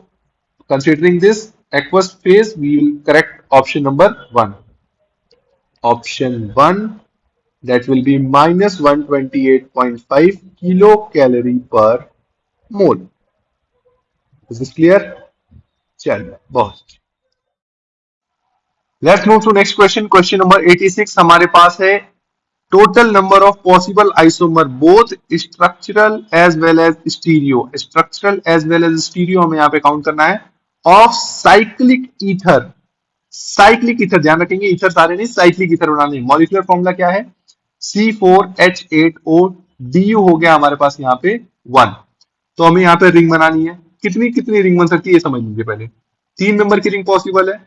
considering this aqueous phase we will correct option number 1, option 1, that will be -128.5 kilocalorie per mole। Is this clear? चलिए, बहुत। Let's move to next question, question number 86 हमारे पास है, total number of possible isomer both structural as well as stereo हमें यहाँ पे count करना है, of cyclic ether, cyclic ether, ध्यान रखेंगे ईथर सारे नहीं, साइक्लिक ईथर बनाने। मॉलिक्यूलर फॉर्मूला क्या है, C4H8O, Du हो गया हमारे पास यहाँ पे 1। तो हमें यहाँ पे रिंग बनानी है, कितनी कितनी रिंग बन सकती है ये समझ लीजिए पहले। 3 मेंबर की रिंग पॉसिबल है,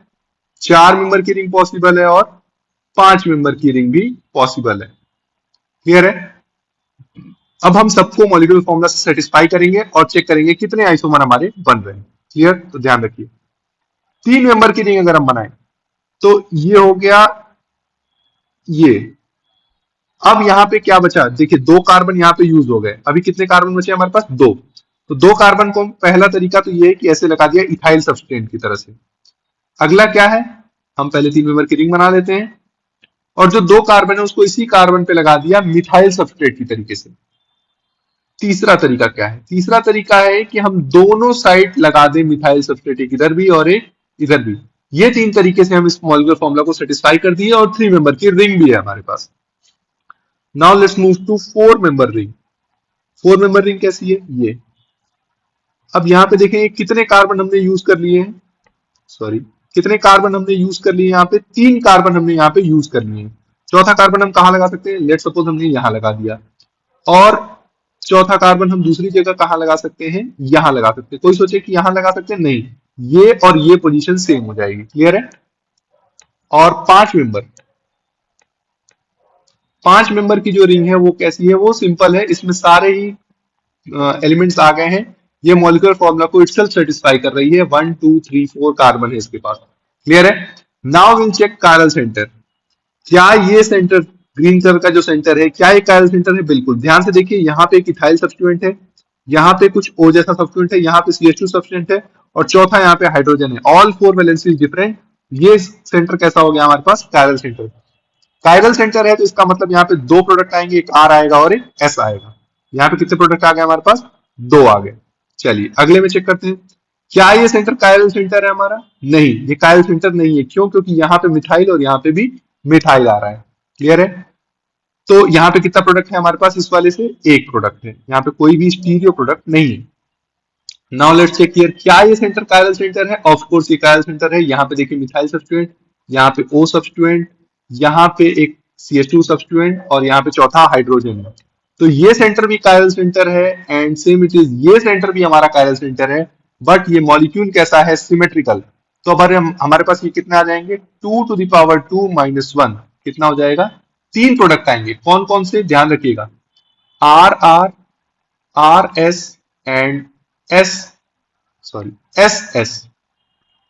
4 मेंबर की रिंग पॉसिबल है, और 5 मेंबर की रिंग भी पॉसिबल है। क्लियर है। अब हम सबको मॉलिक्यूलर फॉर्मूला से सेटिस्फाई करेंगे और चेक करेंगे कितने आइसोमर हमारे बन रहे हैं। क्लियर, तो ध्यान रखिए, 3 मेंबर की रिंग अगर हम बनाए तो ये हो गया ये। अब यहां पे क्या बचा, देखिए 2 कार्बन यहां पे यूज हो गए, अभी कितने कार्बन बचे हमारे पास, 2। तो 2 कार्बन को पहला तरीका तो ये है कि ऐसे लगा दिया इथाइल सब्सटेंट की तरह से। अगला क्या है, हम पहले 3 मेंबर की रिंग बना लेते हैं, और जो 2 कार्बन है उसको इसी कार्बन पे लगा दिया मिथाइल सब्सट्रेट की तरीके से। तीसरा तरीका क्या है, तीसरा तरीका है कि हम दोनों साइड लगा दें मिथाइल सब्सट्रेट, एक इधर भी और एक इधर भी। ये 3 तरीके से हम इस मॉलिक्यूलर फॉर्मूला को सेटिस्फाई कर दिए, और 3 मेंबर की रिंग भी है हमारे पास। Now let's move to 4 member ring. 4 member ring कैसी है, ये। अब यहां पे देखें कितने कार्बन हमने यूज कर लिए हैं, सॉरी, कितने कार्बन हमने यूज कर लिए, यहाँ पे 3 कार्बन हमने यहाँ पे यूज कर लिए हैं। चौथा कार्बन हम कहां लगा सकते हैं, लेट सपोज हमने यहां लगा दिया, और चौथा कार्बन हम दूसरी जगह कहां लगा सकते हैं, यहां लगा सकते हैं। कोई सोचे कि यहां लगा सकते हैं, नहीं, ये और ये पोजीशन सेम हो जाएगी। क्लियर है। और 5 मेंबर की जो रिंग है वो कैसी है, वो सिंपल है, इसमें सारे ही एलिमेंट्स आ गए हैं। ये मॉलिक्यूलर फॉर्मूला को इटसेल्फ सेटिस्फाई कर रही है, 1 2 3 4 कार्बन है इसके पास। क्लियर है। Now will check chiral centre. क्या ये सेंटर, ग्रीन कलर का जो सेंटर है, क्या ये कायरल सेंटर है, बिल्कुल। ध्यान से देखिए, यहाँ पे एक इथाइल सब्स्टिट्यूएंट है, यहाँ पे कुछ O जैसा सब्स्टिट्यूएंट है, यहाँ पे CH2 सब्स्टिट्यूएंट है, और चौथा यहाँ पे हाइड्रोजन है। All 4 valency different. ये सेंटर कैसा हो गया हमारे पास, कायरल सेंटर। कायरल सेंटर है तो इसका मतलब यहाँ पे 2 प्रोडक्ट आएंगे, एक R आएगा और एक S आएगा। यहाँ पे कितने प्रोडक्ट आ गए हमारे पास, 2 आ गए। चलिए अगले में चेक करते हैं। क्या ये सेंटर कायरल सेंटर है हमारा? नहीं, ये कायरल सेंटर नहीं है। क्यों? क्योंकि यहाँ पे मिथाइल और यहाँ पे भी मिथाइल आ रहा है। क्लियर है? तो यहाँ पे कितना प्रोडक्ट है हमारे पास इस वाले से? एक प्रोडक्ट है। यहाँ पे कोई भी स्टीरियो प्रोडक्ट नहीं है। नाउ लेट्स चेक हियर, क्या ये सेंटर कायरल सेंटर है? ऑफ कोर्स ये कायरल सेंटर है। यहाँ पे देखिए मिथाइल सब्स्टिट्यूएंट, यहाँ पे O सब्स्टिट्यूएंट, यहाँ पे एक CH2 सब्स्टिट्यूएंट और यहाँ पे चौथा हाइड्रोजन है। तो ये सेंटर भी कायरल सेंटर है एंड सेम इट इज ये सेंटर भी हमारा कायरल सेंटर है। बट ये मॉलिक्यूल कैसा है? सिमेट्रिकल। तो अब हमारे पास ये कितने आ जाएंगे? 2⁻2 - 1 कितना हो जाएगा? तीन प्रोडक्ट आएंगे। कौन कौन से? ध्यान रखिएगा, RR, RS and S sorry SS।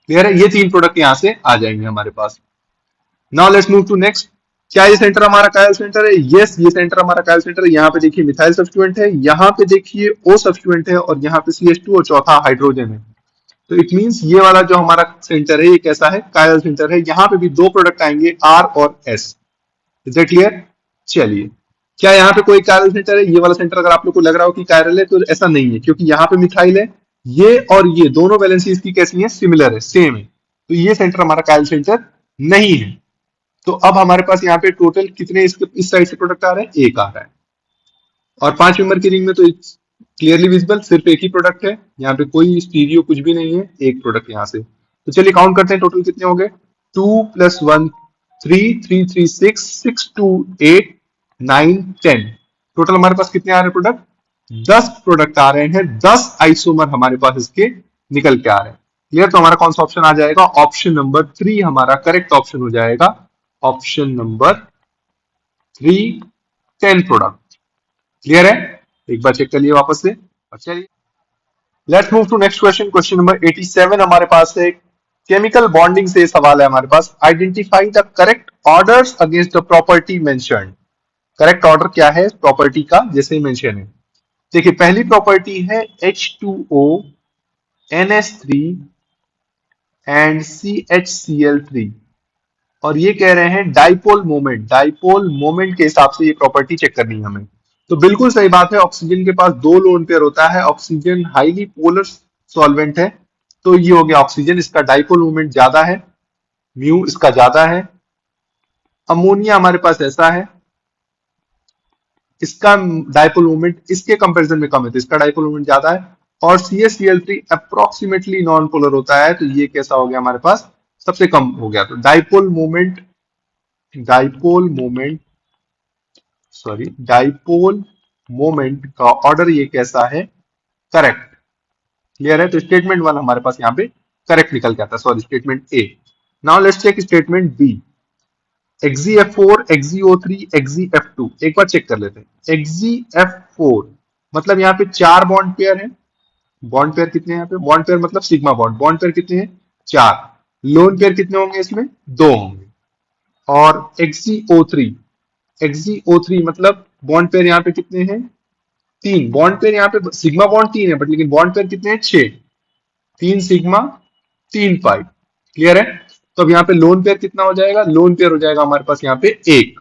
Clear है? ये तीन प्रोडक्ट यहां से आ जाएंगे हमारे पास। Now let's move to next. क्या ये सेंटर हमारा कायल सेंटर है? यस, ये सेंटर हमारा कायल सेंटर है। यहाँ पे देखिए मिथाइल सब्स्टिट्यूएंट है, यहाँ पे देखिए O सब्स्टिट्यूएंट है और यहाँ पे CH2 और चौथा हाइड्रोजन है। तो इट मींस ये वाला जो हमारा सेंटर है ये कैसा है? कायल सेंटर है। यहाँ पे भी दो प्रोडक्ट आएंगे R और S। Is that clear? चलिए, क्या यहाँ पे कोई कायरल सेंटर है? ये वाला सेंटर अगर आप लोग को लग रहा हो कि कायरल है तो ऐसा नहीं है, क्योंकि यहाँ पे मिथाइल है। ये और ये दोनों वैलेंसी इसकी कैसी है? सिमिलर है, सेम है। तो ये सेंटर हमारा कायरल सेंटर नहीं है। तो अब हमारे पास यहाँ पे टोटल कितने इस साइड से प्रोडक्ट आ रहे हैं? एक आ रहा है। और 5 मेंबर की रिंग में तो क्लियरली विजिबल सिर्फ एक ही प्रोडक्ट है। यहाँ पे कोई स्टीरियो कुछ भी नहीं है, एक प्रोडक्ट यहाँ से। तो चलिए काउंट करते हैं टोटल कितने हो गए। 2 + 1 3, 3 3 6, 6 2 8 9 10। टोटल हमारे पास कितने आ रहे हैं प्रोडक्ट? 10 प्रोडक्ट आ रहे हैं। 10 आइसोमर हमारे पास इसके निकल के आ रहे हैं। क्लियर? तो हमारा कौन सा ऑप्शन आ जाएगा? ऑप्शन नंबर 3 हमारा करेक्ट ऑप्शन हो जाएगा। Option number 3, 10 product. क्लियर है? एक बार चेक कर लिए वापस से। और चलिए let's move to next question. Question number 87 हमारे पास है। केमिकल बॉन्डिंग से सवाल है हमारे पास। Identify the correct orders against the property mentioned. Correct order क्या है प्रॉपर्टी का, जैसे मेंशन है। देखिए पहली प्रॉपर्टी है H2O NH3 एंड CHCl3 और ये कह रहे हैं डाइपोल मोमेंट। डाइपोल मोमेंट के हिसाब से ये प्रॉपर्टी चेक करनी है हमें। तो बिल्कुल सही बात है, ऑक्सीजन के पास दो लोन पेयर होता है। ऑक्सीजन हाईली पोलर सॉल्वेंट है, तो ये हो गया ऑक्सीजन, इसका डाइपोल मोमेंट ज्यादा है, म्यू इसका ज्यादा है। अमोनिया हमारे पास ऐसा है, इसका डाइपोल मोमेंट इसके कंपैरिजन में कम है, तो इसका डाइपोल मोमेंट ज्यादा है। और CaCl3 अप्रोक्सीमेटली नॉन पोलर होता है, तो ये कैसा हो गया हमारे पास? सबसे कम हो गया। तो डाइपोल मोमेंट डाइपोल मोमेंट का ऑर्डर ये कैसा है? करेक्ट। क्लियर है? तो स्टेटमेंट 1 हमारे पास यहाँ पे करेक्ट निकल के आता है, sorry statement A। Now let's check statement B। XeF4 XeO3 XeF2 एक बार चेक कर लेते हैं। XeF4 मतलब यहाँ पे 4 बॉन्ड पेयर है। बॉन्ड पेयर कितने हैं यहाँ पे? बॉन्ड पेयर मतलब सिग्मा बॉन्ड। बॉन्ड पेयर कितने हैं? 4। लोन पेयर कितने होंगे इसमें? 2 होंगे। और XeO3 मतलब बॉन्ड पेयर यहाँ पे कितने हैं? 3। बॉन्ड पेयर यहाँ पे सिग्मा बॉन्ड 3 है, बट लेकिन बॉन्ड पेयर कितने हैं? 6। 3 सिग्मा 3 पाई। क्लियर है? तो अब यहाँ पे लोन पेयर कितना हो जाएगा? लोन पेयर हो जाएगा हमारे पास यहाँ पे 1।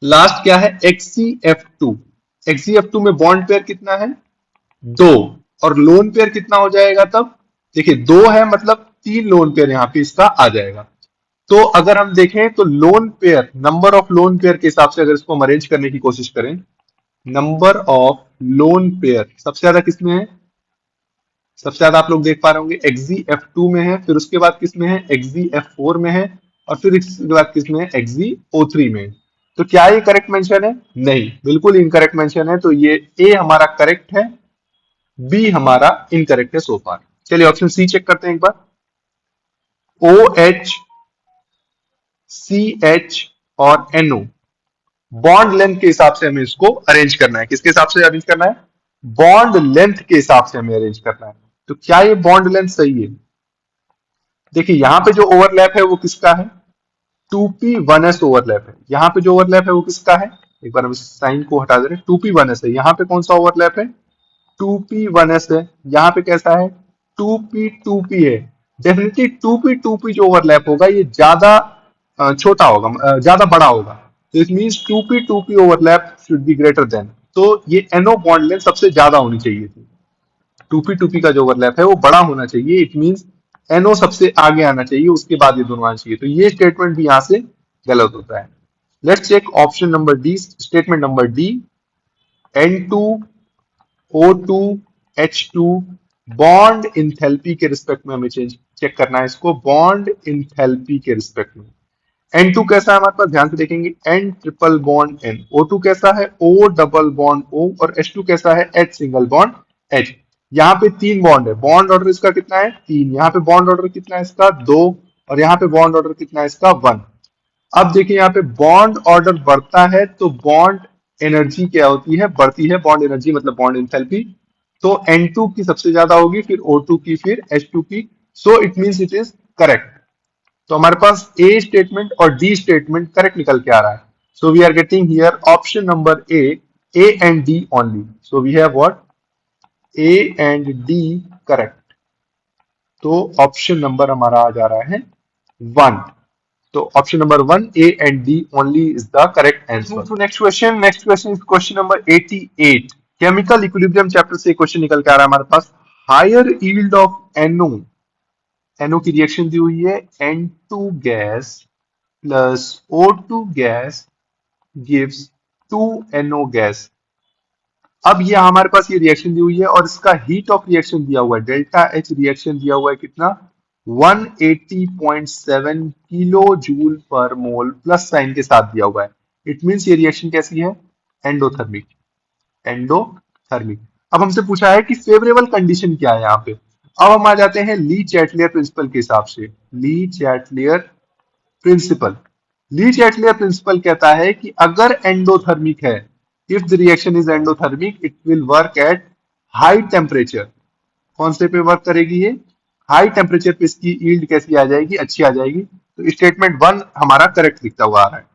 लास्ट क्या है? XeF2। XeF2 में बॉन्ड पेयर कितना है? 2। और लोन पेयर कितना हो जाएगा तब? देखिए 2 है मतलब 3 लोन पेयर यहाँ पे इसका आ जाएगा। तो अगर हम देखें तो lone pair, number of lone pair के हिसाब से अगर इसको हम अरेंज करने की कोशिश करें, नंबर ऑफ लोन पेयर सबसे ज्यादा किसमें है? सबसे ज्यादा आप लोग देख पा रहे होंगे XeF2 में है, फिर उसके बाद किसमें है? XeF4 में है, और फिर इसके बाद किसमें है? XeO3 में। तो क्या ये करेक्ट मेंशन है? नहीं, बिल्कुल इनकरेक्ट मेंशन है। तो ये A हमारा करेक्ट है, B हमारा इनकरेक्ट है सो फार। चलिए ऑप्शन C चेक करते हैं एक बार। OH CH और NO बॉन्ड लेंथ के हिसाब से हमें इसको अरेंज करना है। किसके हिसाब से अरेंज करना है? बॉन्ड लेंथ के हिसाब से हमें अरेंज करना है। तो क्या ये बॉन्ड लेंथ सही है? देखिए यहां पे जो ओवरलैप है वो किसका है? 2p1s ओवरलैप है। यहां पे जो ओवरलैप है वो किसका है? एक बार हम साइन को हटा दे रहे हैं। 2p1s है। यहां पे कौन सा ओवरलैप है? 2p1s है। यहां पे कैसा है? 2p2p है। डेफिनेटली 2p2p जो ओवरलैप होगा ये ज्यादा छोटा होगा, ज्यादा बड़ा होगा। तो it means 2p2p overlap should be greater than. तो ये NO बॉन्ड लेंथ सबसे ज्यादा होनी चाहिए थी। टू पी का जो ओवरलैप है वो बड़ा होना चाहिए। इट मींस एनओ सबसे आगे आना चाहिए, उसके बाद ये दोनों आना चाहिए। तो ये स्टेटमेंट भी यहां से गलत होता है। Let's check option number D, statement number D. N2O2 H2 bond enthalpy के रिस्पेक्ट में हमें चेंज चेक करना है इसको, बॉन्ड इंथैल्पी के रिस्पेक्ट में। N2 कैसा है हमारे पास, ध्यान से देखेंगे, N triple bond N। O2 कैसा है, O डबल बॉन्ड O। और H2 कैसा है, H सिंगल बॉन्ड H। यहाँ पे तीन बॉन्ड है, बॉन्ड ऑर्डर इसका कितना है, तीन। यहाँ पे बॉन्ड ऑर्डर कितना है इसका, दो। और यहाँ पे बॉन्ड ऑर्डर कितना है इसका, वन। अब देखिए यहाँ पे बॉन्ड ऑर्डर बढ़ता है तो बॉन्ड एनर्जी क्या होती है, बढ़ती है। बॉन्ड एनर्जी मतलब बॉन्ड इंथैल्पी। तो N2 की सबसे ज्यादा होगी, फिर O2 की, फिर H2 की। So it means it is correct. तो हमारे पास ए स्टेटमेंट और डी स्टेटमेंट करेक्ट निकल के आ रहा है। So we are getting here option number A and D only. So we have what, A and D correct. तो ऑप्शन नंबर हमारा आ जा रहा है वन। तो option number one, A and D only is the correct answer. To next question, next question is question number 88। Chemical equilibrium chapter से question निकल के आ रहा है हमारे पास। Higher yield of NO, NO की रिएक्शन दी हुई है, N2 gas plus O2 gas gives 2NO gas. अब ये हमारे पास ये रिएक्शन दी हुई है और इसका हीट ऑफ रिएक्शन दिया हुआ है, डेल्टा एच रिएक्शन दिया हुआ है कितना, 180.7 किलो जूल पर मोल प्लस साइन के साथ दिया हुआ है। इट मींस ये रिएक्शन कैसी है, एंडोथर्मिक। एंडोथर्मिक। अब हमसे पूछा है कि फेवरेबल कंडीशन क्या है यहाँ पे। अब हम आ जाते हैं ली चैटलियर प्रिंसिपल के हिसाब से। ली चैटलियर प्रिंसिपल, ली चैटलियर प्रिंसिपल कहता है कि अगर एंडोथर्मिक है, if the reaction is endothermic, it will work at high temperature. कौन से पे वर्क करेगी ये, हाई टेम्परेचर पे इसकी यील्ड कैसी आ जाएगी, अच्छी आ जाएगी। तो स्टेटमेंट वन हमारा करेक्ट दिखता हुआ आ रहा है।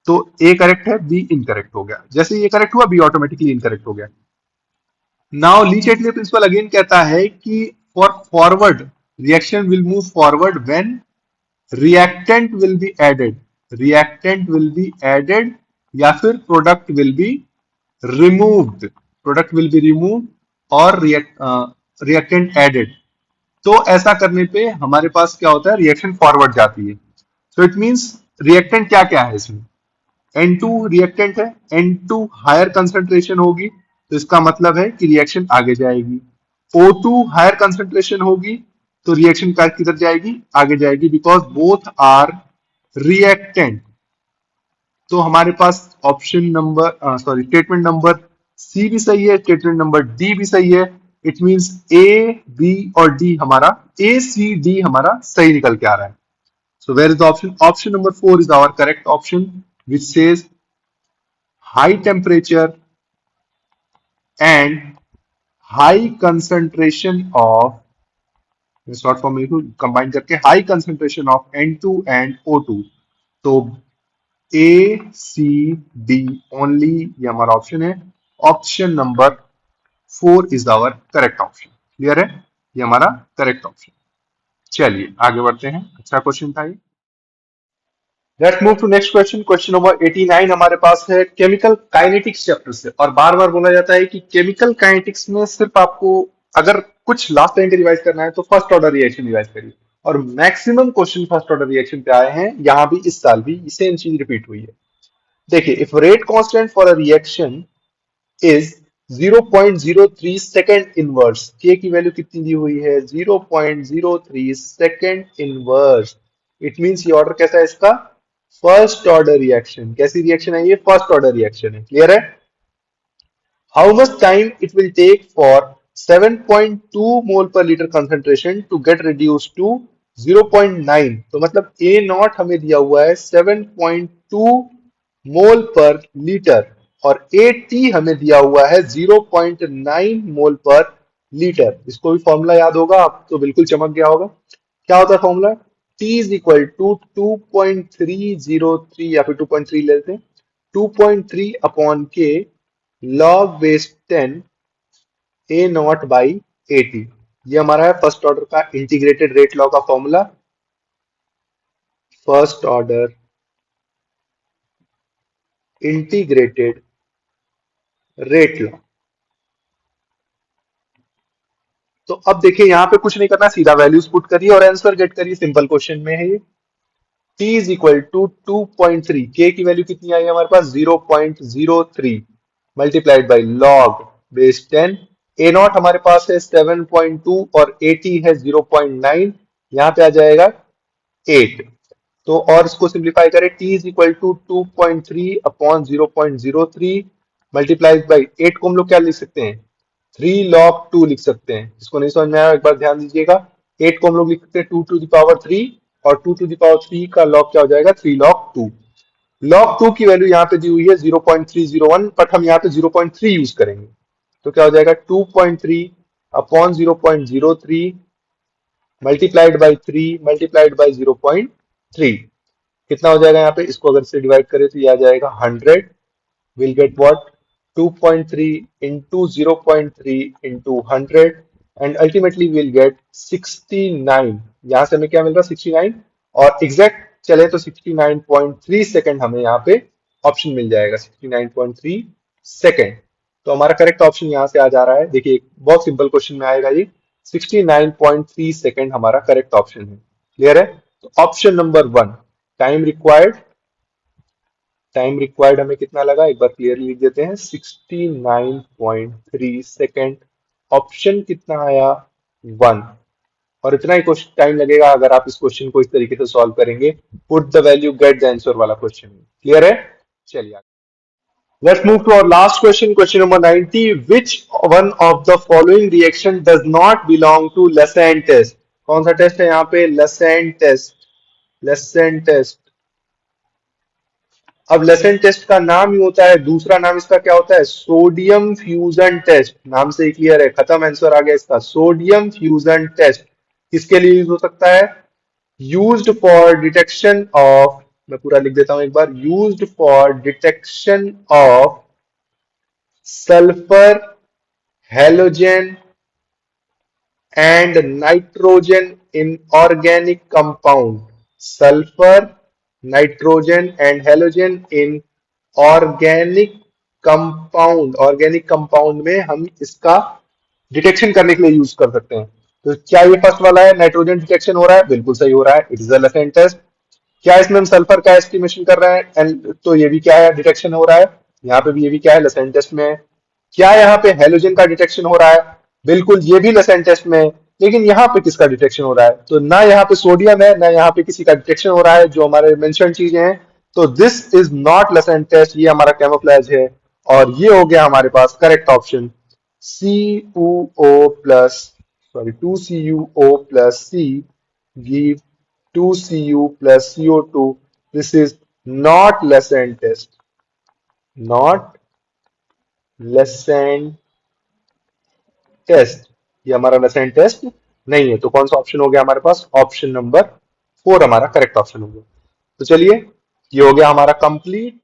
तो ए करेक्ट है, बी इनकरेक्ट हो गया। जैसे ये करेक्ट हुआ, बी ऑटोमेटिकली इनकरेक्ट हो गया। नाउ ली चैटलियर प्रिंसिपल अगेन कहता है कि for forward reaction will move forward when reactant will be added, reactant will be added, या फिर product will be removed, product will be removed और reactant added। तो ऐसा करने पे हमारे पास क्या होता है, रिएक्शन फॉरवर्ड जाती है। सो इट मींस रिएक्टेंट क्या क्या है इसमें, N2 रिएक्टेंट है, N2 हायर कंसंट्रेशन होगी तो इसका मतलब है कि रिएक्शन आगे जाएगी। O2 हायर कंसंट्रेशन होगी तो रिएक्शन का किधर जाएगी, आगे जाएगी, बिकॉज बोथ आर रिएक्टेंट। तो हमारे पास option number sorry statement number C भी सही है, स्टेटमेंट नंबर डी भी सही है। इट मींस ए, बी और डी हमारा, ए सी डी हमारा सही निकल के आ रहा है। So where is the option? Option number four is our correct option, which says high temperature and high concentration of, short form में कंबाइन करके, high concentration of N2 and O2। तो A, C, D only ये हमारा option है। Option number four is our correct option. Clear है, ये हमारा correct option. चलिए आगे बढ़ते हैं, अच्छा क्वेश्चन था ये। Let's move to next question. Question number 89 हमारे पास है केमिकल काइनेटिक्स चैप्टर से। और बार बार बोला जाता है कि केमिकल काइनेटिक्स में सिर्फ आपको अगर कुछ लास्ट टाइम पे रिवाइज करना है तो फर्स्ट ऑर्डर रिएक्शन रिवाइज करिए। और maximum question first order reaction पे आए हैं, यहां भी इस साल भी सेम चीज रिपीट हुई है। देखिए, if rate constant for a reaction is 0.03 second inverse, के की वैल्यू कितनी दी हुई है, 0.03 सेकेंड इनवर्स। इट मींस ये ऑर्डर कैसा है इसका, फर्स्ट ऑर्डर रिएक्शन। कैसी रिएक्शन है ये, फर्स्ट ऑर्डर रिएक्शन है। क्लियर है। How much time it will take for 7.2 mole per liter concentration to get reduced to 0.9। तो मतलब A नॉट हमें दिया हुआ है 7.2 मोल पर लीटर और AT हमें दिया हुआ है 0.9 मोल पर लीटर। इसको भी फॉर्मूला याद होगा, आप तो बिल्कुल चमक गया होगा। क्या होता है formula, T is equal to 2.303 या फिर 2.3 लेते हैं, 2.3 upon K log base 10 A naught by 80। ये हमारा है फर्स्ट ऑर्डर का इंटीग्रेटेड रेट लॉ का फॉर्मूला। First order integrated rate law. तो अब देखिए यहाँ पे कुछ नहीं करना, सीधा वैल्यूज पुट करिए और आंसर गेट करिए, सिंपल क्वेश्चन में है ये। t इज इक्वल टू 2.3, के की वैल्यू कितनी आई है हमारे पास 0.03 multiplied by log base 10। A not हमारे पास है 7.2 और ए टी है 0.9, यहाँ पे आ जाएगा 8। तो और इसको सिंप्लीफाई करें, t is equal to 2.3 upon 0.03 multiplied by 8 को हम लोग क्या लिख सकते हैं, 3 log 2 लिख सकते हैं। जिसको नहीं समझ में आया एक बार ध्यान दीजिएगा, 8 को हम लोग लिख सकते हैं 2 टू द पावर 3, और 2 टू द पावर 3 का log क्या हो जाएगा, 3 log 2। log 2 की वैल्यू यहाँ पे दी हुई है 0.301, बट हम यहाँ पे 0.3 यूज करेंगे। तो क्या हो जाएगा 2.3 upon 0.03 multiplied by 3 multiplied by 0.3। कितना हो जाएगा यहाँ पे, इसको अगर से डिवाइड करें तो ये आ जाएगा 100। we'll get what, 2.3 into 0.3 into 100, and ultimately we'll get 69। यहां से हमें क्या मिल रहा है, 69, और एग्जैक्ट चले तो 69.3 सेकंड हमें यहाँ पे ऑप्शन मिल जाएगा, 69.3 सेकंड। तो हमारा करेक्ट ऑप्शन यहाँ से आ जा रहा है, देखिए बहुत सिंपल क्वेश्चन में आएगा ये, 69.3 सेकंड हमारा करेक्ट ऑप्शन है। क्लियर है? तो option number 1, time required, time required हमें कितना लगा एक बार क्लियरली लिख देते हैं, 69.3 सेकेंड। ऑप्शन कितना आया, 1। और इतना ही क्वेश्चन टाइम लगेगा अगर आप इस क्वेश्चन को इस तरीके से सॉल्व करेंगे, put the value get the answer वाला क्वेश्चन। क्लियर है? चलिए let's move to our last question, question number 90। Which one of the following reaction does not belong to Lassaigne test? कौन सा टेस्ट है यहाँ पे, लेसेन टेस्ट। लेसेन टेस्ट, अब Lassaigne test का नाम ही होता है, दूसरा नाम इसका क्या होता है, सोडियम फ्यूजन टेस्ट। नाम से ही क्लियर है, खत्म, आंसर आ गया इसका, सोडियम फ्यूजन टेस्ट। किसके लिए यूज हो सकता है, यूज्ड फॉर डिटेक्शन ऑफ, मैं पूरा लिख देता हूं एक बार, used for detection of sulphur, halogen and nitrogen in organic compound, sulfur, nitrogen and halogen in organic compound। organic compound में हम इसका डिटेक्शन करने के लिए यूज कर सकते हैं। तो क्या ये फर्स्ट वाला है, नाइट्रोजन डिटेक्शन हो रहा है, बिल्कुल सही हो रहा है, it is a Lassaigne's test. क्या इसमें हम सल्फर का एस्टिमेशन कर रहे हैं, एंड तो ये भी क्या है, डिटेक्शन हो रहा है, यहाँ पे भी ये भी क्या है, लेसेंट टेस्ट में है। क्या यहाँ पे हेलोजन का डिटेक्शन हो रहा है, बिल्कुल ये भी लेसेंट टेस्ट में है। लेकिन यहाँ पे किसका डिटेक्शन हो रहा है, तो ना यहाँ पे सोडियम है ना यहाँ पे किसी का डिटेक्शन हो रहा है, जो हमारे मेंशन चीजें हैं। तो this is not Lassaigne test, ये हमारा कैमोफ्लेज है। और ये हो गया हमारे पास correct option, CuO plus, sorry 2CuO plus C give 2Cu plus CO2। This is not Lassend test, not Lassend test. ये हमारा Lassend टेस्ट नहीं है। तो कौन सा ऑप्शन हो गया हमारे पास, ऑप्शन नंबर 4 हमारा करेक्ट ऑप्शन हो गया। तो चलिए ये हो गया हमारा complete.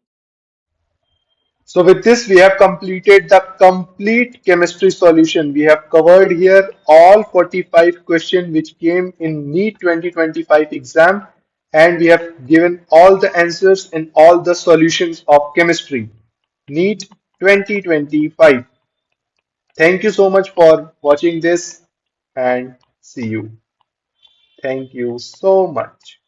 So with this, we have completed the complete chemistry solution. We have covered here all 45 questions which came in NEET 2025 exam, and we have given all the answers and all the solutions of chemistry NEET 2025. Thank you so much for watching this, and see you. Thank you so much.